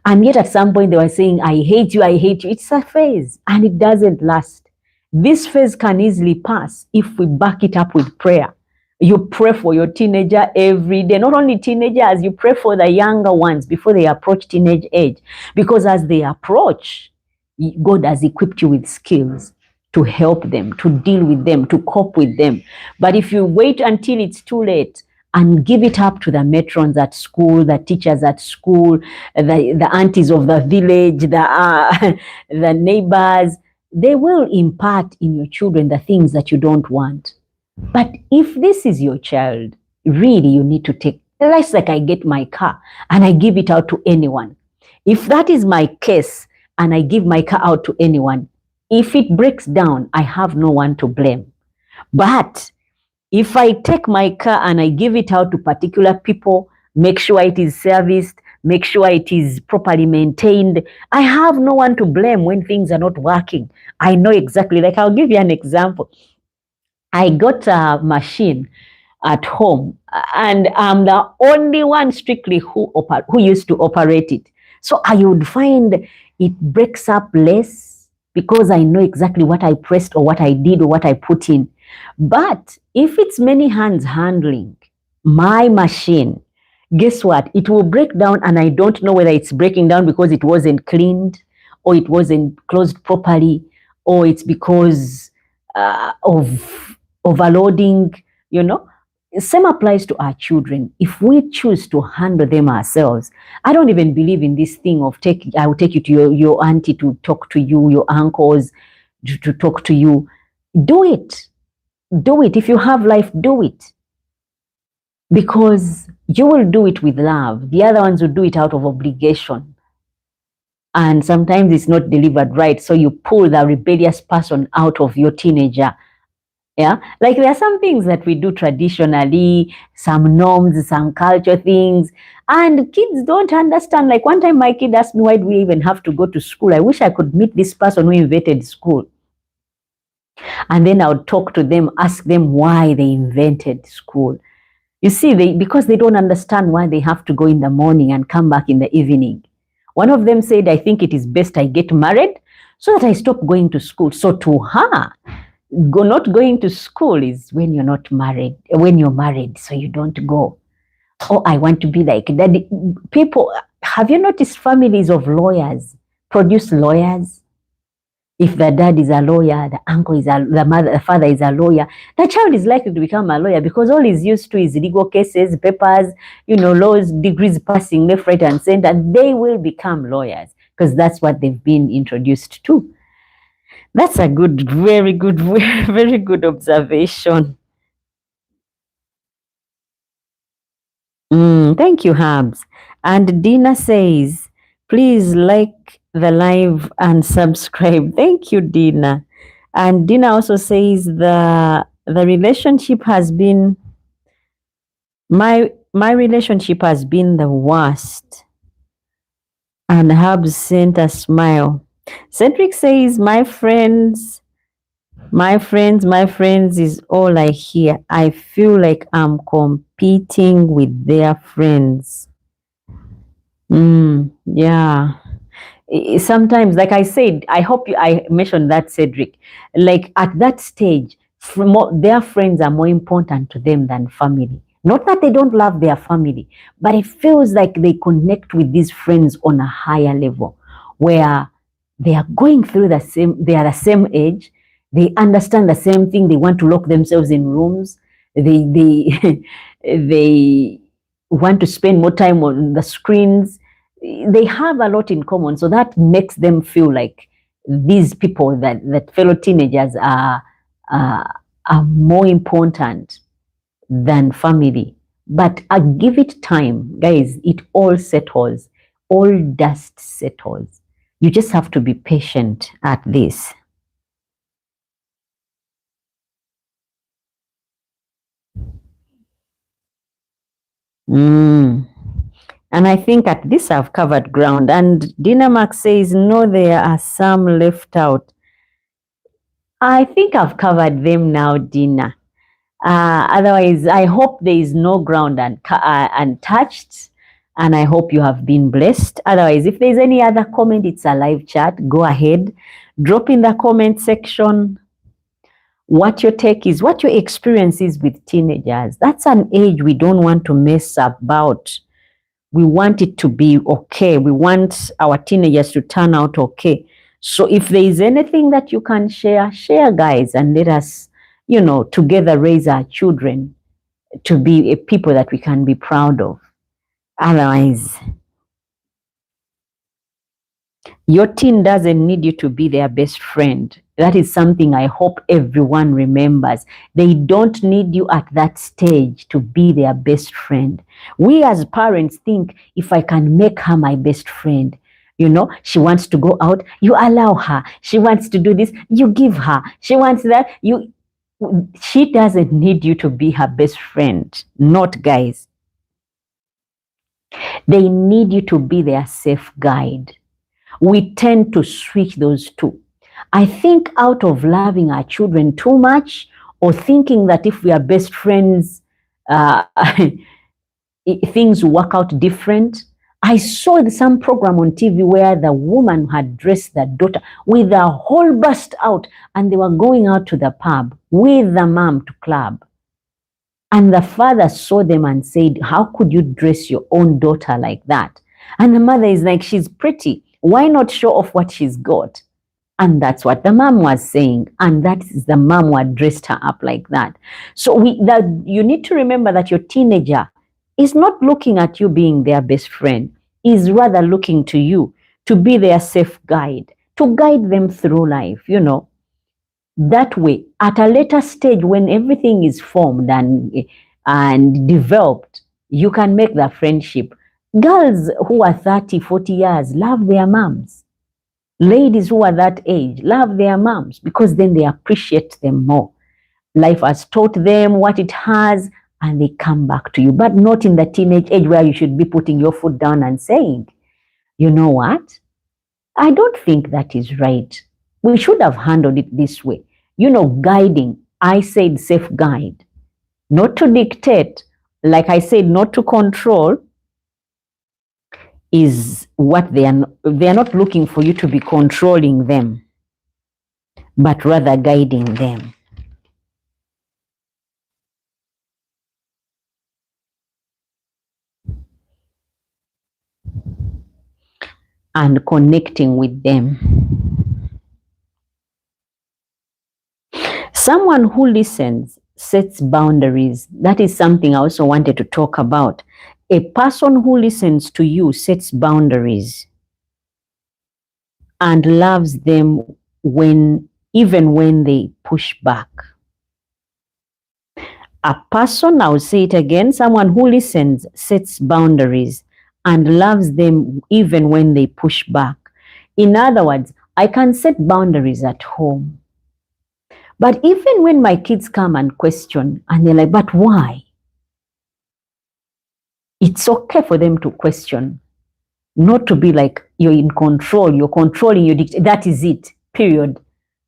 S1: And yet at some point they were saying, I hate you, I hate you. It's a phase and it doesn't last. This phase can easily pass if we back it up with prayer. You pray for your teenager every day. Not only teenagers, you pray for the younger ones before they approach teenage age. Because as they approach, God has equipped you with skills to help them, to deal with them, to cope with them. But if you wait until it's too late and give it up to the matrons at school, the teachers at school, the aunties of the village, the neighbors, they will impart in your children the things that you don't want. But if this is your child, really you need to take, it's like I get my car and I give it out to anyone. If that is my case and I give my car out to anyone, if it breaks down, I have no one to blame. But if I take my car and I give it out to particular people, make sure it is serviced, make sure it is properly maintained, I have no one to blame when things are not working. I know exactly. Like, I'll give you an example. I got a machine at home and I'm the only one strictly who used to operate it. So I would find it breaks up less because I know exactly what I pressed or what I did or what I put in. But if it's many hands handling my machine, guess what? It will break down and I don't know whether it's breaking down because it wasn't cleaned or it wasn't closed properly, or it's because of overloading, you know. Same applies to our children. If we choose to handle them ourselves, I don't even believe in this thing of I will take you to your auntie to talk to you, your uncles to talk to you. Do it. Do it. If you have life, do it. Because you will do it with love. The other ones will do it out of obligation. And sometimes it's not delivered right. So you pull the rebellious person out of your teenager. Yeah, like there are some things that we do traditionally, some norms, some culture things, and kids don't understand. Like one time my kid asked me, why do we even have to go to school? I wish I could meet this person who invented school. And then I would talk to them, ask them why they invented school. You see, because they don't understand why they have to go in the morning and come back in the evening. One of them said, I think it is best I get married so that I stop going to school. So to her, not going to school is when you're not married, when you're married, so you don't go. Oh, I want to be like daddy. People, have you noticed families of lawyers produce lawyers? If the dad is a lawyer, the uncle is the father is a lawyer, the child is likely to become a lawyer because all he's used to is legal cases, papers, laws, degrees passing left, right, and center. They will become lawyers because that's what they've been introduced to. That's a good, very good, very good observation. Thank you, Habs. And Dina says, please like the live and subscribe. Thank you, Dina. And Dina also says the relationship has been, my relationship has been the worst. And Habs sent a smile. Cedric says, my friends is all I hear. I feel like I'm competing with their friends. Yeah. Sometimes, like I said, I hope I mentioned that, Cedric. Like at that stage, their friends are more important to them than family. Not that they don't love their family, but it feels like they connect with these friends on a higher level, where They are going through they are the same age. They understand the same thing. They want to lock themselves in rooms. They they want to spend more time on the screens. They have a lot in common. So that makes them feel like these people, that fellow teenagers uh, are more important than family. But I give it time, guys. It all settles. All dust settles. You just have to be patient at this. Mm. And I think at this I've covered ground. And Dina Max says, no, there are some left out. I think I've covered them now, Dina. Otherwise, I hope there is no ground untouched. And I hope you have been blessed. Otherwise, if there's any other comment, it's a live chat. Go ahead, drop in the comment section what your take is, what your experience is with teenagers. That's an age we don't want to mess about. We want it to be okay. We want our teenagers to turn out okay. So if there is anything that you can share, guys, and let us, together raise our children to be a people that we can be proud of. Otherwise, your teen doesn't need you to be their best friend. That is something I hope everyone remembers. They don't need you at that stage to be their best friend. We as parents think, if I can make her my best friend, she wants to go out, you allow her. She wants to do this, you give her. She wants that, she doesn't need you to be her best friend. Not, guys. They need you to be their safe guide. We tend to switch those two. I think out of loving our children too much, or thinking that if we are best friends, things work out different. I saw some program on TV where the woman had dressed the daughter with a whole bust out, and they were going out to the pub with the mom to club. And the father saw them and said, how could you dress your own daughter like that? And the mother is like, she's pretty. Why not show off what she's got? And that's what the mom was saying. And that is the mom who had dressed her up like that. So you need to remember that your teenager is not looking at you being their best friend, is rather looking to you to be their safe guide, to guide them through life, That way, at a later stage when everything is formed and developed, you can make the friendship. Girls who are 30, 40 years love their moms. Ladies who are that age love their moms because then they appreciate them more. Life has taught them what it has, and they come back to you, but not in the teenage age where you should be putting your foot down and saying, you know what? I don't think that is right. We should have handled it this way. Guiding. I said safe guide, not to dictate. Like I said, not to control, is what they are not looking for you to be controlling them, but rather guiding them. And connecting with them. Someone who listens sets boundaries. That is something I also wanted to talk about. A person who listens to you sets boundaries and loves them even when they push back. A person, I'll say it again, someone who listens sets boundaries and loves them even when they push back. In other words, I can set boundaries at home. But even when my kids come and question, and they're like, but why? It's okay for them to question, not to be like, you're in control, you're controlling, that is it, period.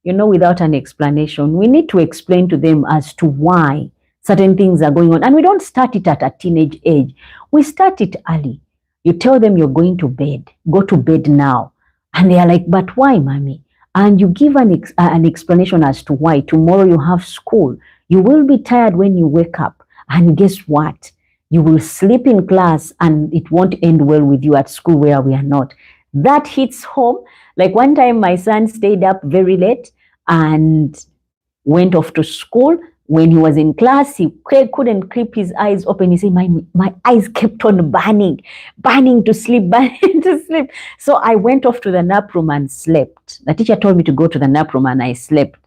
S1: Without an explanation. We need to explain to them as to why certain things are going on. And we don't start it at a teenage age. We start it early. You tell them you're going to bed, go to bed now. And they are like, but why, mommy? And you give an explanation as to why. Tomorrow you have school. You will be tired when you wake up. And guess what? You will sleep in class and it won't end well with you at school where we are not. That hits home. Like one time my son stayed up very late and went off to school. When he was in class, he couldn't keep his eyes open. He said, my eyes kept on burning to sleep, burning to sleep. So I went off to the nap room and slept. The teacher told me to go to the nap room and I slept.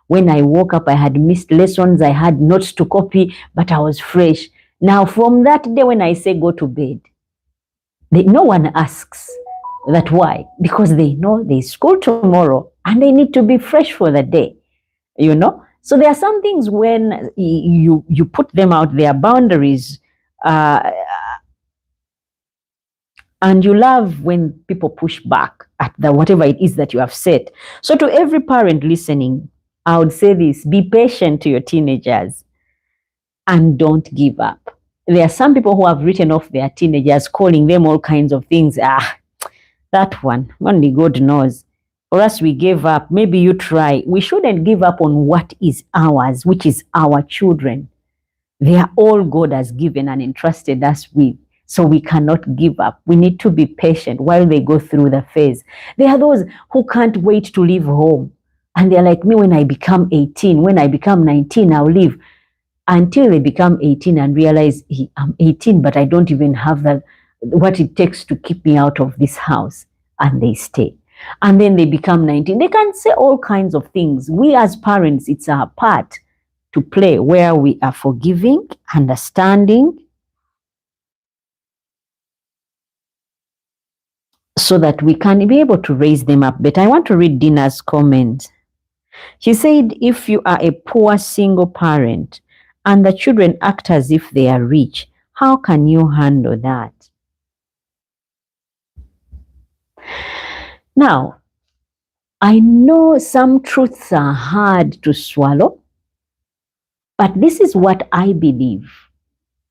S1: When I woke up, I had missed lessons, I had notes to copy, but I was fresh. Now, from that day when I say go to bed, no one asks that why, because they know there's school tomorrow and they need to be fresh for the day, you know. So there are some things when you put them out there, boundaries, and you love when people push back at the whatever it is that you have said. So to every parent listening, I would say this: be patient to your teenagers and don't give up. There are some people who have written off their teenagers, calling them all kinds of things. That one, only God knows. For us, we gave up. Maybe you try. We shouldn't give up on what is ours, which is our children. They are all God has given and entrusted us with. So we cannot give up. We need to be patient while they go through the phase. There are those who can't wait to leave home. And they're like me, when I become 18, when I become 19, I'll leave. Until they become 18 and realize, I'm 18, but I don't even have what it takes to keep me out of this house. And they stay. And then they become 19. They can say all kinds of things. We as parents, it's our part to play where we are forgiving, understanding, so that we can be able to raise them up. But I want to read Dina's comment. She said, if you are a poor single parent and the children act as if they are rich, how can you handle that? Now, I know some truths are hard to swallow, but this is what I believe.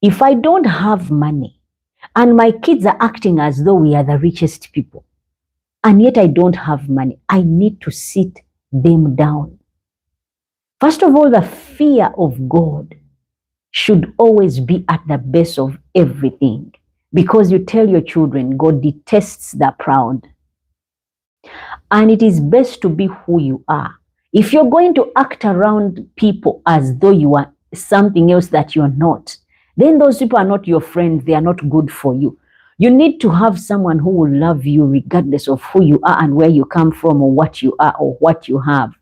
S1: If I don't have money and my kids are acting as though we are the richest people, and yet I don't have money, I need to sit them down. First of all, the fear of God should always be at the base of everything, because you tell your children God detests the proud. And it is best to be who you are. If you're going to act around people as though you are something else that you're not, then those people are not your friends. They are not good for you. You need to have someone who will love you regardless of who you are and where you come from or what you are or what you have.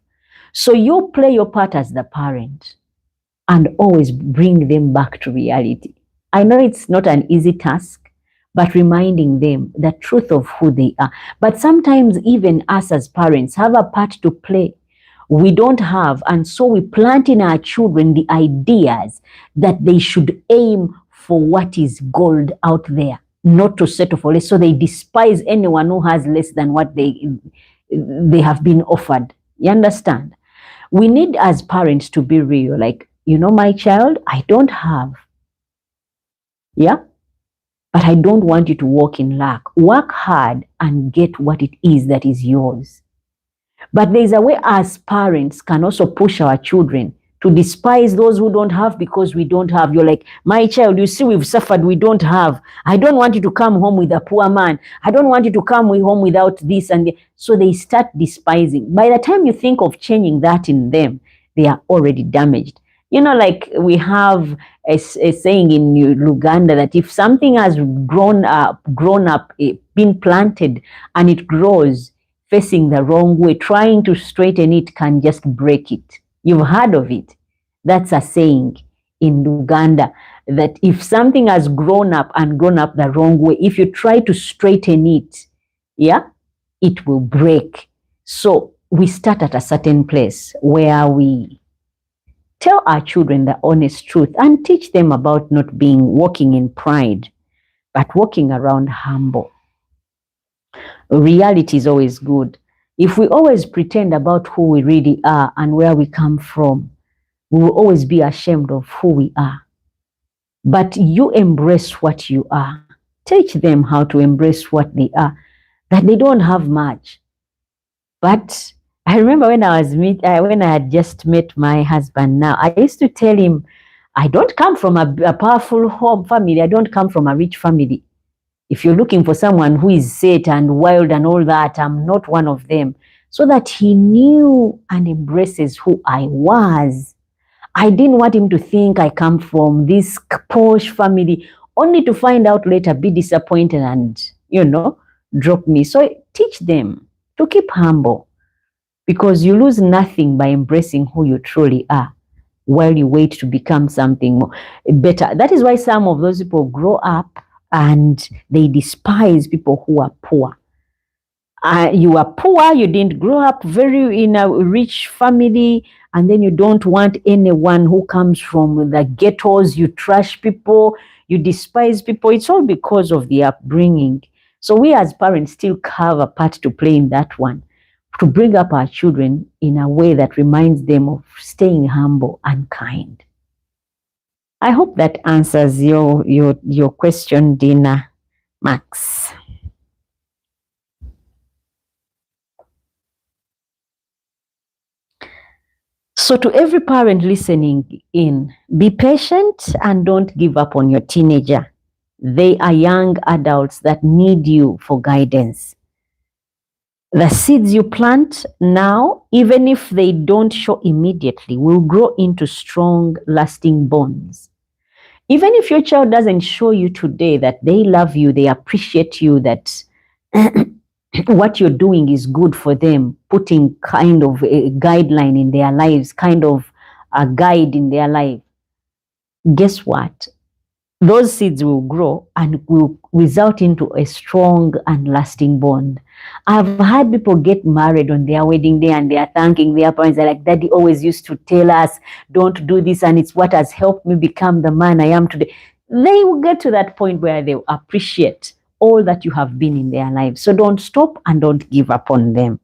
S1: So you play your part as the parent and always bring them back to reality. I know it's not an easy task, but reminding them the truth of who they are. But sometimes even us as parents have a part to play. We don't have, and so we plant in our children the ideas that they should aim for what is gold out there, not to settle for less. So they despise anyone who has less than what they have been offered. You understand? We need as parents to be real. Like, my child, I don't have. Yeah? But I don't want you to walk in lack. Work hard and get what it is that is yours. But there's a way as parents can also push our children to despise those who don't have because we don't have. You're like, my child, you see, we've suffered, we don't have. I don't want you to come home with a poor man. I don't want you to come home without this and this. So they start despising. By the time you think of changing that in them, they are already damaged. Like we have a saying in Uganda that if something has grown up, been planted, and it grows facing the wrong way, trying to straighten it can just break it. You've heard of it. That's a saying in Uganda, that if something has grown up the wrong way, if you try to straighten it, it will break. So we start at a certain place where we tell our children the honest truth and teach them about not walking in pride, but walking around humble. Reality is always good. If we always pretend about who we really are and where we come from, we will always be ashamed of who we are. But you embrace what you are. Teach them how to embrace what they are, that they don't have much. But I remember when I had just met my husband now, I used to tell him, I don't come from a powerful home family. I don't come from a rich family. If you're looking for someone who is set and wild and all that, I'm not one of them. So that he knew and embraces who I was. I didn't want him to think I come from this posh family, only to find out later, be disappointed and, drop me. So teach them to keep humble, because you lose nothing by embracing who you truly are while you wait to become something more better. That is why some of those people grow up and they despise people who are poor. You are poor, you didn't grow up very in a rich family, and then you don't want anyone who comes from the ghettos. You trash people, you despise people. It's all because of the upbringing. So we as parents still have a part to play in that one, to bring up our children in a way that reminds them of staying humble and kind. I hope that answers your question, Dina Max. So to every parent listening in, be patient and don't give up on your teenager. They are young adults that need you for guidance. The seeds you plant now, even if they don't show immediately, will grow into strong, lasting bonds. Even if your child doesn't show you today that they love you, they appreciate you, that what you're doing is good for them, putting kind of a guideline in their lives, kind of a guide in their life, guess what? Those seeds will grow and will result into a strong and lasting bond. I've had people get married on their wedding day and they are thanking their parents. They're like, Daddy always used to tell us, don't do this, and it's what has helped me become the man I am today. They will get to that point where they appreciate all that you have been in their lives. So don't stop and don't give up on them.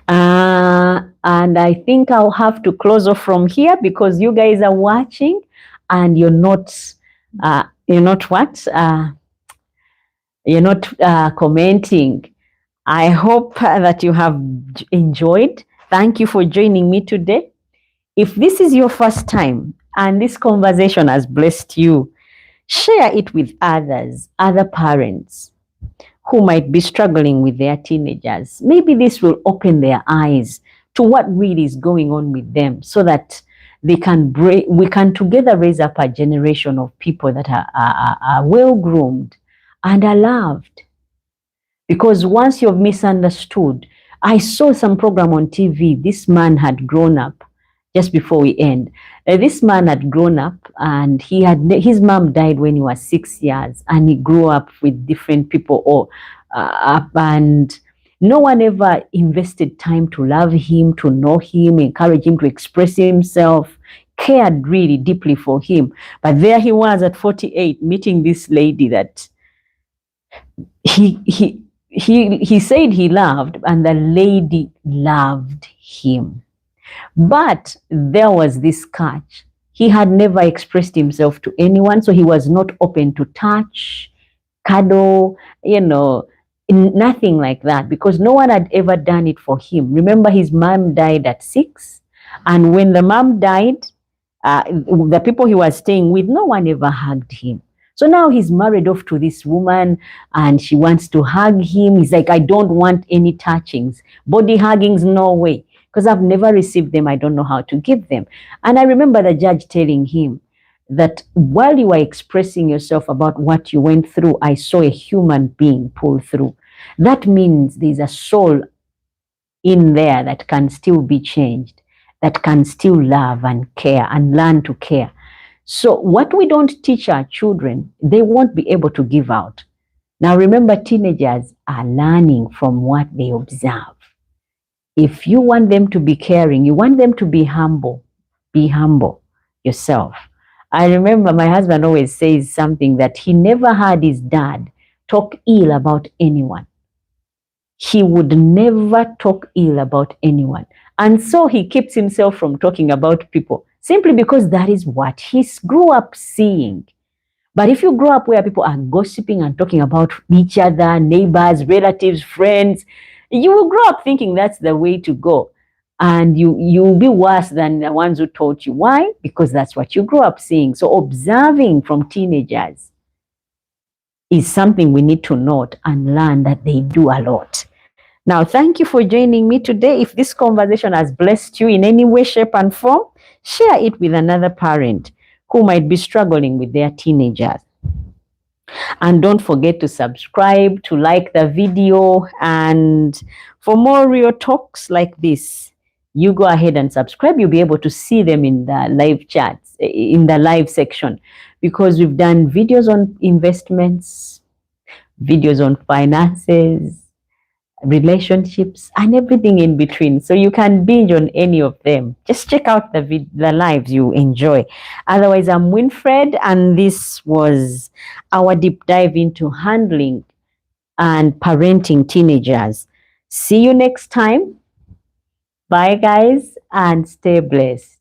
S1: And I think I'll have to close off from here, because you guys are watching and you're not commenting. I hope that you have enjoyed. Thank you for joining me today. If this is your first time and this conversation has blessed you, share it with others, other parents who might be struggling with their teenagers. Maybe this will open their eyes to what really is going on with them, so that we can together raise up a generation of people that are well-groomed and are loved. Because once you've misunderstood, I saw some program on TV, this man had grown up, just before we end. This man had grown up and his mom died when he was 6 years, and he grew up with different people and no one ever invested time to love him, to know him, encourage him to express himself, cared really deeply for him. But there he was at 48 meeting this lady that he said he loved, and the lady loved him. But there was this catch. He had never expressed himself to anyone, so he was not open to touch, cuddle, nothing like that, because no one had ever done it for him. Remember, his mom died at 6, and when the mom died, the people he was staying with, no one ever hugged him. So now he's married off to this woman and she wants to hug him. He's like, I don't want any touchings. Body huggings, no way. Because I've never received them. I don't know how to give them. And I remember the judge telling him that while you were expressing yourself about what you went through, I saw a human being pull through. That means there's a soul in there that can still be changed, that can still love and care and learn to care. So what we don't teach our children, they won't be able to give out. Now remember, teenagers are learning from what they observe. If you want them to be caring, you want them to be humble yourself. I remember my husband always says something, that he never heard his dad talk ill about anyone. He would never talk ill about anyone. And so he keeps himself from talking about people, simply because that is what he grew up seeing. But if you grow up where people are gossiping and talking about each other, neighbors, relatives, friends, you will grow up thinking that's the way to go. And you'll be worse than the ones who taught you. Why? Because that's what you grew up seeing. So observing from teenagers, is something we need to note and learn that they do a lot. Now, thank you for joining me today. If this conversation has blessed you in any way, shape, and form, share it with another parent who might be struggling with their teenagers. And don't forget to subscribe, to like the video, and for more real talks like this, you go ahead and subscribe. You'll be able to see them in the live chats, in the live section, because we've done videos on investments, videos on finances, relationships, and everything in between. So you can binge on any of them. Just check out the lives you enjoy. Otherwise, I'm Winfred, and this was our deep dive into handling and parenting teenagers. See you next time. Bye, guys, and stay blessed.